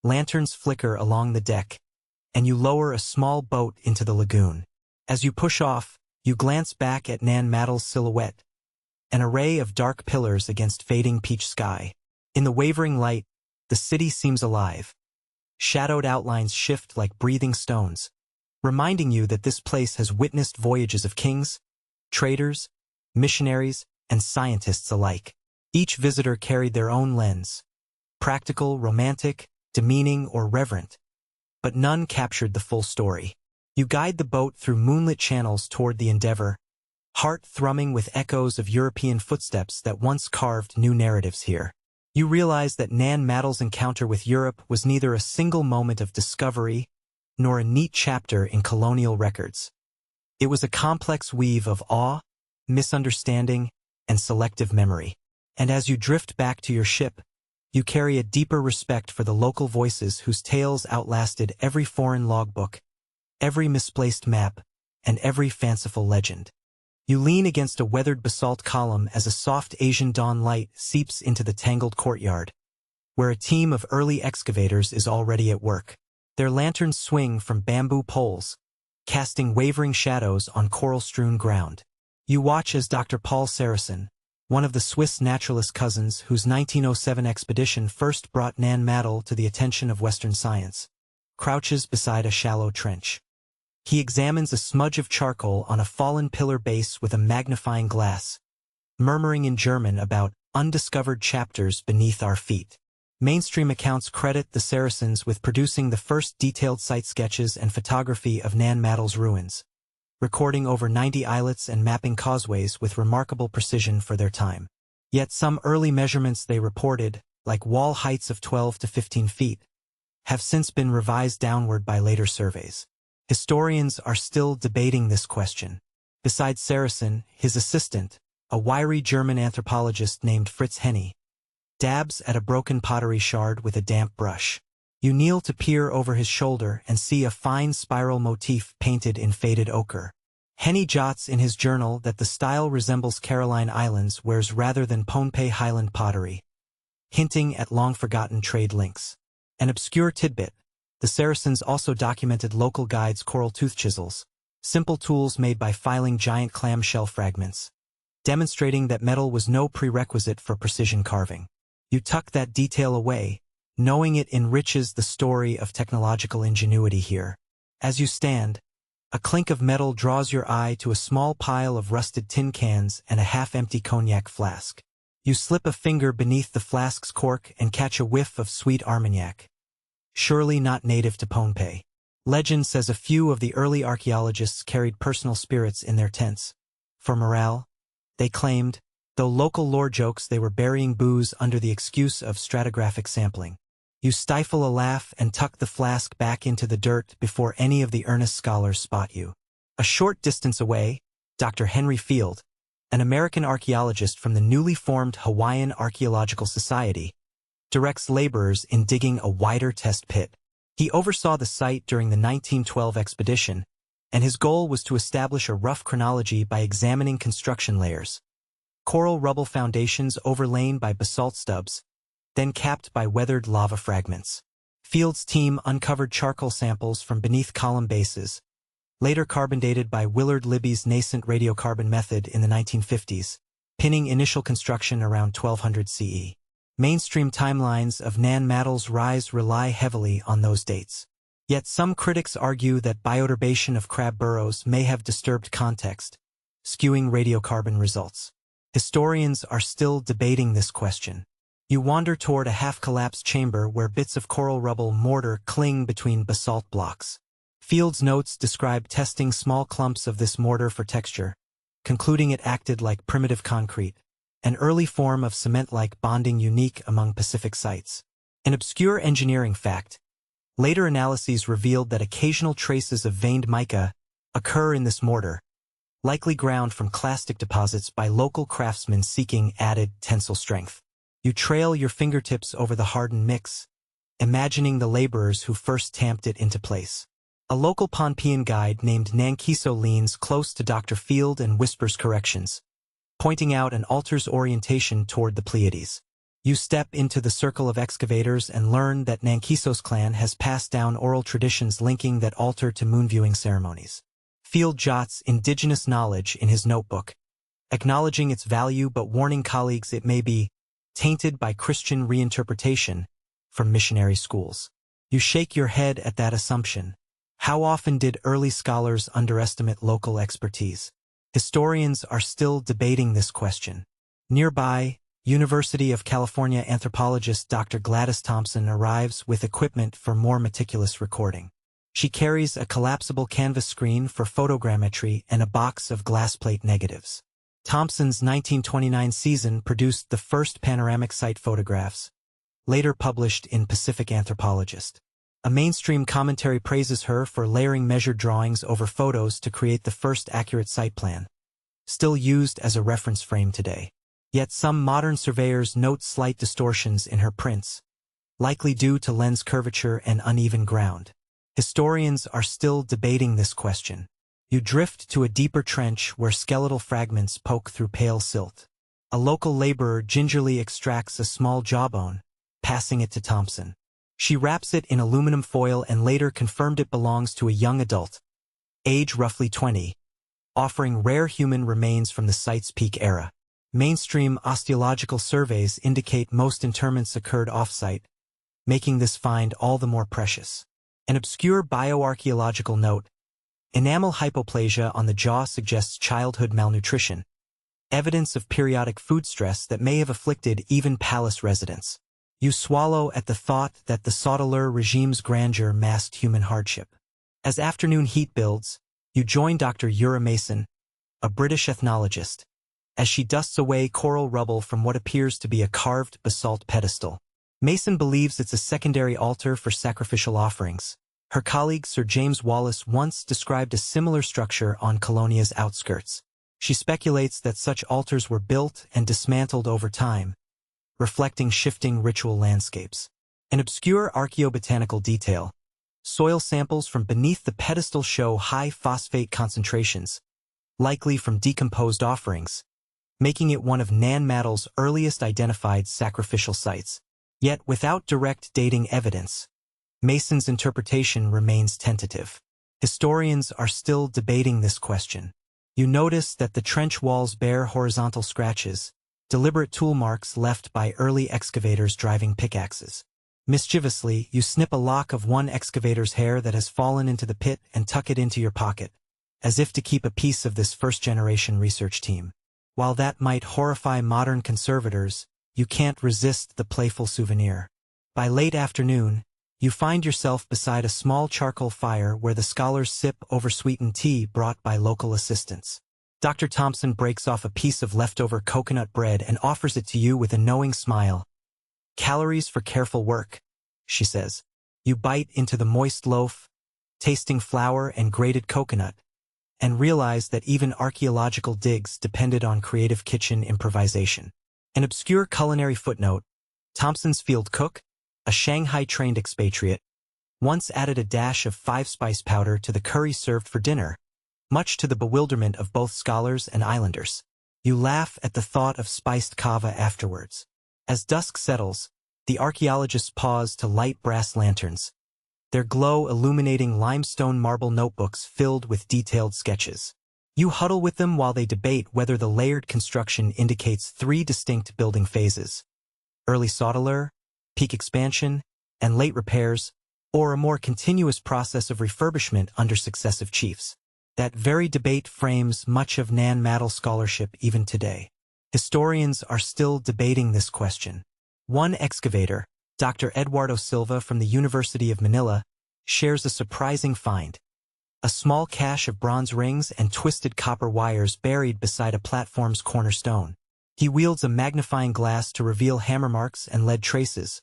lanterns flicker along the deck, and you lower a small boat into the lagoon. As you push off, you glance back at Nan Madol's silhouette, an array of dark pillars against fading peach sky. In the wavering light, the city seems alive. Shadowed outlines shift like breathing stones, reminding you that this place has witnessed voyages of kings, traders, missionaries, and scientists alike. Each visitor carried their own lens, practical, romantic, demeaning, or reverent, but none captured the full story. You guide the boat through moonlit channels toward the Endeavor, heart thrumming with echoes of European footsteps that once carved new narratives here. You realize that Nan Madol's encounter with Europe was neither a single moment of discovery nor a neat chapter in colonial records. It was a complex weave of awe, misunderstanding, and selective memory. And as you drift back to your ship, you carry a deeper respect for the local voices whose tales outlasted every foreign logbook, every misplaced map, and every fanciful legend. You lean against a weathered basalt column as a soft Asian dawn light seeps into the tangled courtyard, where a team of early excavators is already at work. Their lanterns swing from bamboo poles, casting wavering shadows on coral-strewn ground. You watch as Dr. Paul Saracen, one of the Swiss naturalist cousins whose 1907 expedition first brought Nan Madol to the attention of Western science, crouches beside a shallow trench. He examines a smudge of charcoal on a fallen pillar base with a magnifying glass, murmuring in German about undiscovered chapters beneath our feet. Mainstream accounts credit the Saracens with producing the first detailed site sketches and photography of Nan Madol's ruins, recording over 90 islets and mapping causeways with remarkable precision for their time. Yet some early measurements they reported, like wall heights of 12 to 15 feet, have since been revised downward by later surveys. Historians are still debating this question. Besides Saracen, his assistant, a wiry German anthropologist named Fritz Henny, dabs at a broken pottery shard with a damp brush. You kneel to peer over his shoulder and see a fine spiral motif painted in faded ochre. Henny jots in his journal that the style resembles Caroline Islands wares rather than Pohnpei Highland pottery, hinting at long-forgotten trade links. An obscure tidbit: the Saracens also documented local guides' coral tooth chisels, simple tools made by filing giant clamshell fragments, demonstrating that metal was no prerequisite for precision carving. You tuck that detail away, knowing it enriches the story of technological ingenuity here. As you stand, a clink of metal draws your eye to a small pile of rusted tin cans and a half-empty cognac flask. You slip a finger beneath the flask's cork and catch a whiff of sweet Armagnac, surely not native to Pohnpei. Legend says a few of the early archaeologists carried personal spirits in their tents. For morale, they claimed, though local lore jokes they were burying booze under the excuse of stratigraphic sampling. You stifle a laugh and tuck the flask back into the dirt before any of the earnest scholars spot you. A short distance away, Dr. Henry Field, an American archaeologist from the newly formed Hawaiian Archaeological Society, directs laborers in digging a wider test pit. He oversaw the site during the 1912 expedition, and his goal was to establish a rough chronology by examining construction layers. Coral rubble foundations overlain by basalt stubs, then capped by weathered lava fragments. Field's team uncovered charcoal samples from beneath column bases, later carbon dated by Willard Libby's nascent radiocarbon method in the 1950s, pinning initial construction around 1200 CE. Mainstream timelines of Nan Madol's rise rely heavily on those dates. Yet some critics argue that bioturbation of crab burrows may have disturbed context, skewing radiocarbon results. Historians are still debating this question. You wander toward a half-collapsed chamber where bits of coral rubble mortar cling between basalt blocks. Field's notes describe testing small clumps of this mortar for texture, concluding it acted like primitive concrete, an early form of cement-like bonding unique among Pacific sites. An obscure engineering fact, later analyses revealed that occasional traces of veined mica occur in this mortar, likely ground from clastic deposits by local craftsmen seeking added tensile strength. You trail your fingertips over the hardened mix, imagining the laborers who first tamped it into place. A local Pohnpeian guide named Nankiso leans close to Dr. Field and whispers corrections, pointing out an altar's orientation toward the Pleiades. You step into the circle of excavators and learn that Nankiso's clan has passed down oral traditions linking that altar to moon-viewing ceremonies. Field jots indigenous knowledge in his notebook, acknowledging its value but warning colleagues it may be tainted by Christian reinterpretation from missionary schools. You shake your head at that assumption. How often did early scholars underestimate local expertise? Historians are still debating this question. Nearby, University of California anthropologist Dr. Gladys Thompson arrives with equipment for more meticulous recording. She carries a collapsible canvas screen for photogrammetry and a box of glassplate negatives. Thompson's 1929 season produced the first panoramic site photographs, later published in Pacific Anthropologist. A mainstream commentary praises her for layering measured drawings over photos to create the first accurate site plan, still used as a reference frame today. Yet some modern surveyors note slight distortions in her prints, likely due to lens curvature and uneven ground. Historians are still debating this question. You drift to a deeper trench where skeletal fragments poke through pale silt. A local laborer gingerly extracts a small jawbone, passing it to Thompson. She wraps it in aluminum foil and later confirmed it belongs to a young adult, age roughly 20, offering rare human remains from the site's peak era. Mainstream osteological surveys indicate most interments occurred off-site, making this find all the more precious. An obscure bioarchaeological note, enamel hypoplasia on the jaw suggests childhood malnutrition, evidence of periodic food stress that may have afflicted even palace residents. You swallow at the thought that the Saudeleur regime's grandeur masked human hardship. As afternoon heat builds, you join Dr. Ura Mason, a British ethnologist, as she dusts away coral rubble from what appears to be a carved basalt pedestal. Mason believes it's a secondary altar for sacrificial offerings. Her colleague Sir James Wallace once described a similar structure on Colonia's outskirts. She speculates that such altars were built and dismantled over time, reflecting shifting ritual landscapes. An obscure archaeobotanical detail, soil samples from beneath the pedestal show high phosphate concentrations, likely from decomposed offerings, making it one of Nan Madol's earliest identified sacrificial sites. Yet without direct dating evidence, Mason's interpretation remains tentative. Historians are still debating this question. You notice that the trench walls bear horizontal scratches, deliberate tool marks left by early excavators driving pickaxes. Mischievously, you snip a lock of one excavator's hair that has fallen into the pit and tuck it into your pocket, as if to keep a piece of this first-generation research team. While that might horrify modern conservators, you can't resist the playful souvenir. By late afternoon, you find yourself beside a small charcoal fire where the scholars sip oversweetened tea brought by local assistants. Dr. Thompson breaks off a piece of leftover coconut bread and offers it to you with a knowing smile. "Calories for careful work," she says. You bite into the moist loaf, tasting flour and grated coconut, and realize that even archaeological digs depended on creative kitchen improvisation. An obscure culinary footnote, Thompson's field cook, a Shanghai-trained expatriate, once added a dash of 5-spice powder to the curry served for dinner, much to the bewilderment of both scholars and islanders. You laugh at the thought of spiced kava afterwards. As dusk settles, the archaeologists pause to light brass lanterns, their glow illuminating limestone marble notebooks filled with detailed sketches. You huddle with them while they debate whether the layered construction indicates three distinct building phases: early Saudeleur, peak expansion, and late repairs, or a more continuous process of refurbishment under successive chiefs. That very debate frames much of Nan Madol scholarship even today. Historians are still debating this question. One excavator, Dr. Eduardo Silva from the University of Manila, shares a surprising find: a small cache of bronze rings and twisted copper wires buried beside a platform's cornerstone. He wields a magnifying glass to reveal hammer marks and lead traces,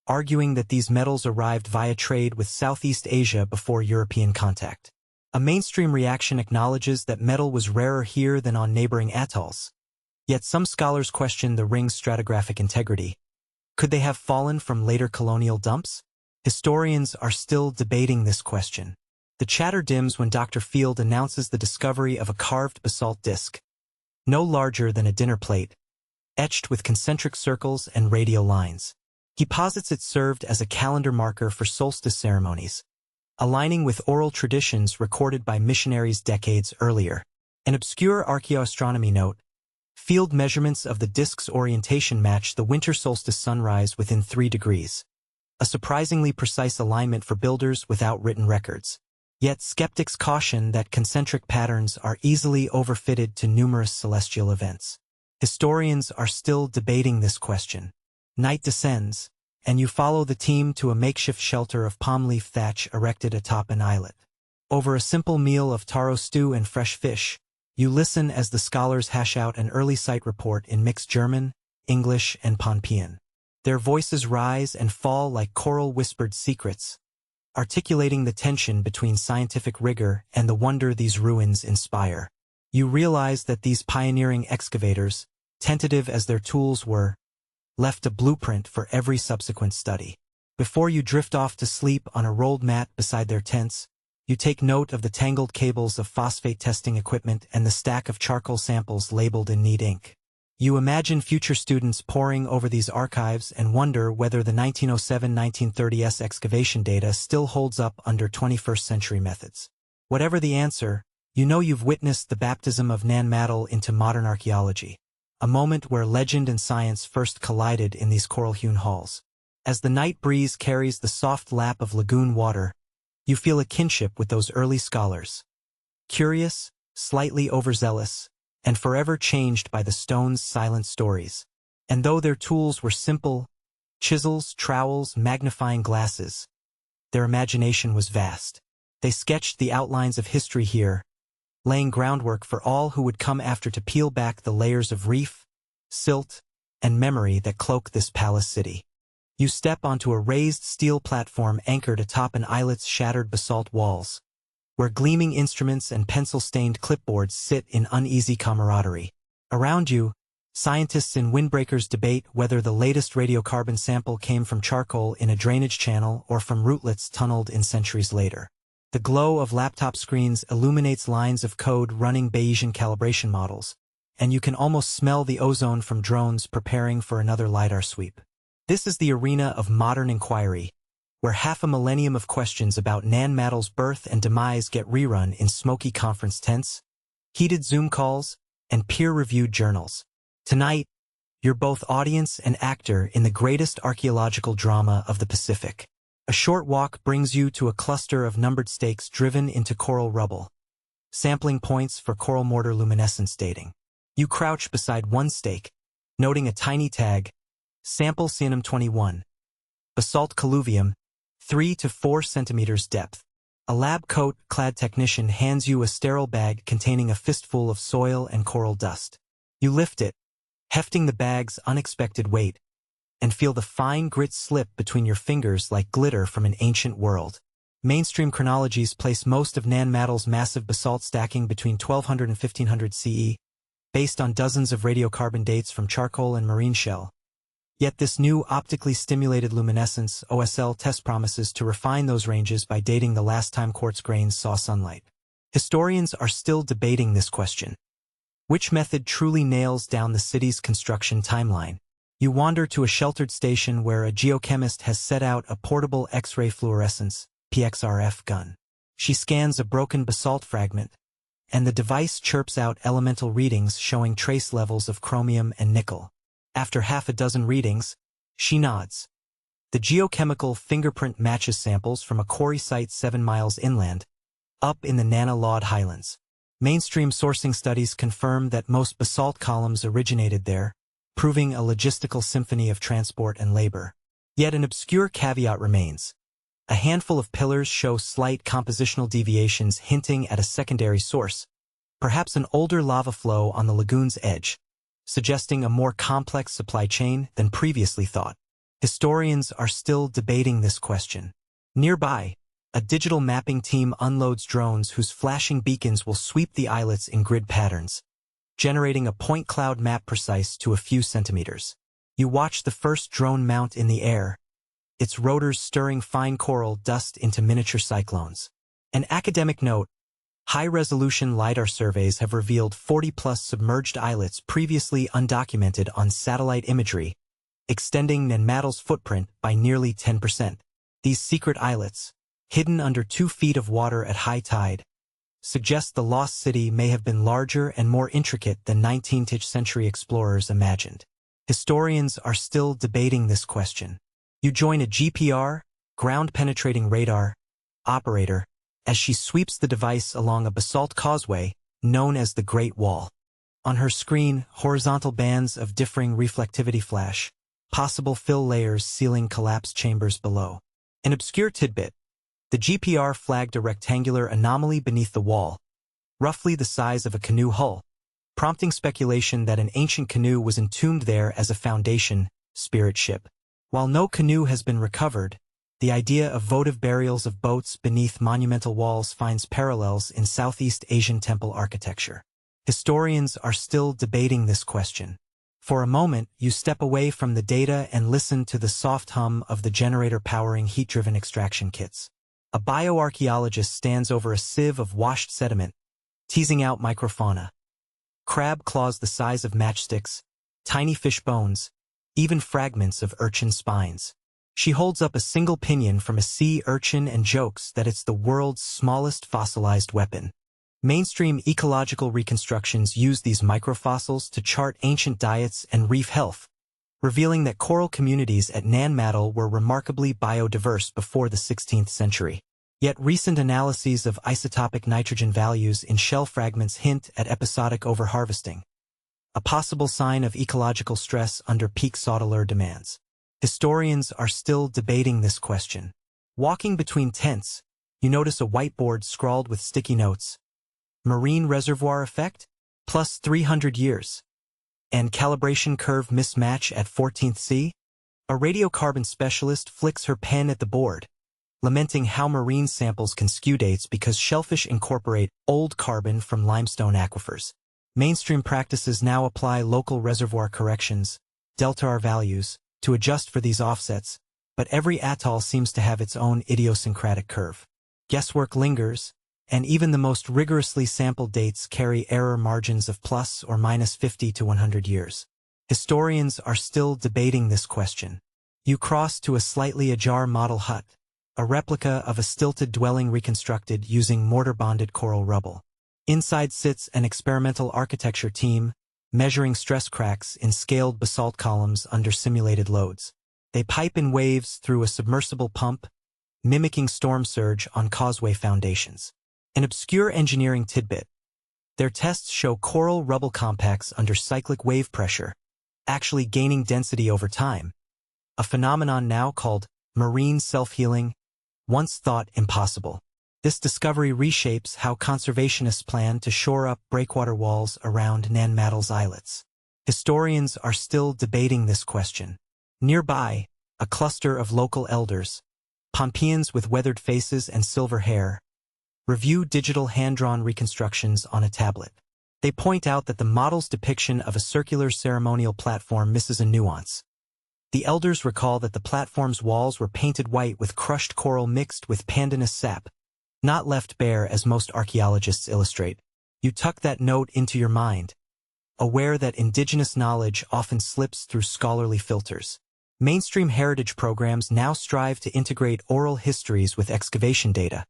arguing that these metals arrived via trade with Southeast Asia before European contact. A mainstream reaction acknowledges that metal was rarer here than on neighboring atolls. Yet some scholars question the ring's stratigraphic integrity. Could they have fallen from later colonial dumps? Historians are still debating this question. The chatter dims when Dr. Field announces the discovery of a carved basalt disc, no larger than a dinner plate, etched with concentric circles and radial lines. He posits it served as a calendar marker for solstice ceremonies, aligning with oral traditions recorded by missionaries decades earlier. An obscure archaeoastronomy note: field measurements of the disk's orientation match the winter solstice sunrise within 3 degrees. A surprisingly precise alignment for builders without written records. Yet skeptics caution that concentric patterns are easily overfitted to numerous celestial events. Historians are still debating this question. Night descends, and you follow the team to a makeshift shelter of palm leaf thatch erected atop an islet. Over a simple meal of taro stew and fresh fish, you listen as the scholars hash out an early site report in mixed German, English, and Pohnpian. Their voices rise and fall like choral whispered secrets, articulating the tension between scientific rigor and the wonder these ruins inspire. You realize that these pioneering excavators, tentative as their tools were, left a blueprint for every subsequent study. Before you drift off to sleep on a rolled mat beside their tents, you take note of the tangled cables of phosphate testing equipment and the stack of charcoal samples labeled in neat ink. You imagine future students poring over these archives and wonder whether the 1907-1930s excavation data still holds up under 21st century methods. Whatever the answer, you know you've witnessed the baptism of Nan Madol into modern archaeology, a moment where legend and science first collided in these coral-hewn halls. As the night breeze carries the soft lap of lagoon water, you feel a kinship with those early scholars. Curious, slightly overzealous, and forever changed by the stone's silent stories. And though their tools were simple, chisels, trowels, magnifying glasses, their imagination was vast. They sketched the outlines of history here, laying groundwork for all who would come after to peel back the layers of reef, silt, and memory that cloak this palace city. You step onto a raised steel platform anchored atop an islet's shattered basalt walls, where gleaming instruments and pencil-stained clipboards sit in uneasy camaraderie. Around you, scientists in windbreakers debate whether the latest radiocarbon sample came from charcoal in a drainage channel or from rootlets tunneled in centuries later. The glow of laptop screens illuminates lines of code running Bayesian calibration models, and you can almost smell the ozone from drones preparing for another LiDAR sweep. This is the arena of modern inquiry, where half a millennium of questions about Nan Madol's birth and demise get rerun in smoky conference tents, heated Zoom calls, and peer-reviewed journals. Tonight, you're both audience and actor in the greatest archaeological drama of the Pacific. A short walk brings you to a cluster of numbered stakes driven into coral rubble, sampling points for coral mortar luminescence dating. You crouch beside one stake, noting a tiny tag, sample Cyanum 21, basalt colluvium, 3 to 4 centimeters depth. A lab coat-clad technician hands you a sterile bag containing a fistful of soil and coral dust. You lift it, hefting the bag's unexpected weight, and feel the fine grit slip between your fingers like glitter from an ancient world. Mainstream chronologies place most of Nan Madol's massive basalt stacking between 1200 and 1500 CE, based on dozens of radiocarbon dates from charcoal and marine shell. Yet this new optically stimulated luminescence OSL test promises to refine those ranges by dating the last time quartz grains saw sunlight. Historians are still debating this question. Which method truly nails down the city's construction timeline? You wander to a sheltered station where a geochemist has set out a portable X-ray fluorescence (PXRF) gun. She scans a broken basalt fragment, and the device chirps out elemental readings showing trace levels of chromium and nickel. After half a dozen readings, she nods. The geochemical fingerprint matches samples from a quarry site 7 miles inland, up in the Nan Madol highlands. Mainstream sourcing studies confirm that most basalt columns originated there, proving a logistical symphony of transport and labor. Yet an obscure caveat remains. A handful of pillars show slight compositional deviations hinting at a secondary source, perhaps an older lava flow on the lagoon's edge, suggesting a more complex supply chain than previously thought. Historians are still debating this question. Nearby, a digital mapping team unloads drones whose flashing beacons will sweep the islets in grid patterns, generating a point cloud map precise to a few centimeters. You watch the first drone mount in the air, its rotors stirring fine coral dust into miniature cyclones. An academic note: high-resolution LiDAR surveys have revealed 40-plus submerged islets previously undocumented on satellite imagery, extending Nan Madol's footprint by nearly 10%. These secret islets, hidden under 2 feet of water at high tide, suggest the lost city may have been larger and more intricate than 19th century explorers imagined. Historians are still debating this question. You join a GPR, ground-penetrating radar, operator, as she sweeps the device along a basalt causeway known as the Great Wall. On her screen, horizontal bands of differing reflectivity flash, possible fill layers sealing collapsed chambers below. An obscure tidbit: the GPR flagged a rectangular anomaly beneath the wall, roughly the size of a canoe hull, prompting speculation that an ancient canoe was entombed there as a foundation, spirit ship. While no canoe has been recovered, the idea of votive burials of boats beneath monumental walls finds parallels in Southeast Asian temple architecture. Historians are still debating this question. For a moment, you step away from the data and listen to the soft hum of the generator powering heat-driven extraction kits. A bioarchaeologist stands over a sieve of washed sediment, teasing out microfauna. Crab claws the size of matchsticks, tiny fish bones, even fragments of urchin spines. She holds up a single pinion from a sea urchin and jokes that it's the world's smallest fossilized weapon. Mainstream ecological reconstructions use these microfossils to chart ancient diets and reef health, revealing that coral communities at Nan Madol were remarkably biodiverse before the 16th century. Yet recent analyses of isotopic nitrogen values in shell fragments hint at episodic overharvesting, a possible sign of ecological stress under peak Saudeleur demands. Historians are still debating this question. Walking between tents, you notice a whiteboard scrawled with sticky notes. Marine reservoir effect? Plus 300 years. And calibration curve mismatch at 14th C? A radiocarbon specialist flicks her pen at the board, lamenting how marine samples can skew dates because shellfish incorporate old carbon from limestone aquifers. Mainstream practices now apply local reservoir corrections, delta-R values, to adjust for these offsets, but every atoll seems to have its own idiosyncratic curve. Guesswork lingers, and even the most rigorously sampled dates carry error margins of plus or minus 50 to 100 years. Historians are still debating this question. You cross to a slightly ajar model hut, a replica of a stilted dwelling reconstructed using mortar-bonded coral rubble. Inside sits an experimental architecture team, measuring stress cracks in scaled basalt columns under simulated loads. They pipe in waves through a submersible pump, mimicking storm surge on causeway foundations. An obscure engineering tidbit: their tests show coral rubble compacts under cyclic wave pressure, actually gaining density over time, a phenomenon now called marine self-healing, once thought impossible. This discovery reshapes how conservationists plan to shore up breakwater walls around Nan Madol's islets. Historians are still debating this question. Nearby, a cluster of local elders, Pompeians with weathered faces and silver hair, review digital hand-drawn reconstructions on a tablet. They point out that the model's depiction of a circular ceremonial platform misses a nuance. The elders recall that the platform's walls were painted white with crushed coral mixed with pandanus sap, not left bare as most archaeologists illustrate. You tuck that note into your mind, aware that indigenous knowledge often slips through scholarly filters. Mainstream heritage programs now strive to integrate oral histories with excavation data.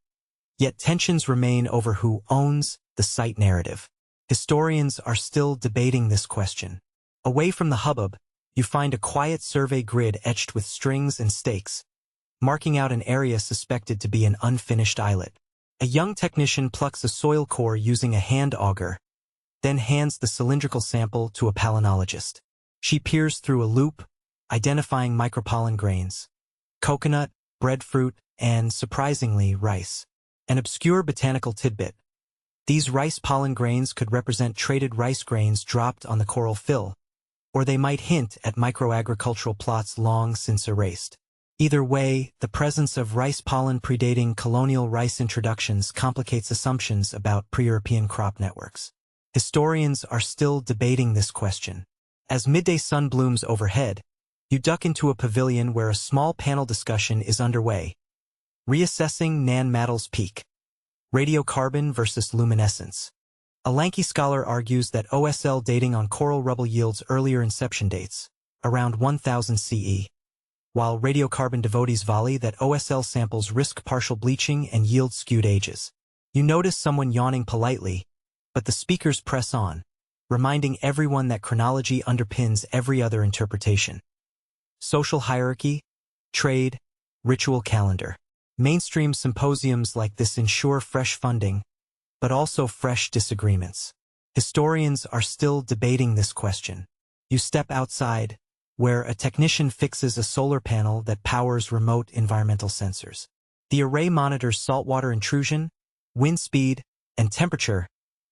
Yet tensions remain over who owns the site narrative. Historians are still debating this question. Away from the hubbub, you find a quiet survey grid etched with strings and stakes, marking out an area suspected to be an unfinished islet. A young technician plucks a soil core using a hand auger, then hands the cylindrical sample to a palynologist. She peers through a loop, identifying micropollen grains, coconut, breadfruit, and, surprisingly, rice. An obscure botanical tidbit. These rice pollen grains could represent traded rice grains dropped on the coral fill, or they might hint at microagricultural plots long since erased. Either way, the presence of rice pollen predating colonial rice introductions complicates assumptions about pre-European crop networks. Historians are still debating this question. As midday sun blooms overhead, you duck into a pavilion where a small panel discussion is underway. Reassessing Nan Madol's peak. Radiocarbon versus luminescence. A lanky scholar argues that OSL dating on coral rubble yields earlier inception dates, around 1000 CE, while radiocarbon devotees volley that OSL samples risk partial bleaching and yield skewed ages. You notice someone yawning politely, but the speakers press on, reminding everyone that chronology underpins every other interpretation. Social hierarchy, trade, ritual calendar. Mainstream symposiums like this ensure fresh funding, but also fresh disagreements. Historians are still debating this question. You step outside, where a technician fixes a solar panel that powers remote environmental sensors. The array monitors saltwater intrusion, wind speed, and temperature,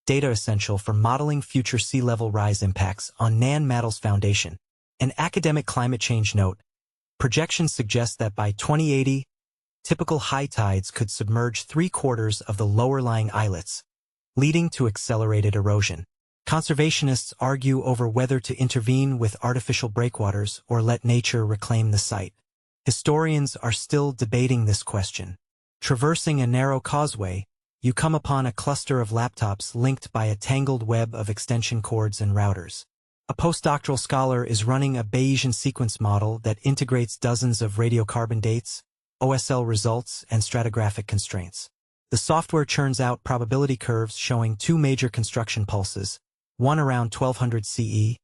data essential for modeling future sea level rise impacts on Nan Madol's foundation. An academic climate change note. Projections suggest that by 2080, typical high tides could submerge 3/4 of the lower-lying islets, leading to accelerated erosion. Conservationists argue over whether to intervene with artificial breakwaters or let nature reclaim the site. Historians are still debating this question. Traversing a narrow causeway, you come upon a cluster of laptops linked by a tangled web of extension cords and routers. A postdoctoral scholar is running a Bayesian sequence model that integrates dozens of radiocarbon dates, OSL results, and stratigraphic constraints. The software churns out probability curves showing two major construction pulses, one around 1200 CE,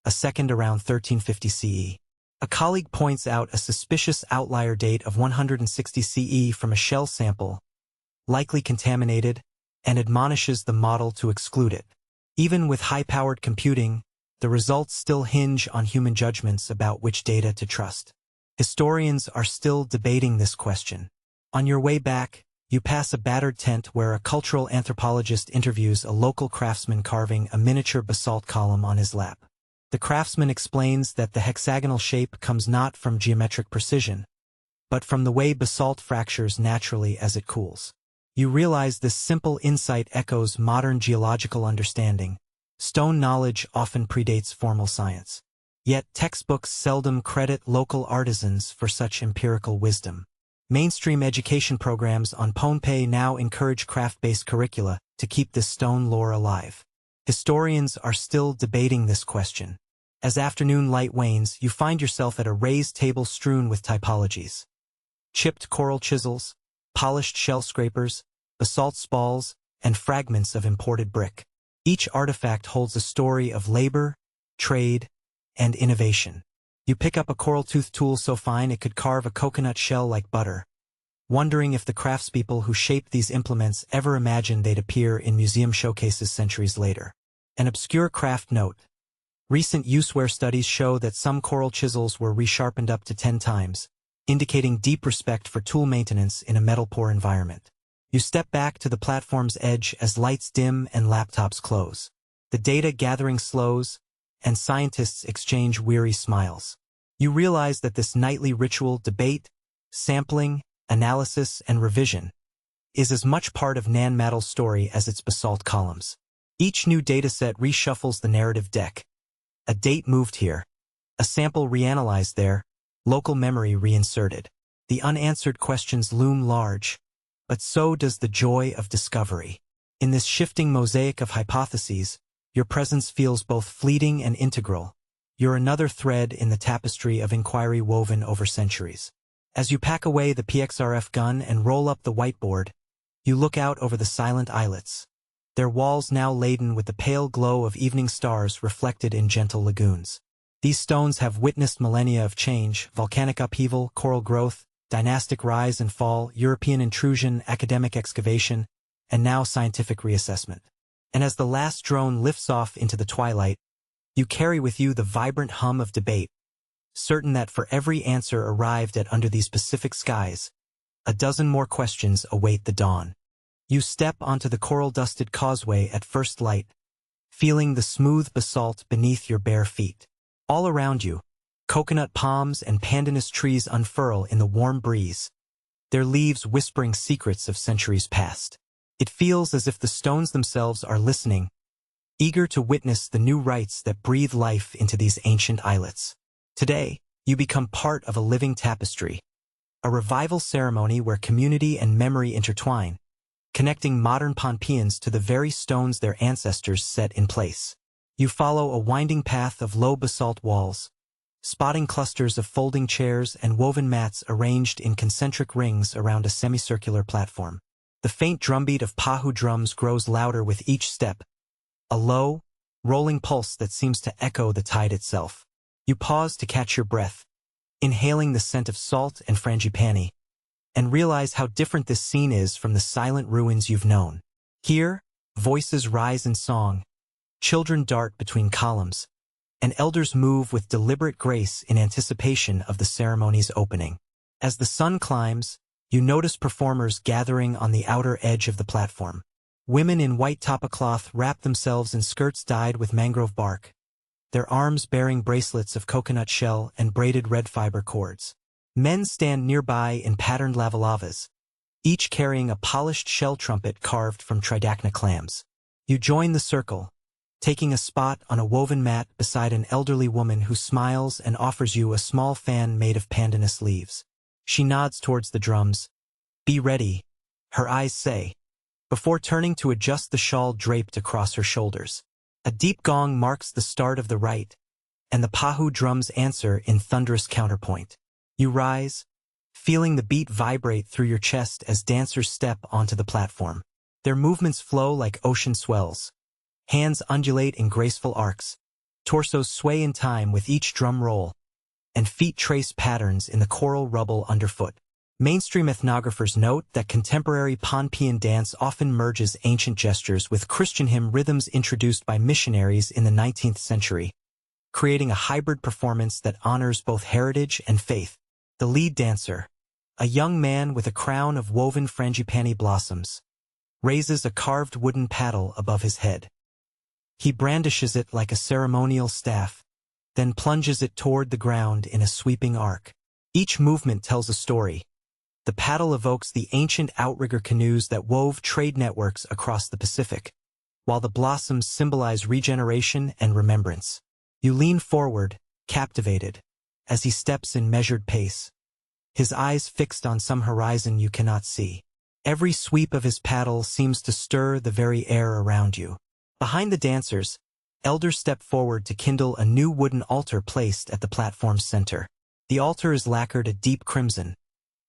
a second around 1350 CE. A colleague points out a suspicious outlier date of 160 CE from a shell sample, likely contaminated, and admonishes the model to exclude it. Even with high-powered computing, the results still hinge on human judgments about which data to trust. Historians are still debating this question. On your way back, you pass a battered tent where a cultural anthropologist interviews a local craftsman carving a miniature basalt column on his lap. The craftsman explains that the hexagonal shape comes not from geometric precision, but from the way basalt fractures naturally as it cools. You realize this simple insight echoes modern geological understanding. Stone knowledge often predates formal science. Yet textbooks seldom credit local artisans for such empirical wisdom. Mainstream education programs on Pohnpei now encourage craft-based curricula to keep this stone lore alive. Historians are still debating this question. As afternoon light wanes, you find yourself at a raised table strewn with typologies. Chipped coral chisels, polished shell scrapers, basalt spalls, and fragments of imported brick. Each artifact holds a story of labor, trade, and innovation. You pick up a coral-toothed tool so fine it could carve a coconut shell like butter, wondering if the craftspeople who shaped these implements ever imagined they'd appear in museum showcases centuries later. An obscure craft note. Recent useware studies show that some coral chisels were resharpened up to 10 times, indicating deep respect for tool maintenance in a metal-poor environment. You step back to the platform's edge as lights dim and laptops close. The data gathering slows, and scientists exchange weary smiles. You realize that this nightly ritual debate, sampling, analysis, and revision is as much part of Nan Madol's story as its basalt columns. Each new dataset reshuffles the narrative deck. A date moved here, a sample reanalyzed there, local memory reinserted. The unanswered questions loom large, but so does the joy of discovery. In this shifting mosaic of hypotheses, Your presence feels both fleeting and integral. You're another thread in the tapestry of inquiry woven over centuries. As you pack away the PXRF gun and roll up the whiteboard, you look out over the silent islets, their walls now laden with the pale glow of evening stars reflected in gentle lagoons. These stones have witnessed millennia of change, volcanic upheaval, coral growth, dynastic rise and fall, European intrusion, academic excavation, and now scientific reassessment. And as the last drone lifts off into the twilight, you carry with you the vibrant hum of debate, certain that for every answer arrived at under these Pacific skies, a dozen more questions await the dawn. You step onto the coral-dusted causeway at first light, feeling the smooth basalt beneath your bare feet. All around you, coconut palms and pandanus trees unfurl in the warm breeze, their leaves whispering secrets of centuries past. It feels as if the stones themselves are listening, eager to witness the new rites that breathe life into these ancient islets. Today, you become part of a living tapestry, a revival ceremony where community and memory intertwine, connecting modern Pohnpeians to the very stones their ancestors set in place. You follow a winding path of low basalt walls, spotting clusters of folding chairs and woven mats arranged in concentric rings around a semicircular platform. The faint drumbeat of pahu drums grows louder with each step, a low, rolling pulse that seems to echo the tide itself. You pause to catch your breath, inhaling the scent of salt and frangipani, and realize how different this scene is from the silent ruins you've known. Here, voices rise in song, children dart between columns, and elders move with deliberate grace in anticipation of the ceremony's opening. As the sun climbs, you notice performers gathering on the outer edge of the platform. Women in white tapa cloth wrap themselves in skirts dyed with mangrove bark, their arms bearing bracelets of coconut shell and braided red fiber cords. Men stand nearby in patterned lavalavas, each carrying a polished shell trumpet carved from tridacna clams. You join the circle, taking a spot on a woven mat beside an elderly woman who smiles and offers you a small fan made of pandanus leaves. She nods towards the drums. "Be ready," her eyes say, before turning to adjust the shawl draped across her shoulders. A deep gong marks the start of the rite, and the pahu drums answer in thunderous counterpoint. You rise, feeling the beat vibrate through your chest as dancers step onto the platform. Their movements flow like ocean swells. Hands undulate in graceful arcs, torsos sway in time with each drum roll, and feet trace patterns in the coral rubble underfoot. Mainstream ethnographers note that contemporary Pohnpeian dance often merges ancient gestures with Christian hymn rhythms introduced by missionaries in the 19th century, creating a hybrid performance that honors both heritage and faith. The lead dancer, a young man with a crown of woven frangipani blossoms, raises a carved wooden paddle above his head. He brandishes it like a ceremonial staff, then plunges it toward the ground in a sweeping arc. Each movement tells a story. The paddle evokes the ancient outrigger canoes that wove trade networks across the Pacific, while the blossoms symbolize regeneration and remembrance. You lean forward, captivated, as he steps in measured pace, his eyes fixed on some horizon you cannot see. Every sweep of his paddle seems to stir the very air around you. Behind the dancers, elders step forward to kindle a new wooden altar placed at the platform's center. The altar is lacquered a deep crimson,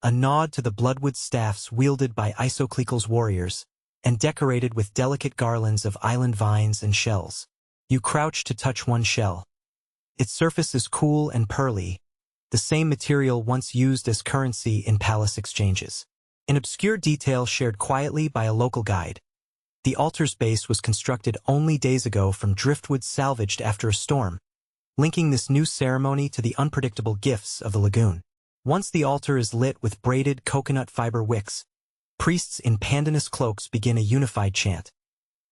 a nod to the bloodwood staffs wielded by Isoclecal's warriors, and decorated with delicate garlands of island vines and shells. You crouch to touch one shell. Its surface is cool and pearly, the same material once used as currency in palace exchanges. An obscure detail shared quietly by a local guide. The altar's base was constructed only days ago from driftwood salvaged after a storm, linking this new ceremony to the unpredictable gifts of the lagoon. Once the altar is lit with braided coconut fiber wicks, priests in pandanus cloaks begin a unified chant,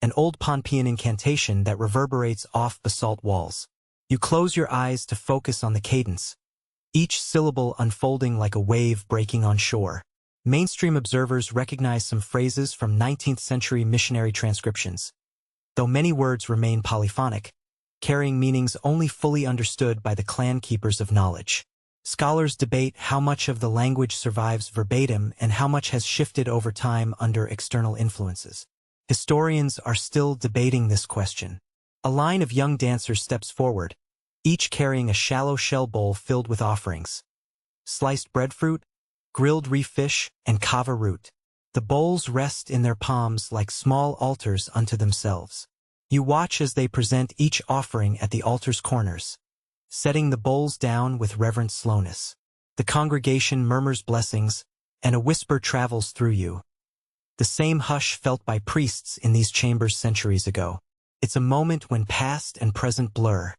an old Pohnpeian incantation that reverberates off basalt walls. You close your eyes to focus on the cadence, each syllable unfolding like a wave breaking on shore. Mainstream observers recognize some phrases from 19th century missionary transcriptions, though many words remain polyphonic, carrying meanings only fully understood by the clan keepers of knowledge. Scholars debate how much of the language survives verbatim and how much has shifted over time under external influences. Historians are still debating this question. A line of young dancers steps forward, each carrying a shallow shell bowl filled with offerings. Sliced breadfruit, grilled reef fish, and kava root. The bowls rest in their palms like small altars unto themselves. You watch as they present each offering at the altar's corners, setting the bowls down with reverent slowness. The congregation murmurs blessings, and a whisper travels through you. The same hush felt by priests in these chambers centuries ago. It's a moment when past and present blur,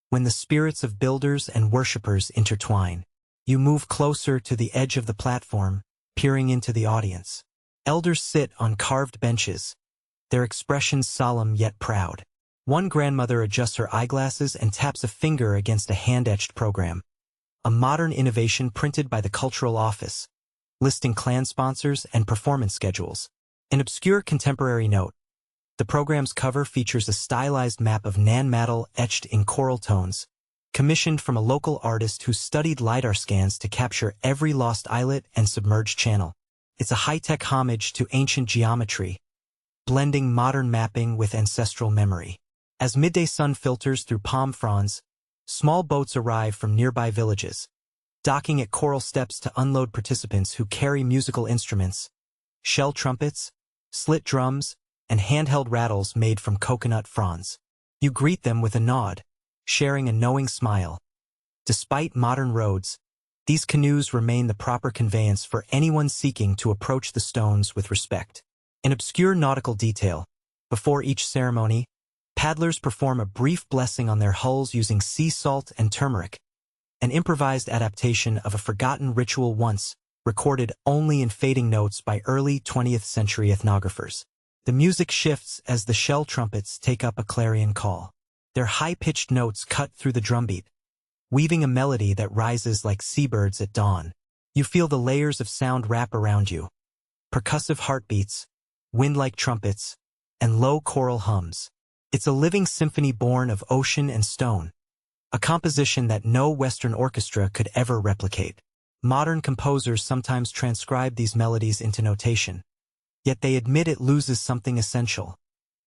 when the spirits of builders and worshippers intertwine. You move closer to the edge of the platform, peering into the audience. Elders sit on carved benches, their expressions solemn yet proud. One grandmother adjusts her eyeglasses and taps a finger against a hand-etched program, a modern innovation printed by the Cultural Office, listing clan sponsors and performance schedules. An obscure contemporary note. The program's cover features a stylized map of Nan Madol etched in coral tones, commissioned from a local artist who studied LiDAR scans to capture every lost islet and submerged channel. It's a high-tech homage to ancient geometry, blending modern mapping with ancestral memory. As midday sun filters through palm fronds, small boats arrive from nearby villages, docking at coral steps to unload participants who carry musical instruments, shell trumpets, slit drums, and handheld rattles made from coconut fronds. You greet them with a nod, sharing a knowing smile. Despite modern roads, these canoes remain the proper conveyance for anyone seeking to approach the stones with respect. An obscure nautical detail. Before each ceremony, paddlers perform a brief blessing on their hulls using sea salt and turmeric, an improvised adaptation of a forgotten ritual once recorded only in fading notes by early 20th century ethnographers. The music shifts as the shell trumpets take up a clarion call. Their high-pitched notes cut through the drumbeat, weaving a melody that rises like seabirds at dawn. You feel the layers of sound wrap around you. Percussive heartbeats, wind-like trumpets, and low choral hums. It's a living symphony born of ocean and stone, a composition that no Western orchestra could ever replicate. Modern composers sometimes transcribe these melodies into notation, yet they admit it loses something essential.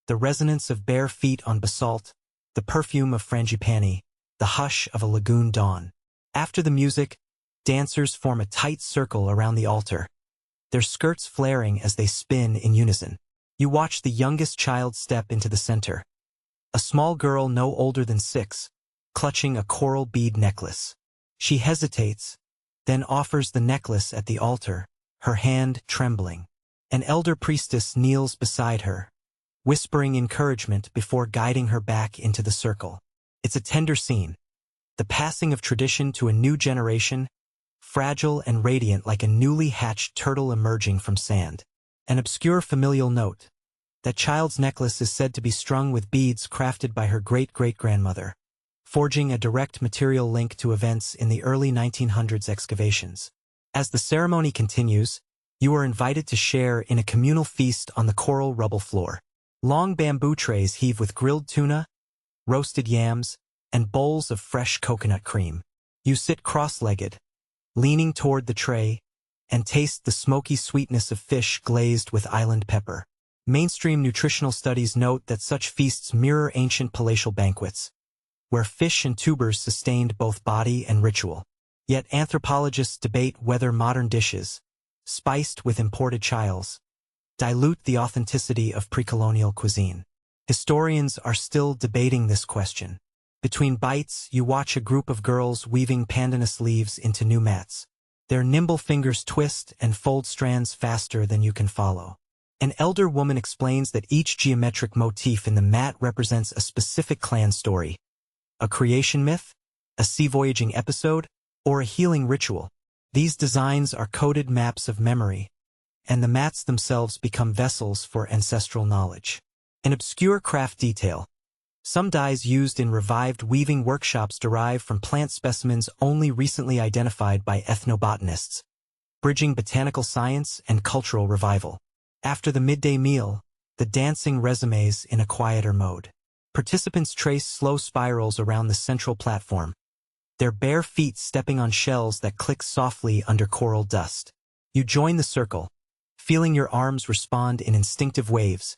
The resonance of bare feet on basalt, the perfume of frangipani, the hush of a lagoon dawn. After the music, dancers form a tight circle around the altar, their skirts flaring as they spin in unison. You watch the youngest child step into the center, a small girl no older than 6, clutching a coral bead necklace. She hesitates, then offers the necklace at the altar, her hand trembling. An elder priestess kneels beside her, whispering encouragement before guiding her back into the circle. It's a tender scene, the passing of tradition to a new generation, fragile and radiant like a newly hatched turtle emerging from sand. An obscure familial note. That child's necklace is said to be strung with beads crafted by her great-great-grandmother, forging a direct material link to events in the early 1900s excavations. As the ceremony continues, you are invited to share in a communal feast on the coral rubble floor. Long bamboo trays heave with grilled tuna, roasted yams, and bowls of fresh coconut cream. You sit cross-legged, leaning toward the tray, and taste the smoky sweetness of fish glazed with island pepper. Mainstream nutritional studies note that such feasts mirror ancient palatial banquets, where fish and tubers sustained both body and ritual. Yet anthropologists debate whether modern dishes, spiced with imported chiles, dilute the authenticity of pre-colonial cuisine. Historians are still debating this question. Between bites, you watch a group of girls weaving pandanus leaves into new mats. Their nimble fingers twist and fold strands faster than you can follow. An elder woman explains that each geometric motif in the mat represents a specific clan story, a creation myth, a sea voyaging episode, or a healing ritual. These designs are coded maps of memory, and the mats themselves become vessels for ancestral knowledge. An obscure craft detail. Some dyes used in revived weaving workshops derive from plant specimens only recently identified by ethnobotanists, bridging botanical science and cultural revival. After the midday meal, the dancing resumes in a quieter mode. Participants trace slow spirals around the central platform, their bare feet stepping on shells that click softly under coral dust. You join the circle, feeling your arms respond in instinctive waves,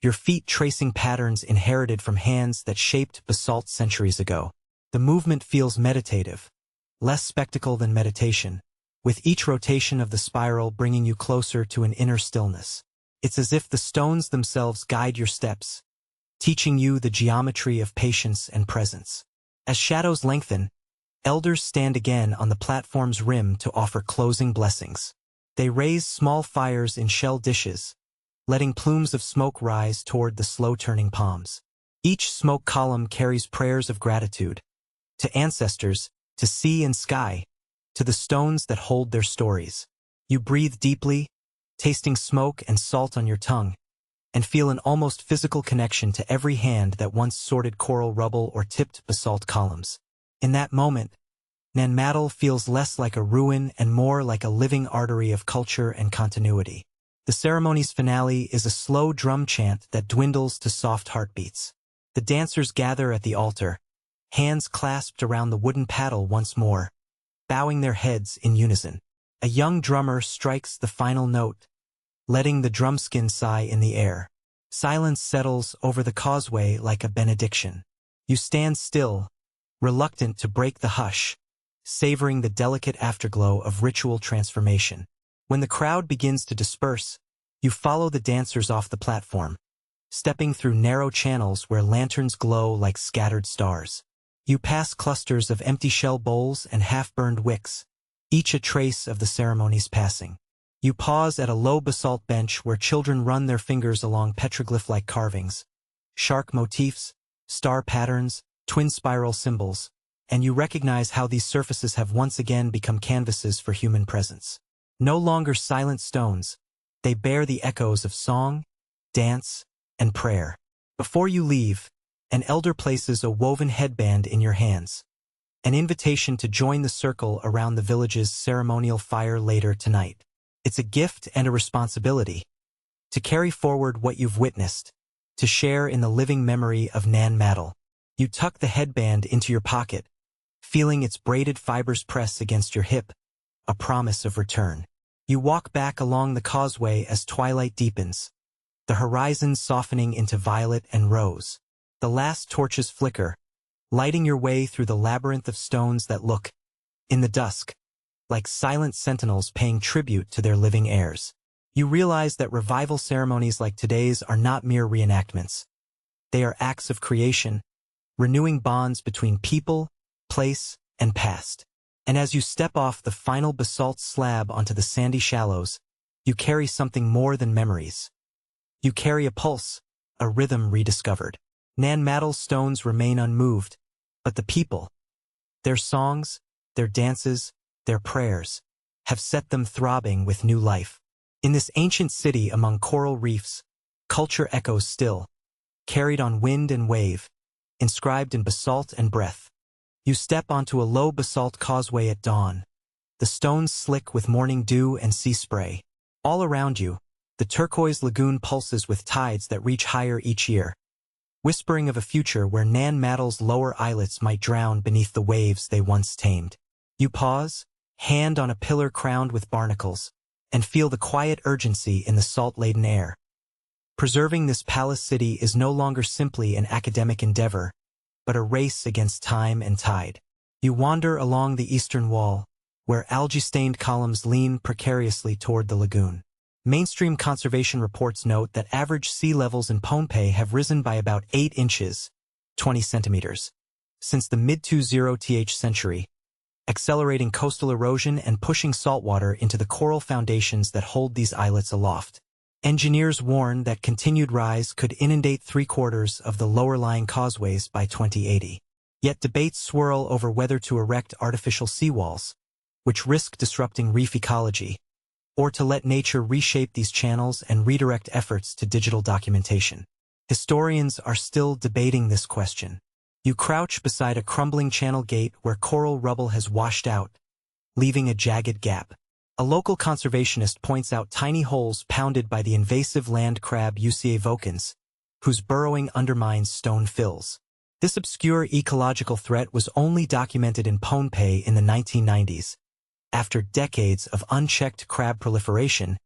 your feet tracing patterns inherited from hands that shaped basalt centuries ago. The movement feels meditative, less spectacle than meditation, with each rotation of the spiral bringing you closer to an inner stillness. It's as if the stones themselves guide your steps, teaching you the geometry of patience and presence. As shadows lengthen, elders stand again on the platform's rim to offer closing blessings. They raise small fires in shell dishes, letting plumes of smoke rise toward the slow-turning palms. Each smoke column carries prayers of gratitude, to ancestors, to sea and sky, to the stones that hold their stories. You breathe deeply, tasting smoke and salt on your tongue, and feel an almost physical connection to every hand that once sorted coral rubble or tipped basalt columns. In that moment, Nan Madol feels less like a ruin and more like a living artery of culture and continuity. The ceremony's finale is a slow drum chant that dwindles to soft heartbeats. The dancers gather at the altar, hands clasped around the wooden paddle once more, bowing their heads in unison. A young drummer strikes the final note, letting the drumskin sigh in the air. Silence settles over the causeway like a benediction. You stand still, reluctant to break the hush, savoring the delicate afterglow of ritual transformation. When the crowd begins to disperse, you follow the dancers off the platform, stepping through narrow channels where lanterns glow like scattered stars. You pass clusters of empty shell bowls and half-burned wicks, each a trace of the ceremony's passing. You pause at a low basalt bench where children run their fingers along petroglyph-like carvings, shark motifs, star patterns, twin spiral symbols, and you recognize how these surfaces have once again become canvases for human presence. No longer silent stones, they bear the echoes of song, dance, and prayer. Before you leave, an elder places a woven headband in your hands, an invitation to join the circle around the village's ceremonial fire later tonight. It's a gift and a responsibility, to carry forward what you've witnessed, to share in the living memory of Nan Madol. You tuck the headband into your pocket, feeling its braided fibers press against your hip, a promise of return. You walk back along the causeway as twilight deepens, the horizon softening into violet and rose. The last torches flicker, lighting your way through the labyrinth of stones that look, in the dusk, like silent sentinels paying tribute to their living heirs. You realize that revival ceremonies like today's are not mere reenactments. They are acts of creation, renewing bonds between people, place, and past. And as you step off the final basalt slab onto the sandy shallows, you carry something more than memories. You carry a pulse, a rhythm rediscovered. Nan Madol's stones remain unmoved, but the people, their songs, their dances, their prayers, have set them throbbing with new life. In this ancient city among coral reefs, culture echoes still, carried on wind and wave, inscribed in basalt and breath. You step onto a low basalt causeway at dawn, the stones slick with morning dew and sea spray. All around you, the turquoise lagoon pulses with tides that reach higher each year, whispering of a future where Nan Madol's lower islets might drown beneath the waves they once tamed. You pause, hand on a pillar crowned with barnacles, and feel the quiet urgency in the salt-laden air. Preserving this palace city is no longer simply an academic endeavor, but a race against time and tide. You wander along the eastern wall, where algae-stained columns lean precariously toward the lagoon. Mainstream conservation reports note that average sea levels in Pohnpei have risen by about 8 inches, 20 centimeters, since the mid-20th century, accelerating coastal erosion and pushing saltwater into the coral foundations that hold these islets aloft. Engineers warn that continued rise could inundate 3/4 of the lower-lying causeways by 2080. Yet debates swirl over whether to erect artificial seawalls, which risk disrupting reef ecology, or to let nature reshape these channels and redirect efforts to digital documentation. Historians are still debating this question. You crouch beside a crumbling channel gate where coral rubble has washed out, leaving a jagged gap. A local conservationist points out tiny holes pounded by the invasive land crab Uca vocans, whose burrowing undermines stone fills. This obscure ecological threat was only documented in Pohnpei in the 1990s, after decades of unchecked crab proliferation,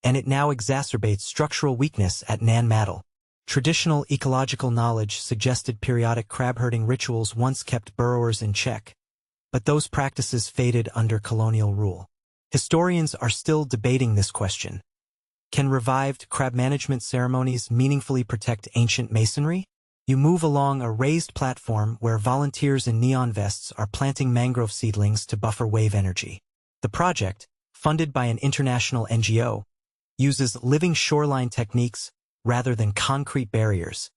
and it now exacerbates structural weakness at Nan Madol. Traditional ecological knowledge suggested periodic crab-herding rituals once kept burrowers in check, but those practices faded under colonial rule. Historians are still debating this question. Can revived crab management ceremonies meaningfully protect ancient masonry? You move along a raised platform where volunteers in neon vests are planting mangrove seedlings to buffer wave energy. The project, funded by an international NGO, uses living shoreline techniques rather than concrete barriers,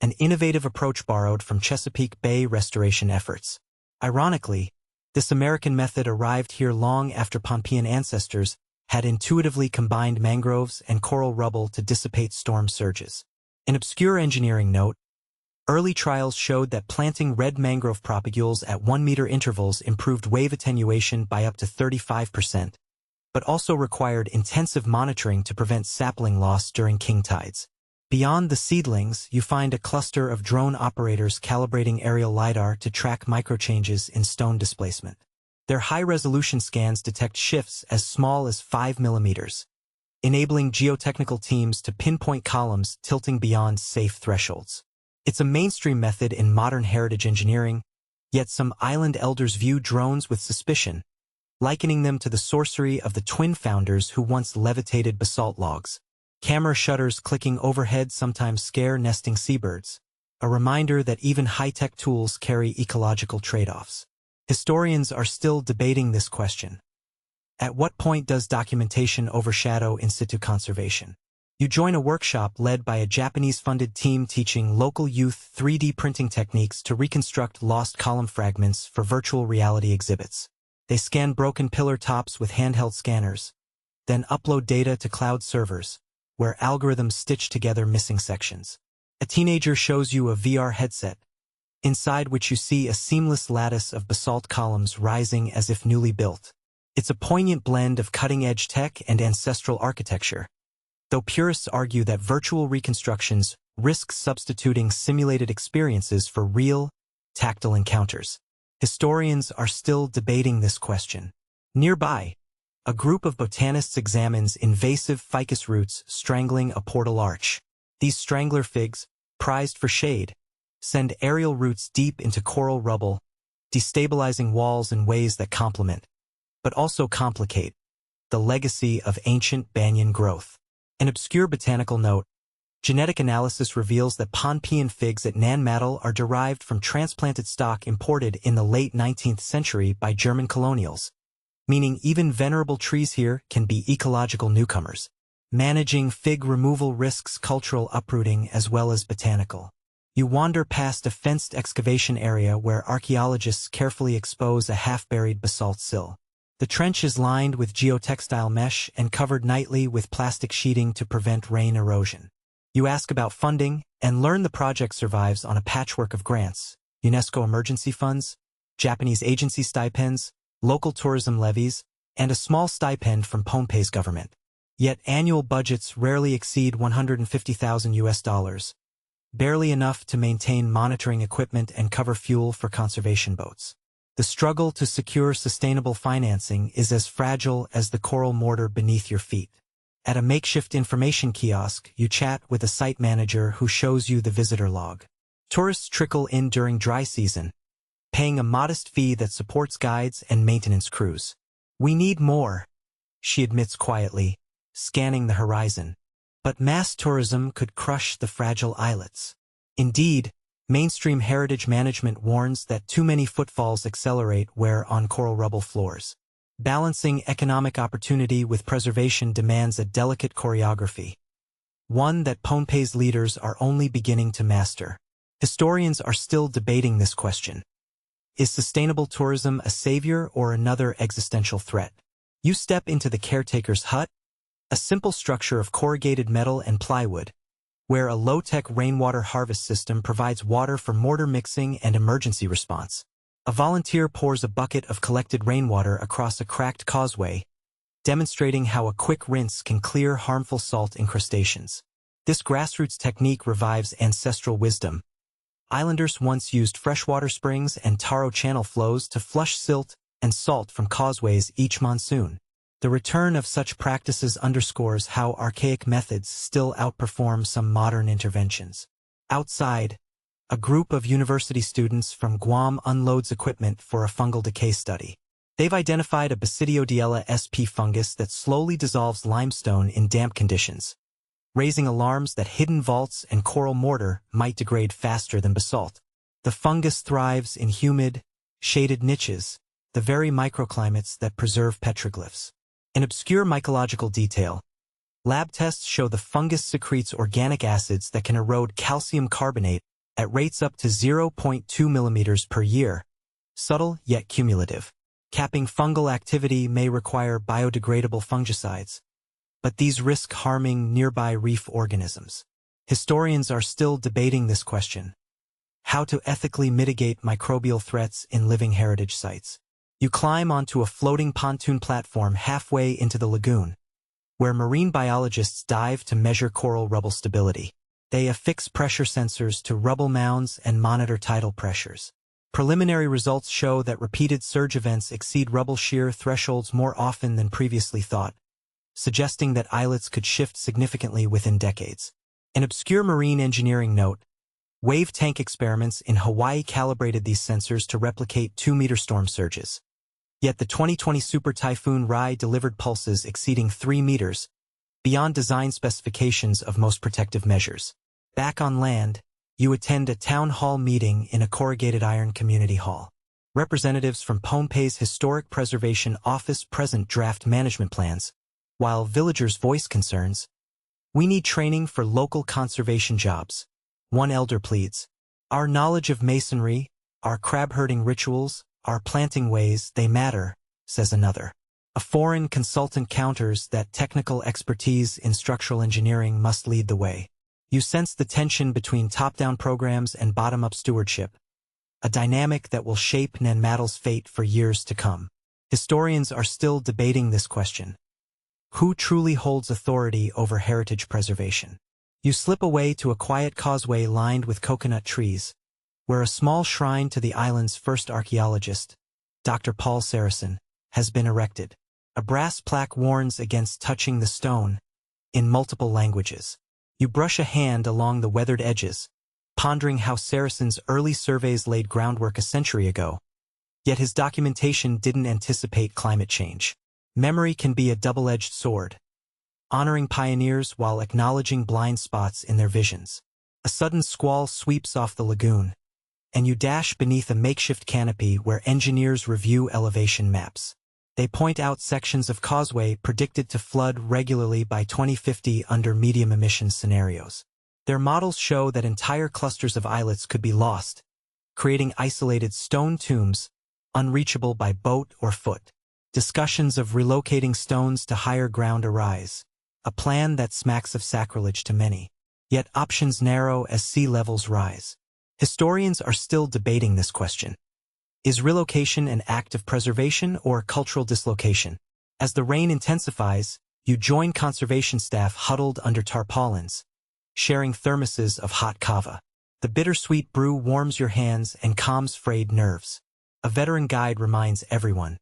an innovative approach borrowed from Chesapeake Bay restoration efforts. Ironically, this American method arrived here long after Pohnpeian ancestors had intuitively combined mangroves and coral rubble to dissipate storm surges. An obscure engineering note: early trials showed that planting red mangrove propagules at 1-meter intervals improved wave attenuation by up to 35%, but also required intensive monitoring to prevent sapling loss during king tides. Beyond the seedlings, you find a cluster of drone operators calibrating aerial LiDAR to track microchanges in stone displacement. Their high-resolution scans detect shifts as small as 5 millimeters, enabling geotechnical teams to pinpoint columns tilting beyond safe thresholds. It's a mainstream method in modern heritage engineering, yet some island elders view drones with suspicion, likening them to the sorcery of the twin founders who once levitated basalt logs. Camera shutters clicking overhead sometimes scare nesting seabirds, a reminder that even high-tech tools carry ecological trade-offs. Historians are still debating this question. At what point does documentation overshadow in situ conservation? You join a workshop led by a Japanese-funded team teaching local youth 3D printing techniques to reconstruct lost column fragments for virtual reality exhibits. They scan broken pillar tops with handheld scanners, then upload data to cloud servers, where algorithms stitch together missing sections. A teenager shows you a VR headset, inside which you see a seamless lattice of basalt columns rising as if newly built. It's a poignant blend of cutting-edge tech and ancestral architecture, though purists argue that virtual reconstructions risk substituting simulated experiences for real, tactile encounters. Historians are still debating this question. Nearby, a group of botanists examines invasive ficus roots strangling a portal arch. These strangler figs, prized for shade, send aerial roots deep into coral rubble, destabilizing walls in ways that complement, but also complicate, the legacy of ancient banyan growth. An obscure botanical note: genetic analysis reveals that Pohnpeian figs at Nan Madol are derived from transplanted stock imported in the late 19th century by German colonials, meaning even venerable trees here can be ecological newcomers. Managing fig removal risks cultural uprooting as well as botanical. You wander past a fenced excavation area where archaeologists carefully expose a half-buried basalt sill. The trench is lined with geotextile mesh and covered nightly with plastic sheeting to prevent rain erosion. You ask about funding and learn the project survives on a patchwork of grants: UNESCO emergency funds, Japanese agency stipends, local tourism levies, and a small stipend from Pohnpei's government. Yet annual budgets rarely exceed $150,000, barely enough to maintain monitoring equipment and cover fuel for conservation boats. The struggle to secure sustainable financing is as fragile as the coral mortar beneath your feet. At a makeshift information kiosk, you chat with a site manager who shows you the visitor log. Tourists trickle in during dry season, paying a modest fee that supports guides and maintenance crews. "We need more," she admits quietly, scanning the horizon. But mass tourism could crush the fragile islets. Indeed, mainstream heritage management warns that too many footfalls accelerate wear on coral rubble floors. Balancing economic opportunity with preservation demands a delicate choreography, one that Pohnpei's leaders are only beginning to master. Historians are still debating this question. Is sustainable tourism a savior or another existential threat? You step into the caretaker's hut, a simple structure of corrugated metal and plywood, where a low-tech rainwater harvest system provides water for mortar mixing and emergency response. A volunteer pours a bucket of collected rainwater across a cracked causeway, demonstrating how a quick rinse can clear harmful salt incrustations. This grassroots technique revives ancestral wisdom. Islanders once used freshwater springs and taro channel flows to flush silt and salt from causeways each monsoon. The return of such practices underscores how archaic methods still outperform some modern interventions. Outside, a group of university students from Guam unloads equipment for a fungal decay study. They've identified a Basidiodella sp fungus that slowly dissolves limestone in damp conditions, raising alarms that hidden vaults and coral mortar might degrade faster than basalt. The fungus thrives in humid, shaded niches, the very microclimates that preserve petroglyphs. An obscure mycological detail. Lab tests show the fungus secretes organic acids that can erode calcium carbonate at rates up to 0.2 millimeters per year, subtle yet cumulative. Capping fungal activity may require biodegradable fungicides, but these risk harming nearby reef organisms. Historians are still debating this question: how to ethically mitigate microbial threats in living heritage sites. You climb onto a floating pontoon platform halfway into the lagoon, where marine biologists dive to measure coral rubble stability. They affix pressure sensors to rubble mounds and monitor tidal pressures. Preliminary results show that repeated surge events exceed rubble shear thresholds more often than previously thought, suggesting that islets could shift significantly within decades. An obscure marine engineering note: wave tank experiments in Hawaii calibrated these sensors to replicate 2-meter storm surges. Yet the 2020 Super Typhoon Rai delivered pulses exceeding 3 meters, beyond design specifications of most protective measures. Back on land, you attend a town hall meeting in a corrugated iron community hall. Representatives from Pohnpei's Historic Preservation Office present draft management plans, while villagers voice concerns. We need training for local conservation jobs. One elder pleads. Our knowledge of masonry, our crab-herding rituals, our planting ways, they matter, says another. A foreign consultant counters that technical expertise in structural engineering must lead the way. You sense the tension between top-down programs and bottom-up stewardship, a dynamic that will shape Nan Madol's fate for years to come. Historians are still debating this question: who truly holds authority over heritage preservation? You slip away to a quiet causeway lined with coconut trees, where a small shrine to the island's first archaeologist, Dr. Paul Saracen, has been erected. A brass plaque warns against touching the stone, in multiple languages. You brush a hand along the weathered edges, pondering how Saracen's early surveys laid groundwork a century ago. Yet his documentation didn't anticipate climate change. Memory can be a double-edged sword, honoring pioneers while acknowledging blind spots in their visions. A sudden squall sweeps off the lagoon, and you dash beneath a makeshift canopy where engineers review elevation maps. They point out sections of causeway predicted to flood regularly by 2050 under medium emission scenarios. Their models show that entire clusters of islets could be lost, creating isolated stone tombs, unreachable by boat or foot. Discussions of relocating stones to higher ground arise, a plan that smacks of sacrilege to many. Yet options narrow as sea levels rise. Historians are still debating this question. Is relocation an act of preservation or cultural dislocation? As the rain intensifies, you join conservation staff huddled under tarpaulins, sharing thermoses of hot kava. The bittersweet brew warms your hands and calms frayed nerves. A veteran guide reminds everyone: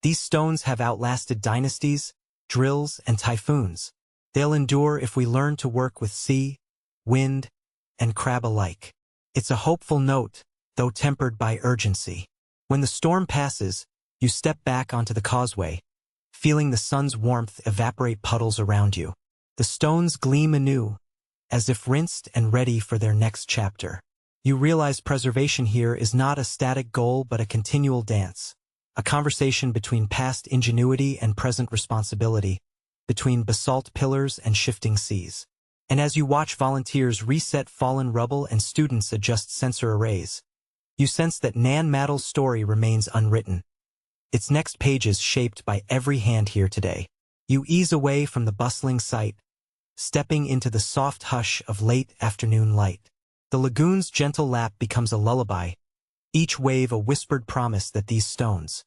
these stones have outlasted dynasties, drills, and typhoons. They'll endure if we learn to work with sea, wind, and crab alike. It's a hopeful note, though tempered by urgency. When the storm passes, you step back onto the causeway, feeling the sun's warmth evaporate puddles around you. The stones gleam anew, as if rinsed and ready for their next chapter. You realize preservation here is not a static goal but a continual dance, a conversation between past ingenuity and present responsibility, between basalt pillars and shifting seas. And as you watch volunteers reset fallen rubble and students adjust sensor arrays, you sense that Nan Madol's story remains unwritten, its next pages shaped by every hand here today. You ease away from the bustling site, stepping into the soft hush of late afternoon light. The lagoon's gentle lap becomes a lullaby, each wave a whispered promise that these stones,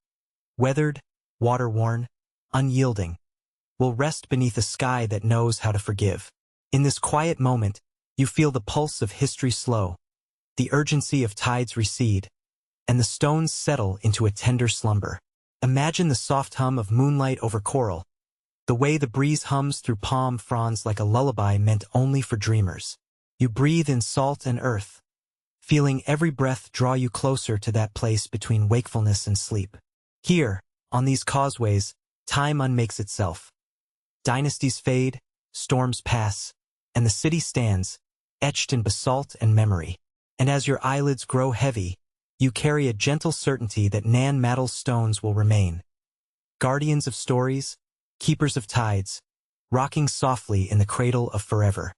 weathered, water-worn, unyielding, will rest beneath a sky that knows how to forgive. In this quiet moment, you feel the pulse of history slow, the urgency of tides recede, and the stones settle into a tender slumber. Imagine the soft hum of moonlight over coral, the way the breeze hums through palm fronds like a lullaby meant only for dreamers. You breathe in salt and earth, feeling every breath draw you closer to that place between wakefulness and sleep. Here, on these causeways, time unmakes itself. Dynasties fade, storms pass, and the city stands, etched in basalt and memory. And as your eyelids grow heavy, you carry a gentle certainty that Nan Madol's stones will remain. Guardians of stories, keepers of tides, rocking softly in the cradle of forever.